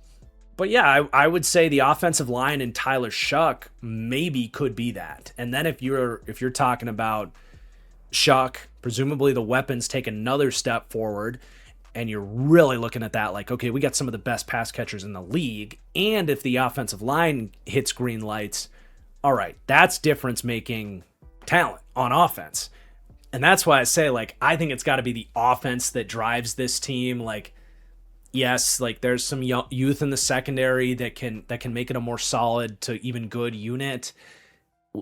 But yeah, I would say the offensive line and Tyler Shuck maybe could be that. And then if you're talking about Shuck, presumably the weapons take another step forward, and you're really looking at that like, okay, we got some of the best pass catchers in the league. And if the offensive line hits green lights, all right, that's difference making talent on offense. And that's why I say, like, I think it's got to be the offense that drives this team. Like, yes, like there's some youth in the secondary that can make it a more solid to even good unit.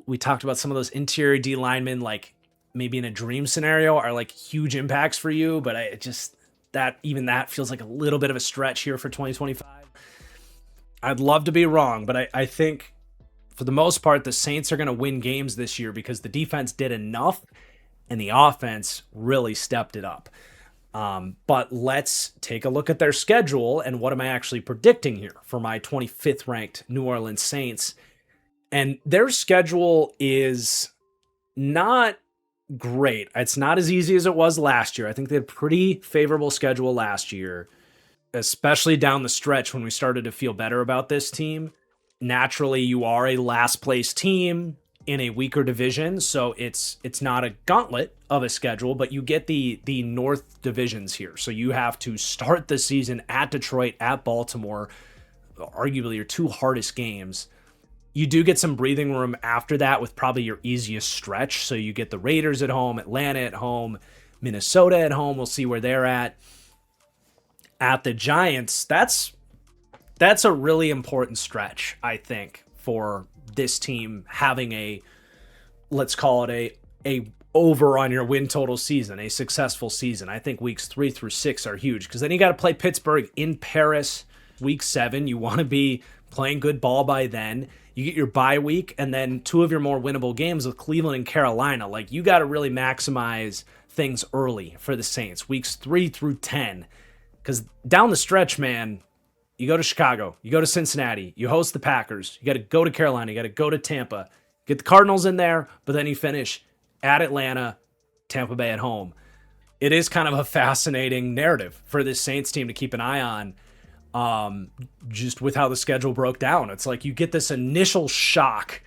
We talked about some of those interior D linemen, like maybe in a dream scenario, are like huge impacts for you, but that feels like a little bit of a stretch here for 2025. I'd love to be wrong, but I think for the most part, the Saints are going to win games this year because the defense did enough and the offense really stepped it up. But let's take a look at their schedule and what am I actually predicting here for my 25th ranked New Orleans Saints. And their schedule is not great. It's not as easy as it was last year. I think they had a pretty favorable schedule last year, especially down the stretch when we started to feel better about this team. Naturally, you are a last place team in a weaker division, so it's not a gauntlet of a schedule, but you get the North divisions here. So you have to start the season at Detroit, at Baltimore, arguably your two hardest games. You do get some breathing room after that with probably your easiest stretch. So you get the Raiders at home, Atlanta at home, Minnesota at home. We'll see where they're at. At the Giants, that's a really important stretch, I think, for this team having let's call it a over on your win total season, a successful season. I think weeks 3 through 6 are huge because then you got to play Pittsburgh in Paris week 7. You want to be playing good ball by then. You get your bye week and then 2 of your more winnable games with Cleveland and Carolina. Like, you got to really maximize things early for the Saints, weeks 3 through 10. Because down the stretch, man, you go to Chicago, you go to Cincinnati, you host the Packers, you got to go to Carolina, you got to go to Tampa, get the Cardinals in there, but then you finish at Atlanta, Tampa Bay at home. It is kind of a fascinating narrative for this Saints team to keep an eye on, just with how the schedule broke down. It's like you get this initial shock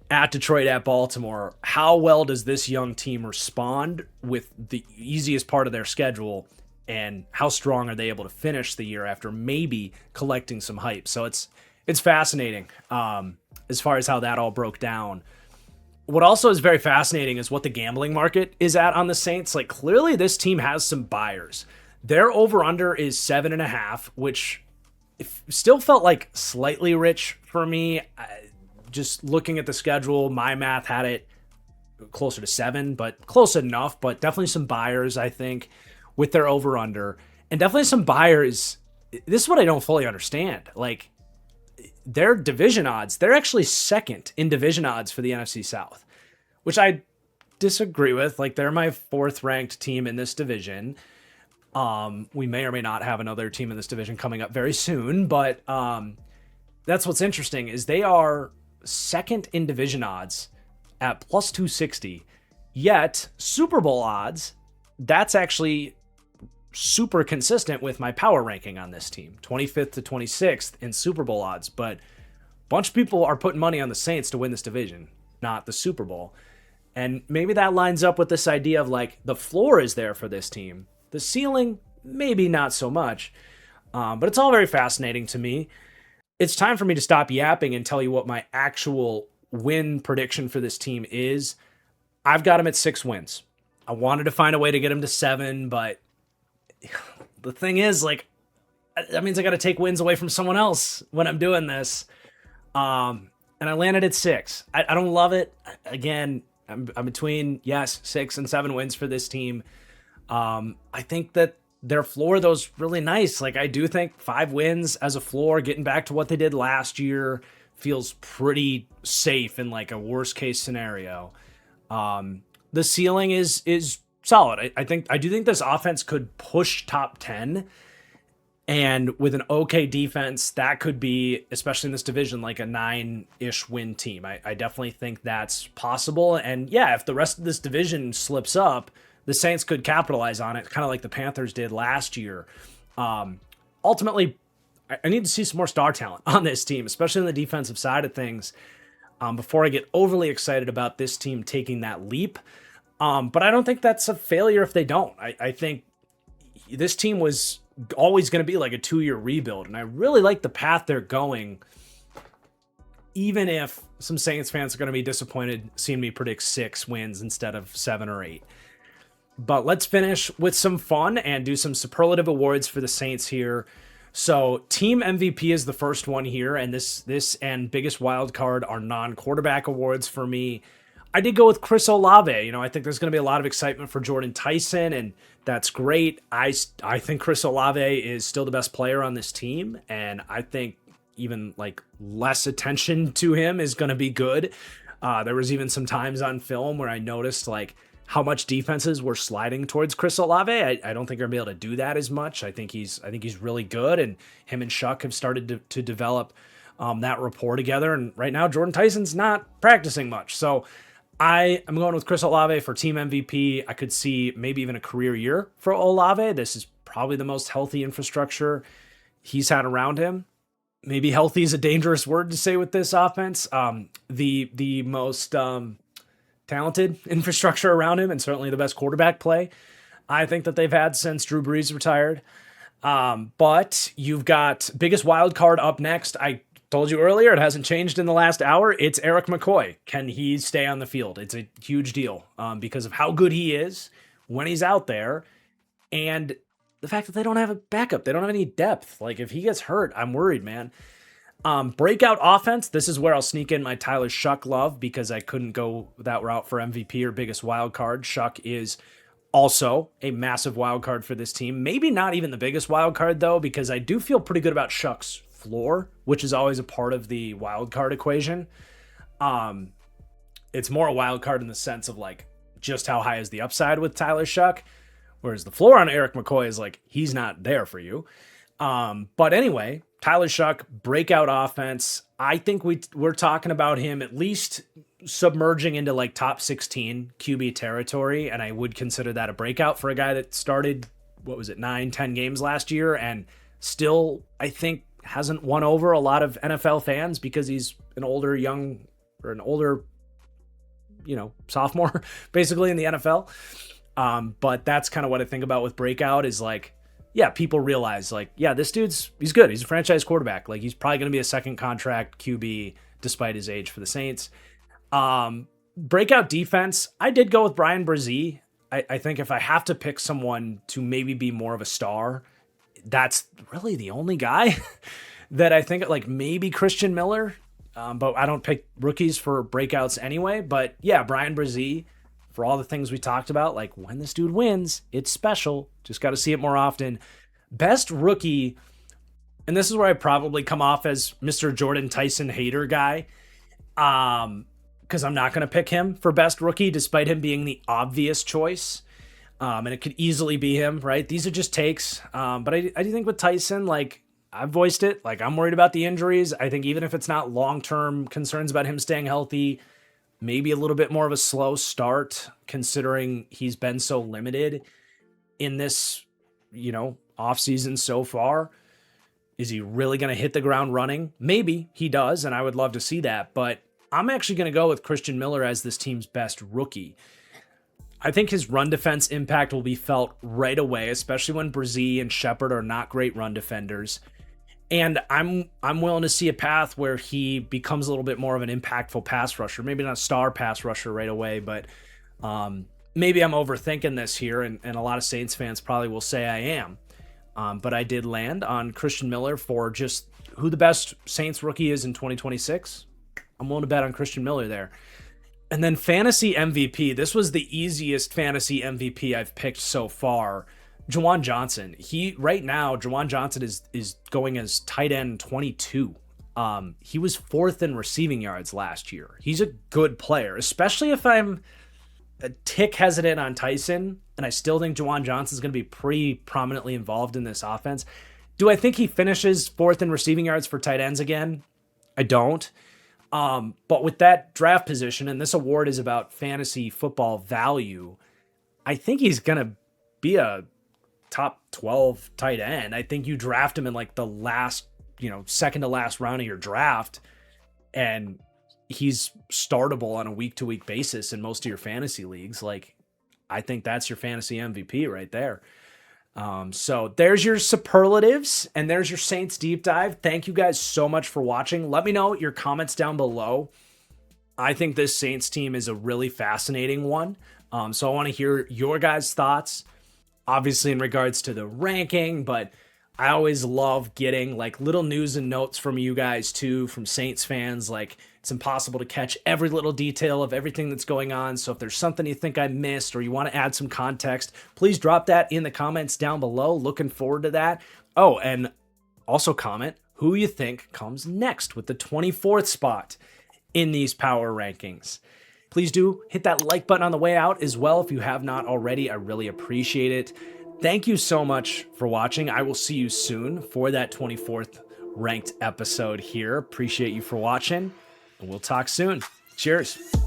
at Detroit, at Baltimore. How well does this young team respond with the easiest part of their schedule? And how strong are they able to finish the year after maybe collecting some hype? So it's fascinating as far as how that all broke down. What also is very fascinating is what the gambling market is at on the Saints. Like, clearly this team has some buyers. Their over-under is 7.5, which still felt like slightly rich for me. Just looking at the schedule, my math had it closer to 7, but close enough. But definitely some buyers, I think, with their over-under. And definitely some buyers. This is what I don't fully understand. Like, their division odds, they're actually second in division odds for the NFC South, which I disagree with. Like, they're my 4th ranked team in this division. We may or may not have another team in this division coming up very soon, but that's what's interesting is they are second in division odds at plus 260, yet Super Bowl odds, that's actually super consistent with my power ranking on this team, 25th to 26th in Super Bowl odds. But a bunch of people are putting money on the Saints to win this division, not the Super Bowl. And maybe that lines up with this idea of like the floor is there for this team. The ceiling, maybe not so much. But it's all very fascinating to me. It's time for me to stop yapping and tell you what my actual win prediction for this team is. I've got them at 6 wins. I wanted to find a way to get them to 7, but the thing is, like, that means I got to take wins away from someone else when I'm doing this. And I landed at 6. I don't love it. Again, I'm between, 6 and 7 wins for this team. I think that their floor, though, is really nice. Like, I do think 5 wins as a floor, getting back to what they did last year, feels pretty safe in like a worst case scenario. The ceiling is solid. I do think this offense could push top 10, and with an okay defense, that could be, especially in this division, like a 9-ish win team. I definitely think that's possible. And yeah, if the rest of this division slips up, the Saints could capitalize on it, kind of like the Panthers did last year. Ultimately, I need to see some more star talent on this team, especially on the defensive side of things, before I get overly excited about this team taking that leap. But I don't think that's a failure if they don't. I think this team was always going to be like a 2-year rebuild, and I really like the path they're going, even if some Saints fans are going to be disappointed seeing me predict 6 wins instead of 7 or 8. But let's finish with some fun and do some superlative awards for the Saints here. So team MVP is the first one here, and this and biggest wild card are non-quarterback awards for me. I did go with Chris Olave. I think there's going to be a lot of excitement for Jordan Tyson, and that's great. I think Chris Olave is still the best player on this team, and I think even like less attention to him is going to be good. There was even some times on film where I noticed like how much defenses were sliding towards Chris Olave. I don't think they're going to be able to do that as much. I think he's really good, and him and Shuck have started to develop that rapport together. And right now, Jordan Tyson's not practicing much, so I am going with Chris Olave for team MVP. I could see maybe even a career year for Olave. This is probably the most healthy infrastructure he's had around him. Maybe healthy is a dangerous word to say with this offense. The most talented infrastructure around him, and certainly the best quarterback play I think that they've had since Drew Brees retired. But you've got biggest wild card up next. I told you earlier, it hasn't changed in the last hour. It's Eric McCoy. Can he stay on the field? It's a huge deal because of how good he is when he's out there, and the fact that they don't have a backup. They don't have any depth. Like, if he gets hurt, I'm worried, man. Breakout offense. This is where I'll sneak in my Tyler Shuck love because I couldn't go that route for MVP or biggest wild card. Shuck is also a massive wild card for this team. Maybe not even the biggest wild card, though, because I do feel pretty good about Shuck's floor, which is always a part of the wild card equation. It's more a wild card in the sense of like just how high is the upside with Tyler Shuck, whereas the floor on Eric McCoy is like he's not there for you. But anyway, Tyler Shuck, breakout offense. I think we're talking about him at least submerging into like top 16 QB territory, and I would consider that a breakout for a guy that started 9-10 games last year and still I think hasn't won over a lot of NFL fans because he's an older sophomore basically in the NFL. But that's kind of what I think about with breakout is like, yeah, people realize like, yeah, this he's good. He's a franchise quarterback. Like he's probably going to be a second contract QB despite his age for the Saints. Breakout defense. I did go with Brian Brzee. I think if I have to pick someone to maybe be more of a star, that's really the only guy that I think like maybe Christian Miller. But I don't pick rookies for breakouts anyway. But yeah, Brian Brzee, for all the things we talked about, like when this dude wins, it's special. Just got to see it more often. Best rookie, and this is where I probably come off as Mr. Jordan Tyson hater guy, because I'm not going to pick him for best rookie, despite him being the obvious choice. And it could easily be him, right? These are just takes. But I do think with Tyson, like I've voiced it, like I'm worried about the injuries. I think even if it's not long-term concerns about him staying healthy, maybe a little bit more of a slow start considering he's been so limited in this, offseason so far. Is he really going to hit the ground running? Maybe he does, and I would love to see that. But I'm actually going to go with Christian Miller as this team's best rookie. I think his run defense impact will be felt right away, especially when Brzee and Shepard are not great run defenders. And I'm willing to see a path where he becomes a little bit more of an impactful pass rusher. Maybe not a star pass rusher right away, but maybe I'm overthinking this here, and a lot of Saints fans probably will say I am. But I did land on Christian Miller for just who the best Saints rookie is in 2026. I'm willing to bet on Christian Miller there. And then fantasy MVP. This was the easiest fantasy MVP I've picked so far. Juwan Johnson. Right now, Juwan Johnson is going as tight end 22. He was 4th in receiving yards last year. He's a good player, especially if I'm a tick hesitant on Tyson, and I still think Juwan Johnson's going to be pretty prominently involved in this offense. Do I think he finishes 4th in receiving yards for tight ends again? I don't. But with that draft position, and this award is about fantasy football value, I think he's going to be a top 12 tight end. I think you draft him in like the last second to last round of your draft, and he's startable on a week-to-week basis in most of your fantasy leagues. Like, I think that's your fantasy MVP right there. So there's your superlatives, and there's your Saints deep dive. Thank you guys so much for watching. Let me know your comments down below. I think this Saints team is a really fascinating one. So I want to hear your guys' thoughts, obviously in regards to the ranking, but I always love getting like little news and notes from you guys too, from Saints fans. Like, it's impossible to catch every little detail of everything that's going on. So if there's something you think I missed or you want to add some context, please drop that in the comments down below. Looking forward to that. Oh, and also comment who you think comes next with the 24th spot in these power rankings. Please do hit that like button on the way out as well if you have not already. I really appreciate it. Thank you so much for watching. I will see you soon for that 24th ranked episode here. Appreciate you for watching, and we'll talk soon. Cheers.